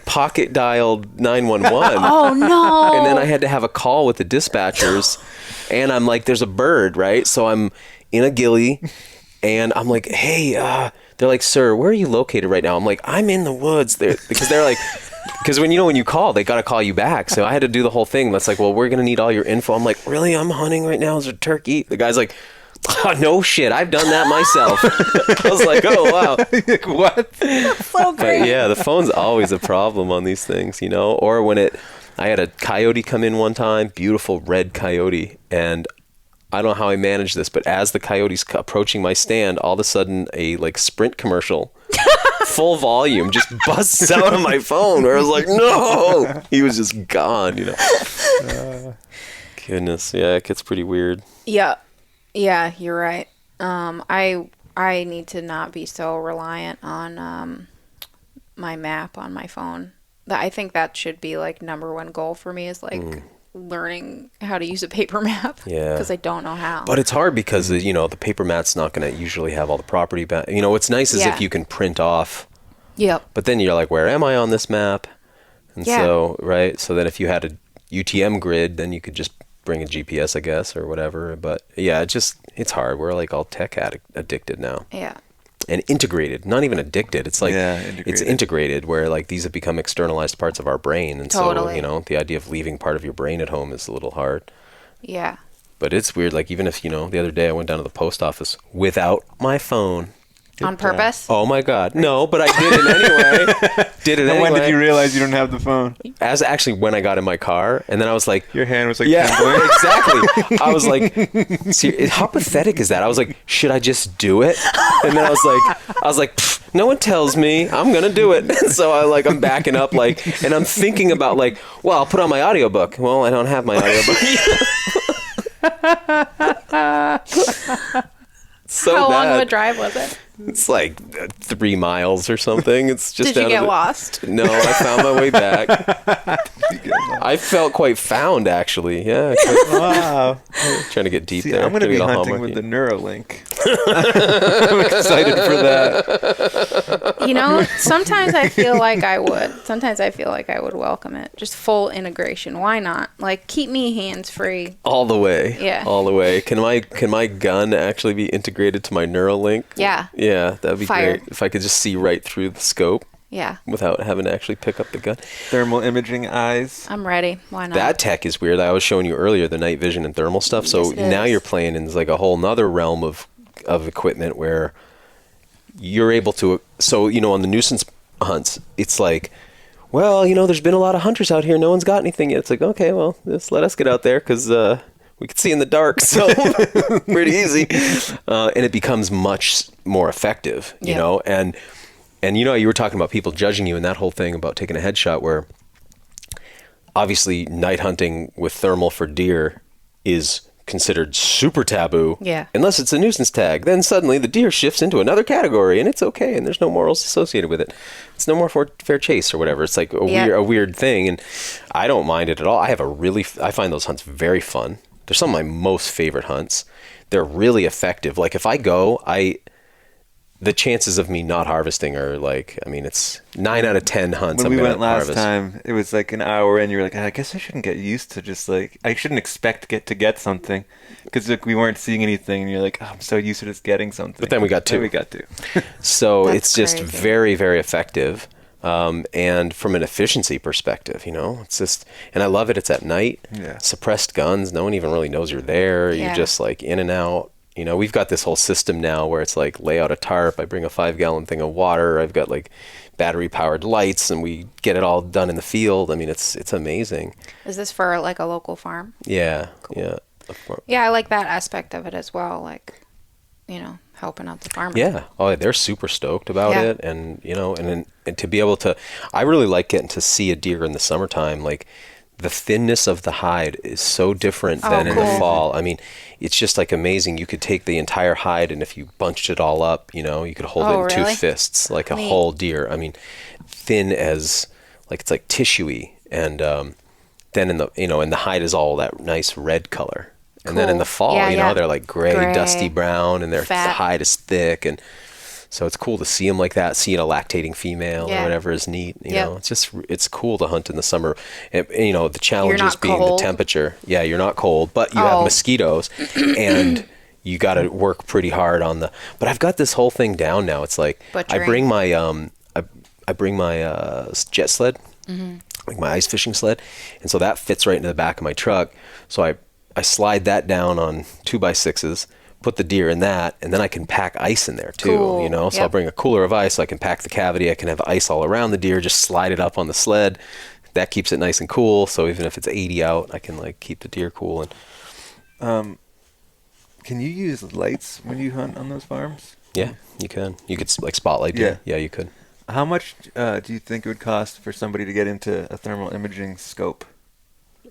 pocket dialed 911? Oh no. And then I had to have a call with the dispatchers, and I'm like, there's a bird, right? So I'm in a ghillie, and I'm like, hey, they're like, sir, where are you located right now? I'm like, I'm in the woods. Because they're like, because when you call, they got to call you back. So I had to do the whole thing. That's like, well, we're going to need all your info. I'm like, really? I'm hunting right now as a turkey. The guy's like, oh, no shit. I've done that myself. I was like, oh, wow. Like, what? So great. But yeah, the phone's always a problem on these things, you know? Or when I had a coyote come in one time, beautiful red coyote, and I don't know how I managed this, but as the coyote's approaching my stand, all of a sudden a like Sprint commercial, full volume, just busts out on my phone where I was like, no! He was just gone, you know? Goodness, yeah, it gets pretty weird. Yeah. Yeah, you're right. I need to not be so reliant on my map on my phone. I think that should be like number one goal for me is like learning how to use a paper map. Yeah. Because I don't know how. But it's hard because, you know, the paper map's not going to usually have all the property. You know, what's nice is Yeah. if you can print off. Yep. But then you're like, where am I on this map? And Yeah. so, right? So then if you had a UTM grid, then you could just bring a GPS, I guess, or whatever. But yeah, it's hard. We're like all tech addicted now. Yeah. And integrated, not even addicted. It's like, Integrated. it's integrated where like these have become externalized parts of our brain. And so, Totally. you know, the idea of leaving part of your brain at home is a little hard. Yeah. But it's weird. Like even if, you know, the other day I went down to the post office without my phone. On purpose? Oh my God. No, but I did it anyway. And when did you realize you don't have the phone? As actually when I got in my car, and then I was like, Your hand was like, yeah, tingling. exactly. I was like, see, how pathetic is that? I was like, should I just do it? And then I was like, no one tells me, I'm gonna do it. And so I'm backing up, like, and I'm thinking about like, well, I'll put on my audiobook. Well, I don't have my audiobook. So How long bad. of a drive was it? It's like 3 miles or something. It's just Did you down get to the- lost? No, I found my way back. I felt quite found, actually. Yeah. Wow. Trying to get deep See, there. I'm going to Trying be get all hunting with hallmarky. the Neuralink. I'm excited for that. You know, sometimes I feel like I would. Sometimes I feel like I would welcome it. Just full integration. Why not? Like, keep me hands-free. All the way. Yeah. All the way. Can my gun actually be integrated to my Neuralink? Yeah. Yeah, that'd be Fire. great. If I could just see right through the scope Yeah. without having to actually pick up the gun. Thermal imaging eyes. I'm ready. Why not? That tech is weird. I was showing you earlier the night vision and thermal stuff. So Yes, it now is. you're playing in like a whole nother realm of equipment where you're able to. So, you know, on the nuisance hunts, it's like, well, you know, there's been a lot of hunters out here. No one's got anything yet. It's like, okay, well, just let us get out there because we can see in the dark. So pretty easy. And it becomes much more effective, you Yeah. know, and you know, you were talking about people judging you and that whole thing about taking a headshot where obviously night hunting with thermal for deer is considered super taboo. Yeah. Unless it's a nuisance tag. Then suddenly the deer shifts into another category and it's okay and there's no morals associated with it. It's no more fair chase or whatever. It's like a weird thing, and I don't mind it at all. I find those hunts very fun. They're some of my most favorite hunts. They're really effective. Like if I go, the chances of me not harvesting are like, I mean, it's 9 out of 10 hunts. When I'm we gonna went last harvest. time, it was like an hour and you were like, I guess I shouldn't get used to just like, I shouldn't expect to get something because like, we weren't seeing anything and you're like, oh, I'm so used to just getting something. But then we got two. Then we got two. So That's it's just crazy. very, very effective. And from an efficiency perspective, you know, it's just, and I love it. It's at night, Yeah. suppressed guns. No one even really knows you're there. Yeah. You're just like in and out. You know, we've got this whole system now where it's like lay out a tarp. I bring a 5-gallon thing of water. I've got like battery powered lights and we get it all done in the field. I mean, it's amazing. Is this for like a local farm? Yeah. Yeah. Yeah, I like that aspect of it as well. Like, you know, helping out the farmer. Yeah. Oh, they're super stoked about Yeah. it. And, and to be able to, I really like getting to see a deer in the summertime. Like, the thinness of the hide is so different than in the cool. fall. I mean, it's just like amazing. You could take the entire hide, and if you bunched it all up, you could hold it in really? 2 fists, like Neat. a whole deer. I mean, thin as, like, it's like tissuey. And then in the hide is all that nice red color. And then in Cool. the fall, Yeah. they're like gray, dusty brown, and their Fat. hide is thick. And so it's cool to see them like that. Seeing a lactating female Yeah. or whatever is neat. Yep. It's cool to hunt in the summer. And, the challenge You're is not being cold. the temperature. Yeah, you're not cold, but you have Oh. mosquitoes, and you got to work pretty hard on the. But I've got this whole thing down now. It's like Butchering. I bring my jet sled, Mm-hmm. like my ice fishing sled, and so that fits right into the back of my truck. So I slide that down on 2x6s. Put the deer in that, and then I can pack ice in there too, Cool. So I'll Yep. bring a cooler of ice, so I can pack the cavity. I can have ice all around the deer, just slide it up on the sled. That keeps it nice and cool. So even if it's 80 out, I can like keep the deer cool. And Can you use lights when you hunt on those farms? yeah, you can. You could like spotlight deer. Yeah, you could. How much do you think it would cost for somebody to get into a thermal imaging scope?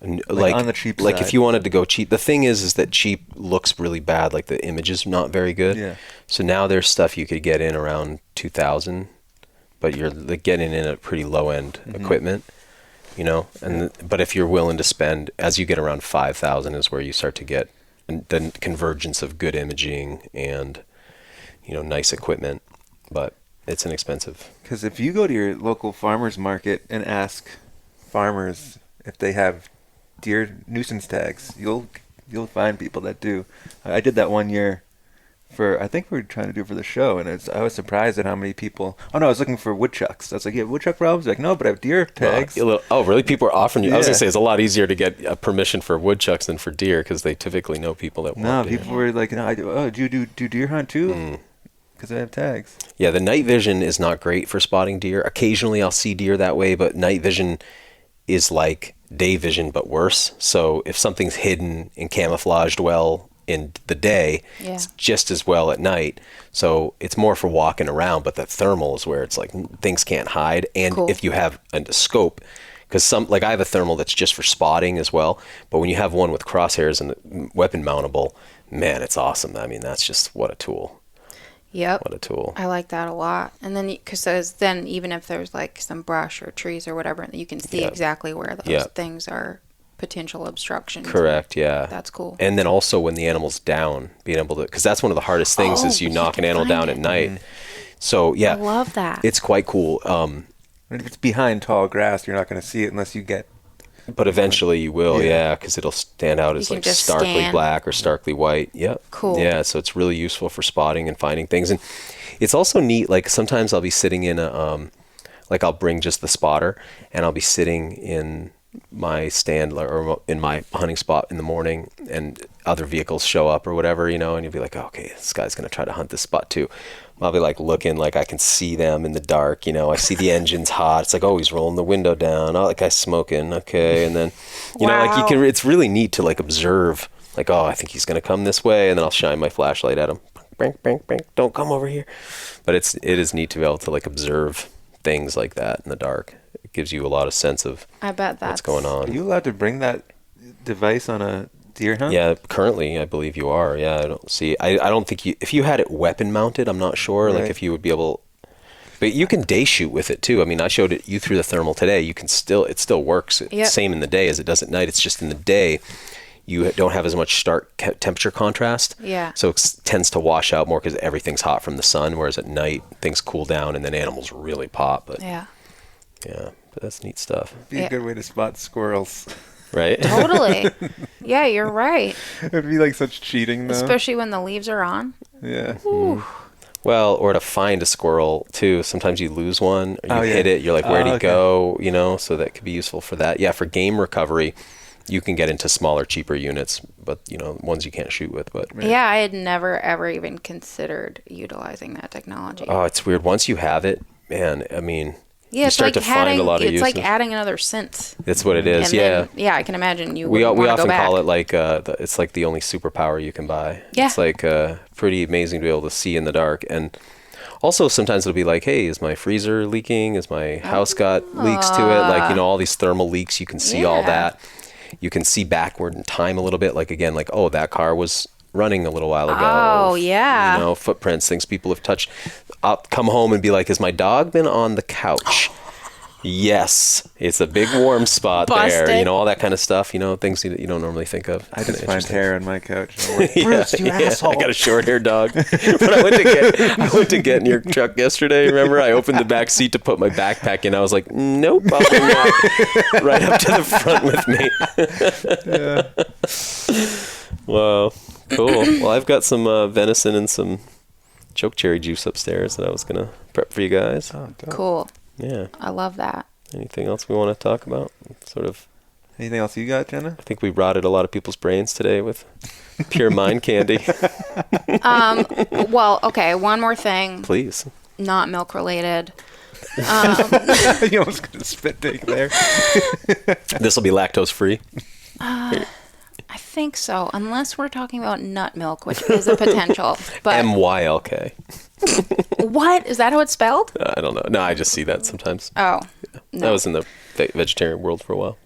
And, Like, on the cheap like side. if you wanted to go cheap, the thing is that cheap looks really bad. Like the image is not very good. Yeah. So now there's stuff you could get in around 2,000, but you're like getting in at pretty low end equipment, but if you're willing to spend, as you get around 5,000 is where you start to get the convergence of good imaging and, nice equipment, but it's inexpensive. Because if you go to your local farmers market and ask farmers if they have deer nuisance tags, you'll find people that do. I did that one year I think we were trying to do it for the show, and I was surprised at how many people. Oh no, I was looking for woodchucks. I was like, "You have woodchuck problems?" Like, no, but I have deer tags. Oh, really? People are offering you. I was Yeah. gonna say it's a lot easier to get permission for woodchucks than for deer because they typically know people that No, want deer. people were like, "No, do you do deer hunt too?" Because I have tags. Yeah, the night vision is not great for spotting deer. Occasionally I'll see deer that way, but night vision is like day vision but worse. So if something's hidden and camouflaged well in the day, Yeah. it's just as well at night. So it's more for walking around, but the thermal is where it's like things can't hide. And Cool. if you have a scope, because I have a thermal that's just for spotting as well, but when you have one with crosshairs and weapon mountable, man, it's awesome. I mean, that's just what a tool. Yep. What a tool. I like that a lot. And then, because then even if there's like some brush or trees or whatever, you can see Yep. exactly where those Yep. things are potential obstructions. Correct, yeah. That's cool. And then also when the animal's down, being able to, because that's one of the hardest things is you you knock can an animal find down it. at night. So yeah, I love that. it's quite cool. And if it's behind tall grass, you're not going to see it unless you get. But eventually you will, Yeah. yeah, because it'll stand out as can like just starkly scan. black or starkly white. Yep. Cool. Yeah, so it's really useful for spotting and finding things. And it's also neat, like sometimes I'll be sitting in like I'll bring just the spotter and I'll be sitting in my stand or in my hunting spot in the morning and other vehicles show up or whatever, and you'll be like, okay, this guy's going to try to hunt this spot too. I'll be like looking like I can see them in the dark, I see the engine's hot. It's like, oh, he's rolling the window down. Oh, that guy's smoking. Okay. And then, like Wow. it's really neat to like observe like, oh, I think he's going to come this way. And then I'll shine my flashlight at him. Bang, bang, bang. Don't come over here. But it is neat to be able to like observe things like that in the dark. It gives you a lot of sense of I bet that's what's going on. Are you allowed to bring that device on a deer hunt? Yeah, currently I believe you are. Yeah, I don't see. I don't think if you had it weapon mounted, I'm not sure. Like Right. if you would be able, but you can day shoot with it too. I mean, I showed it you through the thermal today. You can it still works. Yep. Same in the day as it does at night. It's just in the day you don't have as much stark temperature contrast. Yeah. So it tends to wash out more because everything's hot from the sun. Whereas at night things cool down and then animals really pop. But Yeah. but that's neat stuff, It'd be a good way to spot squirrels. right? Totally. Yeah, you're right. It'd be like such cheating, though. Especially when the leaves are on. Yeah. Well, or to find a squirrel too. Sometimes you lose one, or you Oh, yeah. hit it. You're like, where'd he okay. go? So that could be useful for that. Yeah, for game recovery, you can get into smaller, cheaper units, but ones you can't shoot with. But Yeah, I had never ever even considered utilizing that technology. oh, it's weird. Once you have it, man. I mean, Yeah, you it's start like to find a lot of it's like uses. adding another sense. That's what it is. And Yeah. then, yeah, I can imagine you We would want to often go back. call it like it's like the only superpower you can buy. Yeah. It's like pretty amazing to be able to see in the dark. And also sometimes it'll be like, hey, is my freezer leaking? Is my house got leaks to it? Like, you know, all these thermal leaks, you can see all Yeah. that. You can see backward in time a little bit. Like, again, like, oh, that car was running a little while ago. Oh, yeah. You know, footprints, things people have touched. I'll come home and be like, has my dog been on the couch? Yes, it's a big warm spot there. Busted. You know, all that kind of stuff. You know, things you don't normally think of. I just find hair on my couch. Bruce, you asshole! I got a short-haired dog. But I went to get in your truck yesterday. Remember, I opened the back seat to put my backpack in. I was like, nope, probably not. Right up to the front with me. Wow, cool. Well, I've got some venison and some choke cherry juice upstairs that I was gonna prep for you guys. Oh, dope. Cool. Yeah. I love that. Anything else we want to talk about? Sort of. Anything else you got, Jenna? I think we rotted a lot of people's brains today with pure mind candy. Well, okay, one more thing. Please. Not milk related. You almost got a spit take there. This will be lactose free. I think so, unless we're talking about nut milk, which is a potential. But MYLK. what? Is that how it's spelled? I don't know. No, I just see that sometimes. Oh. I was in the vegetarian world for a while.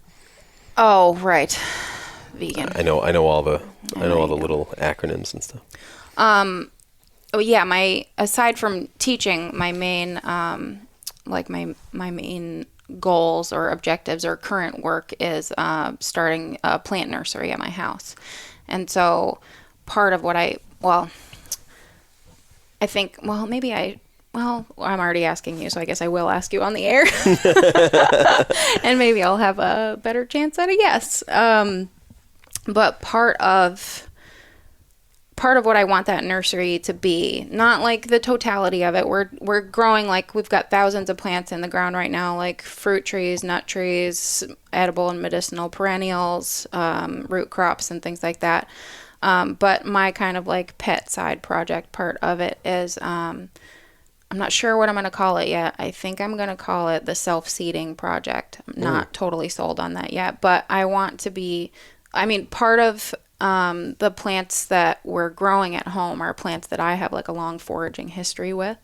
Oh, right. Vegan. I know all the little acronyms and stuff. Oh yeah, aside from teaching, my main my main goals or objectives or current work is starting a plant nursery at my house. And so part of what I'm already asking you, so I guess I will ask you on the air. And maybe I'll have a better chance at a yes. But part of what I want that nursery to be, not like the totality of it. We're growing, like, we've got thousands of plants in the ground right now, like fruit trees, nut trees, edible and medicinal perennials, root crops and things like that. But my kind of like pet side project part of it is, I'm not sure what I'm going to call it yet. I think I'm going to call it the self-seeding project. I'm not totally sold on that yet, but I want to be, part of the plants that we're growing at home are plants that I have like a long foraging history with.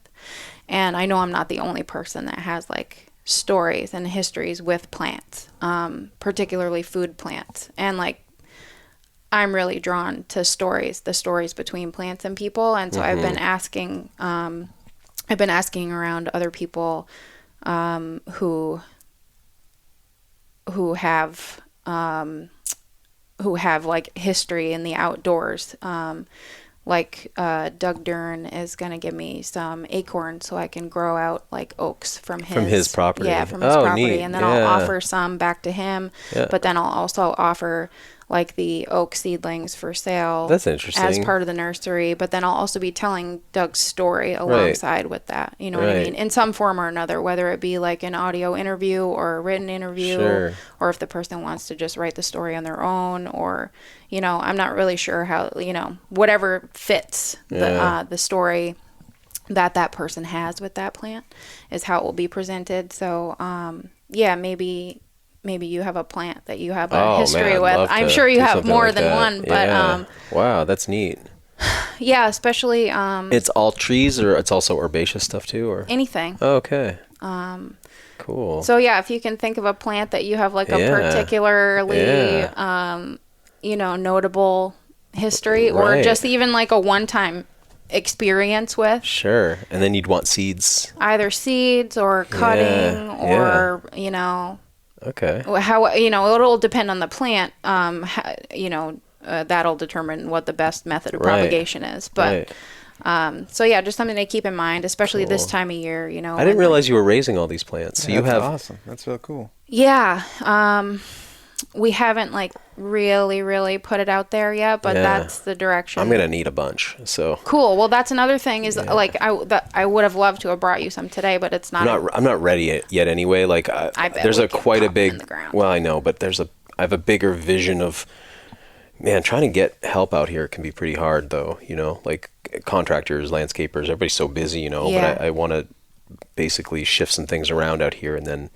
And I know I'm not the only person that has like stories and histories with plants, particularly food plants. And like, I'm really drawn to the stories between plants and people. And so I've been asking around other people who have like history in the outdoors. Doug Dern is going to give me some acorns so I can grow out like oaks from his property. Yeah, from his property. Neat. And then I'll offer some back to him. Yeah. But then I'll also offer like the oak seedlings for sale. That's interesting. As part of the nursery. But then I'll also be telling Doug's story alongside with that. You know what I mean? In some form or another, whether it be like an audio interview or a written interview, or if the person wants to just write the story on their own, or, you know, I'm not really sure how, you know, whatever fits the story that person has with that plant is how it will be presented. So, maybe you have a plant that you have a history with. I'm sure you have more than one, but wow, that's neat. Yeah, especially it's all trees, or it's also herbaceous stuff too, or anything. Oh, okay. Cool. So yeah, if you can think of a plant that you have like a particularly notable history, or just even like a one-time experience with. Sure. And then you'd want seeds. Either seeds or cutting or, you know. Okay. How, you know, it'll depend on the plant. That'll determine what the best method of propagation is. But, so yeah, just something to keep in mind, especially this time of year, you know. I didn't realize you were raising all these plants. So that's awesome. That's so cool. Yeah. We haven't like really put it out there yet, but that's the direction. I'm gonna need a bunch. So cool. Well, that's another thing is like I would have loved to have brought you some today, but it's not. I'm not ready yet. Anyway, like I bet there's quite a big. Well, I know, but I have a bigger vision of. Man, trying to get help out here can be pretty hard, though. You know, like contractors, landscapers, everybody's so busy. You know, but I want to basically shift some things around out here and then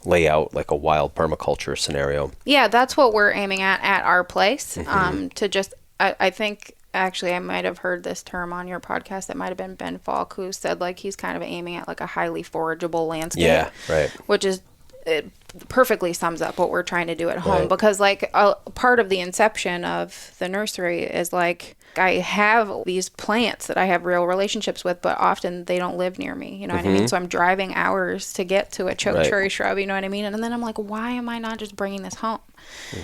lay out like a wild permaculture scenario. Yeah, that's what we're aiming at our place. To just, I think, actually, I might have heard this term on your podcast. It might have been Ben Falk, who said like he's kind of aiming at like a highly forageable landscape. Yeah, right. Which is, it perfectly sums up what we're trying to do at home. Right. Because like a part of the inception of the nursery is like, I have these plants that I have real relationships with, but often they don't live near me. You know what I mean? So I'm driving hours to get to a choke cherry shrub. You know what I mean? And then I'm like, why am I not just bringing this home?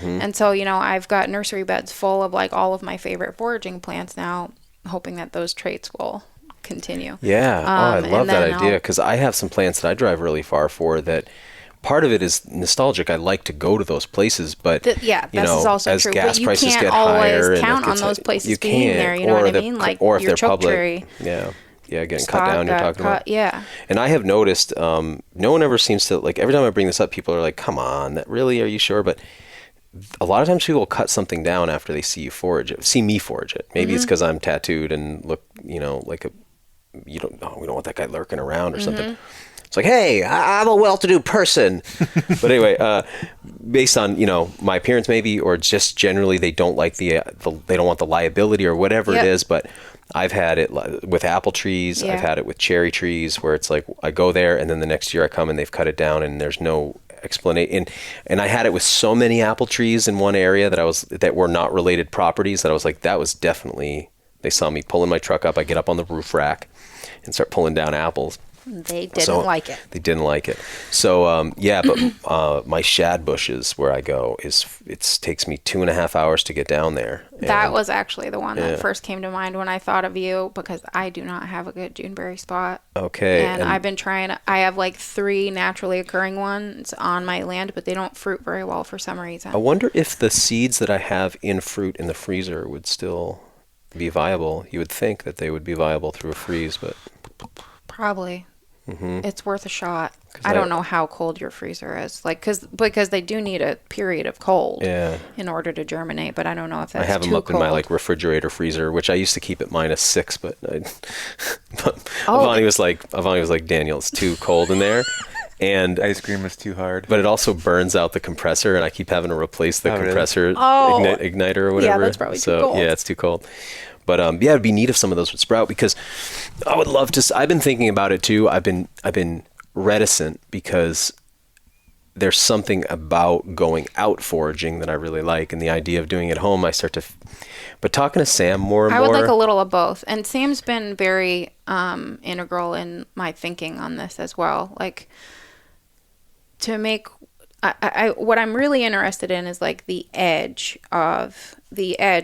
And so, you know, I've got nursery beds full of like all of my favorite foraging plants now, hoping that those traits will continue. Yeah. I love that idea, I'll- because I have some plants that I drive really far for that. Part of it is nostalgic. I like to go to those places, but this is also as true. gas But you prices can't get always higher, count and on those places you being can't, there. You know what I mean? Like or if your they're choke public, cherry getting cut spot down. You're got talking cut, about, yeah. And I have noticed, no one ever seems to like. Every time I bring this up, people are like, "Come on, that really? Are you sure?" But a lot of times people will cut something down after they see you forage it, see me forage it. Maybe it's because I'm tattooed and look, like we don't want that guy lurking around or something. It's like, hey, I'm a well-to-do person. But anyway, based on, my appearance maybe, or just generally they don't like they don't want the liability or whatever it is. But I've had it with apple trees. I've had it with cherry trees, where it's like I go there and then the next year I come and they've cut it down and there's no explanation. And I had it with so many apple trees in one area that were not related properties that I was like, that was definitely, they saw me pulling my truck up. I get up on the roof rack and start pulling down apples. They didn't like it. They didn't like it. So, but my shad bushes where I go it takes me 2.5 hours to get down there. That was actually the one that first came to mind when I thought of you, because I do not have a good Juneberry spot. Okay. And I've been trying, I have like 3 naturally occurring ones on my land, but they don't fruit very well for some reason. I wonder if the seeds that I have in fruit in the freezer would still be viable. You would think that they would be viable through a freeze, but... Probably. It's worth a shot. I don't know how cold your freezer is, like, because they do need a period of cold in order to germinate. But I don't know if that's too cold. I have them up in my refrigerator freezer, which I used to keep at -6, but Avani was like, Daniel, it's too cold in there. And ice cream is too hard. But it also burns out the compressor, and I keep having to replace the compressor igniter or whatever. Yeah, that's probably too cold. Yeah, it's too cold. But it'd be neat if some of those would sprout, because I would love to. I've been thinking about it too. I've been reticent because there's something about going out foraging that I really like, and the idea of doing it at home. But talking to Sam more and more, I would like a little of both. And Sam's been very integral in my thinking on this as well. Like, to make, what I'm really interested in is like the edge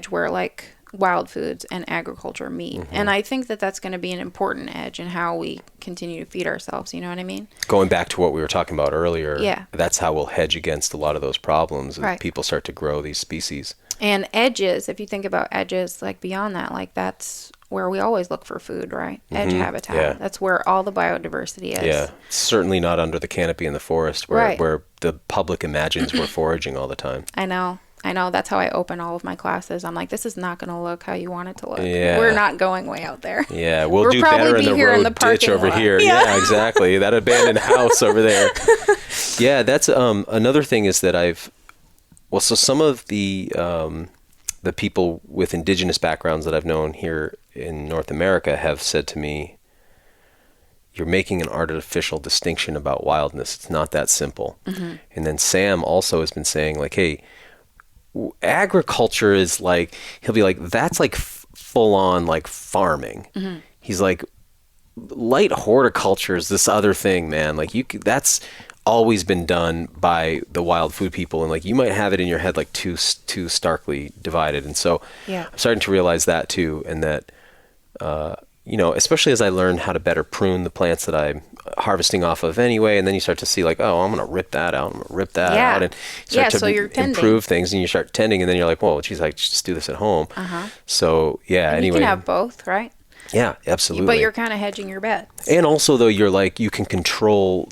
where like wild foods and agriculture meet. And I think that that's going to be an important edge in how we continue to feed ourselves. You know what I mean? Going back to what we were talking about earlier, yeah, that's how we'll hedge against a lot of those problems. Right. People start to grow these species. And edges, if you think about edges, like beyond that, like that's where we always look for food, right? Edge habitat. Yeah. That's where all the biodiversity is. Yeah, certainly not under the canopy in the forest where the public imagines we're foraging all the time. I know. That's how I open all of my classes. I'm like, this is not going to look how you want it to look. Yeah. We're not going way out there. Yeah, we'll do better in the road ditch over here. Yeah, exactly. That abandoned house over there. Yeah, that's another thing is that so some of the people with indigenous backgrounds that I've known here in North America have said to me, you're making an artificial distinction about wildness. It's not that simple. And then Sam also has been saying like, hey, agriculture is like, he'll be like, that's like full on like farming. He's like, light horticulture is this other thing, man. Like that's always been done by the wild food people, and like you might have it in your head like too starkly divided. And so I'm starting to realize that too, and that especially as I learn how to better prune the plants that I'm harvesting off of anyway, and then you start to see like, oh, I'm gonna rip that out, and start to improve things, and you start tending, and then you're like, well, geez, I just do this at home. So and anyway, you can have both, right? Yeah, absolutely. But you're kind of hedging your bets. And also though, you're like, you can control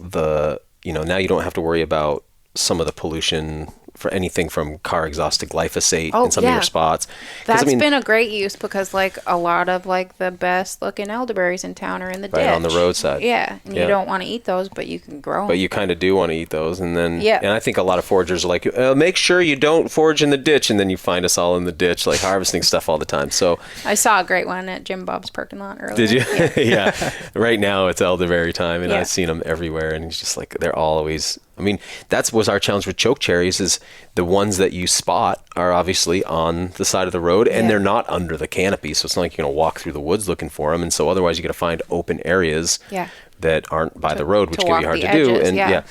now you don't have to worry about some of the pollution for anything from car exhaust to glyphosate Oh, in some of yeah. your spots. 'Cause, That's I mean, been a great use because like a lot of like the best looking elderberries in town are in the ditch. Right on the roadside. Yeah. And Yeah. you don't want to eat those, but you can grow them. but you kind of do want to eat those, and then Yeah. and I think a lot of foragers are like, make sure you don't forage in the ditch, and then you find us all in the ditch, like harvesting stuff all the time. So I saw a great one at Jim Bob's parking lot earlier. did you? Yeah. Yeah. Right now it's elderberry time, and Yeah. I've seen them everywhere, and it's just like they're always. I mean, that was our challenge with choke cherries. Is the ones that you spot are obviously on the side of the road, and Yeah. they're not under the canopy, so it's not like you're gonna walk through the woods looking for them, and so otherwise you got to find open areas. Yeah. That aren't by the road, which to can be walk hard the to do. edges, And yeah.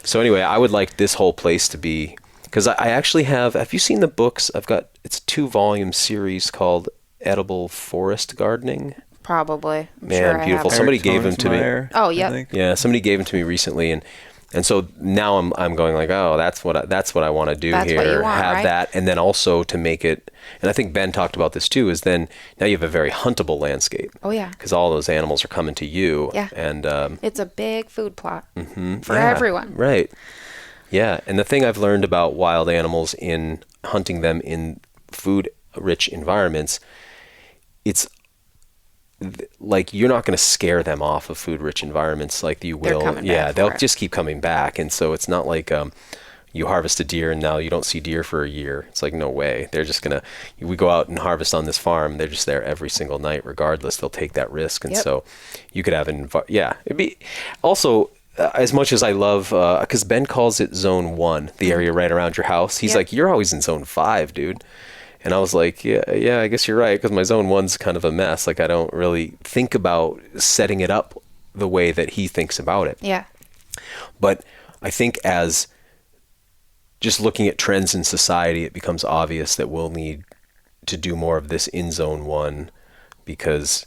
So anyway, I would like this whole place to be, because I actually have you seen the books? It's a 2-volume series called Edible Forest Gardening. Probably. I'm Man, sure I beautiful. have. Somebody gave them to me. Oh, I yep. think. Yeah, somebody gave them to me recently, and so now I'm going like, oh, that's what I want to do That's here. what you want, have right? that, and then also to make it. And I think Ben talked about this too. Is then now you have a very huntable landscape. Oh, yeah. Because all those animals are coming to you. Yeah. And It's a big food plot for yeah, everyone. Right. Yeah. And the thing I've learned about wild animals in hunting them in food-rich environments, it's like you're not going to scare them off of food-rich environments like you They're will. coming Yeah, back they'll for it. just keep coming back. And so it's not like you harvest a deer and now you don't see deer for a year. It's like, no way. They're just going to, we go out and harvest on this farm. They're just there every single night regardless. They'll take that risk. And Yep. so you could have it'd be also, as much as I love, because Ben calls it Zone 1, the area right around your house. He's Yep. like, you're always in Zone 5, dude. And I was like, yeah, I guess you're right, because my Zone 1's kind of a mess. Like, I don't really think about setting it up the way that he thinks about it. Yeah. But I think as just looking at trends in society, it becomes obvious that we'll need to do more of this in Zone 1 because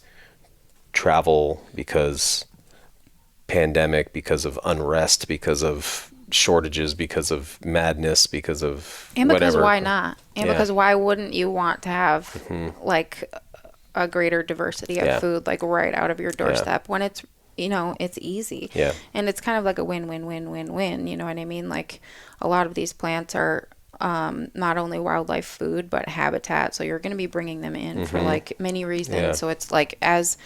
travel, because pandemic, because of unrest, because of shortages, because of madness, because of And because whatever. why not? And Yeah. because why wouldn't you want to have like a greater diversity of Yeah. food like right out of your doorstep when it's it's easy. Yeah. And it's kind of like a win-win-win-win-win, you know what I mean? Like a lot of these plants are not only wildlife food but habitat, so you're going to be bringing them in for like many reasons. Yeah. So it's like as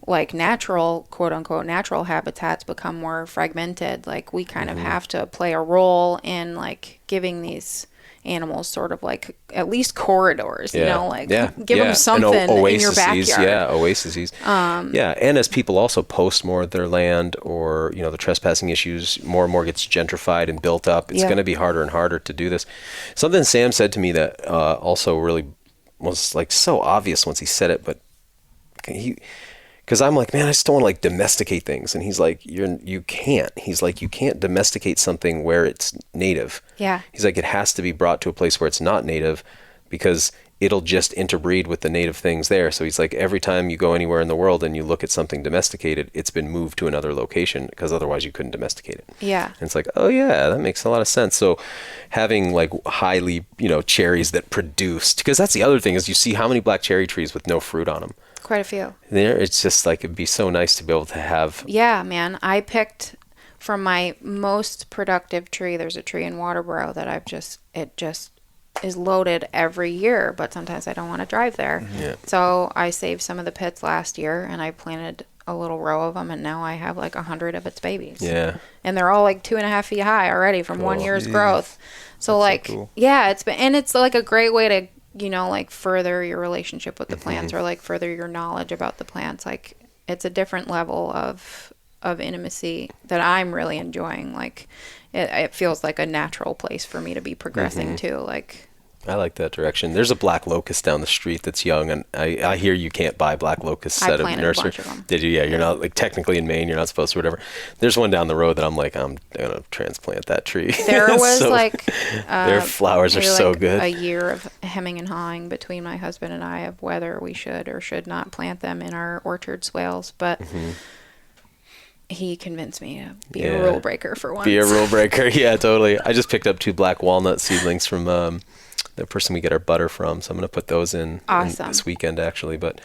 like natural, quote unquote, natural habitats become more fragmented, like we kind of have to play a role in like giving these animals sort of like at least corridors, give them something in your backyard. Yeah, oases. And as people also post more of their land, or the trespassing issues more and more gets gentrified and built up, it's Yeah. going to be harder and harder to do this. Something Sam said to me that also really was like so obvious once he said it, but because I'm like, man, I just don't want to like domesticate things. And he's like, you can't. He's like, you can't domesticate something where it's native. Yeah. He's like, it has to be brought to a place where it's not native because it'll just interbreed with the native things there. So he's like, every time you go anywhere in the world and you look at something domesticated, it's been moved to another location because otherwise you couldn't domesticate it. Yeah. And it's like, oh yeah, that makes a lot of sense. So having like highly, cherries that produced, because that's the other thing is you see how many black cherry trees with no fruit on them. Quite a few. It's just like, it'd be so nice to be able to have. Yeah, man. I picked from my most productive tree. There's a tree in Waterboro that it just is loaded every year, but sometimes I don't want to drive there. Yeah. So I saved some of the pits last year and I planted a little row of them, and now I have like 100 of its babies. Yeah. And they're all like 2.5 feet high already from 1 year's growth. So That's so cool. yeah, it's like a great way to like further your relationship with the plants or like further your knowledge about the plants. Like it's a different level of intimacy that I'm really enjoying. Like it feels like a natural place for me to be progressing to. Like I like that direction. There's a black locust down the street that's young, and I hear you can't buy black locusts I at a planted a nursery. bunch of them. Did you? Yeah, you're not like technically in Maine. You're not supposed to, whatever. There's one down the road that I'm like, I'm gonna transplant that tree. there was their flowers are maybe so like good. a year of hemming and hawing between my husband and I of whether we should or should not plant them in our orchard swales, but he convinced me to be a rule breaker for once. Be a rule breaker. Yeah, totally. I just picked up 2 black walnut seedlings from the person we get our butter from, so I'm gonna put those in this weekend actually. But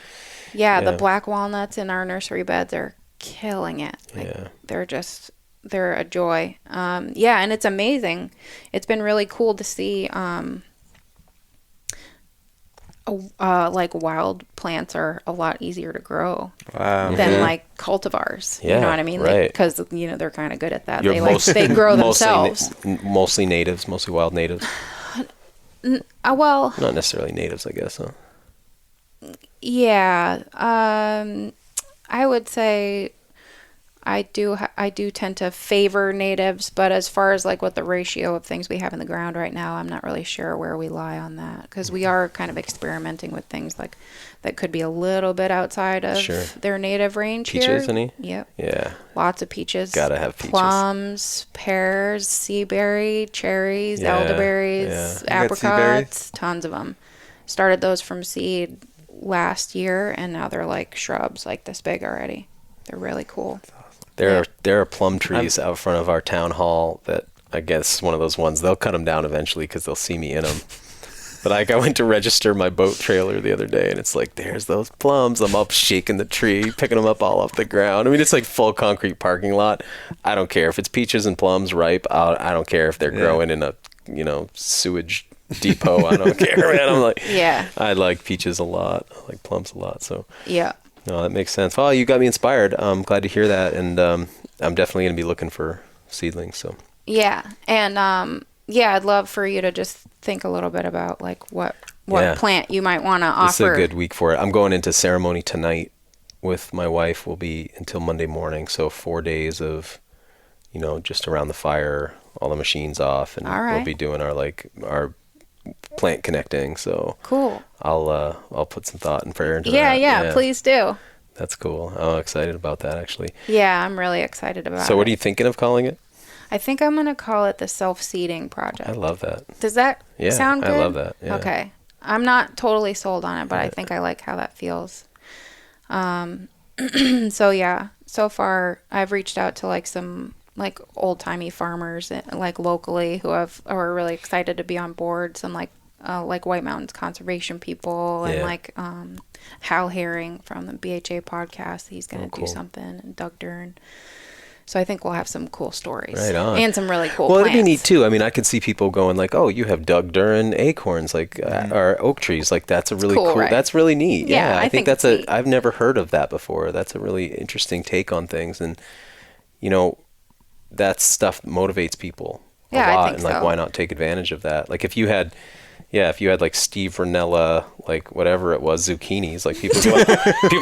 yeah, the black walnuts in our nursery beds are killing it. Like, they're just they're a joy. Yeah, and it's amazing. It's been really cool to see. Like wild plants are a lot easier to grow than like cultivars. Yeah, you know what I mean? right. Because they're kind of good at that. You're They grow themselves. Mostly natives, mostly wild natives. Well, Not necessarily natives, I guess. Huh? yeah. I would say I do tend to favor natives, but as far as like what the ratio of things we have in the ground right now, I'm not really sure where we lie on that, because we are kind of experimenting with things like that could be a little bit outside of their native range. Peaches, here. any? Yep. Yeah. Lots of peaches. Gotta have peaches. Plums, pears, sea berry, cherries, elderberries, apricots, tons of them. Started those from seed last year, and now they're like shrubs like this big already. They're really cool. There are plum trees out front of our town hall that I guess one of those ones. They'll cut them down eventually because they'll see me in them. But like I went to register my boat trailer the other day, and it's like, there's those plums. I'm up shaking the tree, picking them up all off the ground. I mean, it's like full concrete parking lot. I don't care if it's peaches and plums ripe. I don't care if they're growing in a sewage depot. I don't care, man. I'm like, I like peaches a lot. I like plums a lot. So yeah. No, that makes sense. Oh, you got me inspired. I'm glad to hear that, and I'm definitely going to be looking for seedlings. So yeah, and I'd love for you to just think a little bit about like what plant you might want to offer. It's a good week for it. I'm going into ceremony tonight with my wife. We'll be until Monday morning, so 4 days of, just around the fire, all the machines off, and we'll be doing our plant connecting. So cool. I'll put some thought and prayer into that. Yeah, please do. That's cool. I'm excited about that, actually. Yeah, I'm really excited about it. So what are you thinking of calling it? I think I'm going to call it the Self-Seeding Project. I love that. Does that sound good? I love that. Yeah. Okay. I'm not totally sold on it, but I think I like how that feels. So yeah, so far I've reached out to like some like old-timey farmers like locally who are really excited to be on board. Some like White Mountains conservation people and like Hal Herring from the BHA podcast. He's going to do something, and Doug Dern. So I think we'll have some cool stories. Right on. And some really cool plants. It'd be neat too. I mean, I could see people going like, oh, you have Doug Dern acorns, like, or oak trees. Like, that's a really cool, right? That's really neat. Yeah, I think that's I've never heard of that before. That's a really interesting take on things. And, that stuff motivates people a lot. I think and like, why not take advantage of that? Like if you had like Steve Ranella, like whatever it was, zucchinis, like people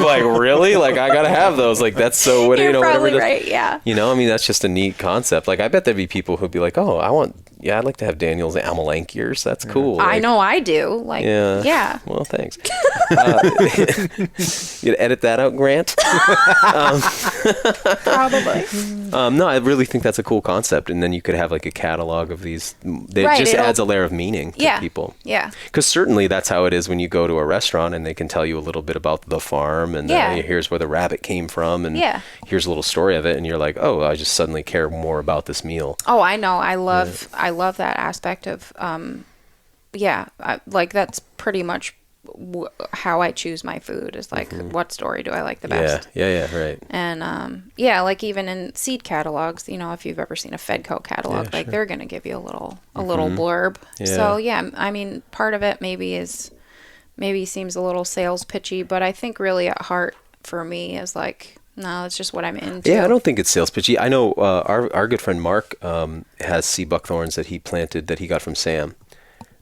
like, really? Like, I gotta have those. Like, that's so, what, You're whatever probably right, yeah. I mean, that's just a neat concept. Like, I bet there'd be people w'ho'd be like, oh, I'd like to have Daniel's Amelanchiers. That's cool. Like, I know I do. Like, yeah. Well, thanks. You gonna edit that out, Grant? Probably. No, I really think that's a cool concept. And then you could have like a catalog of these. It just adds a layer of meaning to people. Yeah. Because certainly that's how it is when you go to a restaurant and they can tell you a little bit about the farm and here's where the rabbit came from and here's a little story of it, and you're like, oh, I just suddenly care more about this meal. Oh, I know. I love that aspect of like that's pretty much how I choose my food is like what story do I like the best. Yeah, right. And like even in seed catalogs, if you've ever seen a Fedco catalog, like they're gonna give you a little blurb. So I mean, part of it maybe seems a little sales pitchy, but I think really at heart for me is like, no, it's just what I'm into. Yeah, I don't think it's sales pitchy. I know our good friend Mark has sea buckthorns that he planted that he got from Sam.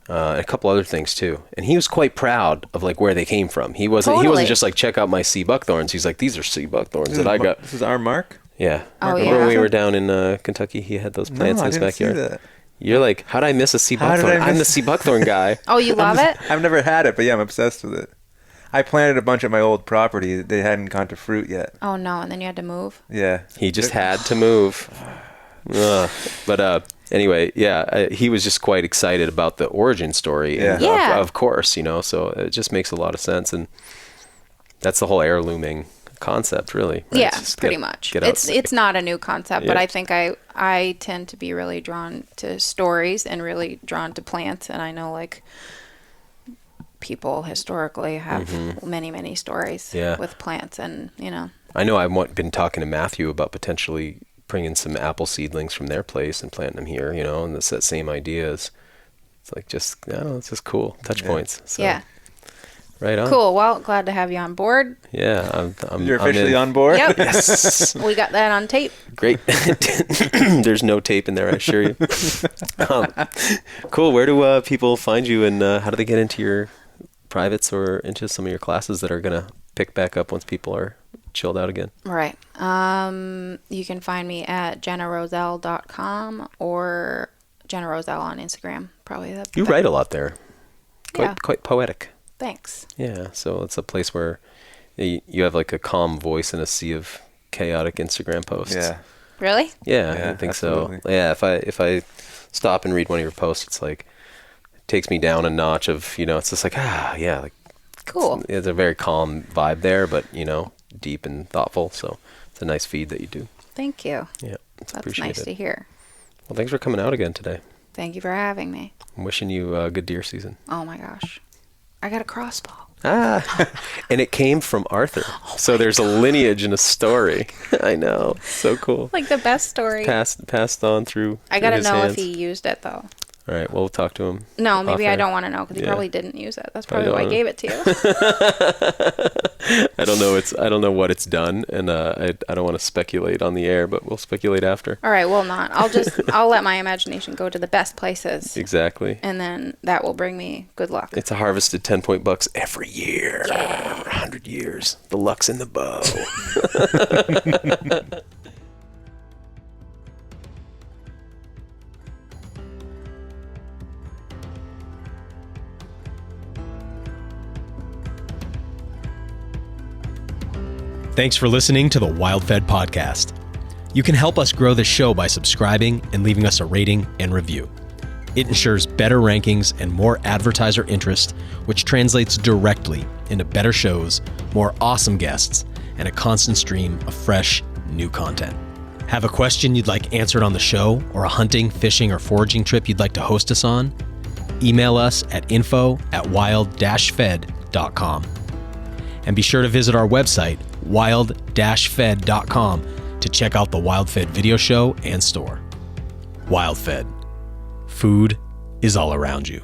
And a couple other things too, and he was quite proud of like where they came from. He wasn't just like, check out my sea buckthorns. He's like, these are sea buckthorns that I got. This is our Mark. Yeah. Remember when we were down in Kentucky, he had those plants in his backyard. See that. You're like, how'd I miss a sea buckthorn? I'm the sea buckthorn guy. Oh, you love it? I've never had it, but yeah, I'm obsessed with it. I planted a bunch at my old property. They hadn't gone to fruit yet. Oh no, and then you had to move. Yeah. He just had to move. But anyway, he was just quite excited about the origin story. Yeah. And of course, so it just makes a lot of sense. And that's the whole heirlooming concept, really. Right? Yeah, pretty much. It's not a new concept, but I think I tend to be really drawn to stories and really drawn to plants. And I know like people historically have many stories with plants, and I know I've been talking to Matthew about potentially bringing some apple seedlings from their place and planting them here, you know, and it's that same idea. It's like just, I don't know, it's just cool. Touch points. So, yeah. Right on. Cool. Well, glad to have you on board. Yeah. You're officially on board? Yep. Yes. We got that on tape. Great. There's no tape in there, I assure you. Cool. Where do people find you, and how do they get into your privates or into some of your classes that are going to pick back up once people are chilled out again? Right. You can find me at jennarozelle.com or Jenna Rozelle on Instagram. Probably that. You write a lot there. Quite poetic. Thanks. Yeah, so it's a place where you have like a calm voice in a sea of chaotic Instagram posts. Yeah. Really? Yeah, I think absolutely. so. Yeah, if I stop and read one of your posts, it's like it takes me down a notch of, you know, it's just like, like Cool. it's a very calm vibe there, but, you know, deep and thoughtful. So it's a nice feed that you do. Thank you. Yeah, it's That's appreciated. nice to hear. Well, thanks for coming out again today. Thank you for having me. I'm wishing you a good deer season. Oh my gosh. I got a crossbow. And it came from Arthur. So there's a lineage and a story. I know. So cool. Like the best story. Passed on through. I gotta his know hands. if he used it though. All right, well, we'll talk to him. No, maybe off I air. don't want to know because he Yeah. probably didn't use it. That's Probably probably why I don't gave it to you. I don't know. I don't know what it's done, and I don't want to speculate on the air, but we'll speculate after. All right, well not. I'll let my imagination go to the best places, Exactly. and then that will bring me good luck. It's a harvested 10-point bucks every year. Yeah. 100 years. The luck's in the bow. Thanks for listening to the WildFed podcast. You can help us grow the show by subscribing and leaving us a rating and review. It ensures better rankings and more advertiser interest, which translates directly into better shows, more awesome guests, and a constant stream of fresh, new content. Have a question you'd like answered on the show, or a hunting, fishing, or foraging trip you'd like to host us on? Email us at info@wild-fed.com. And be sure to visit our website, wild-fed.com, to check out the WildFed video show and store. WildFed. Food is all around you.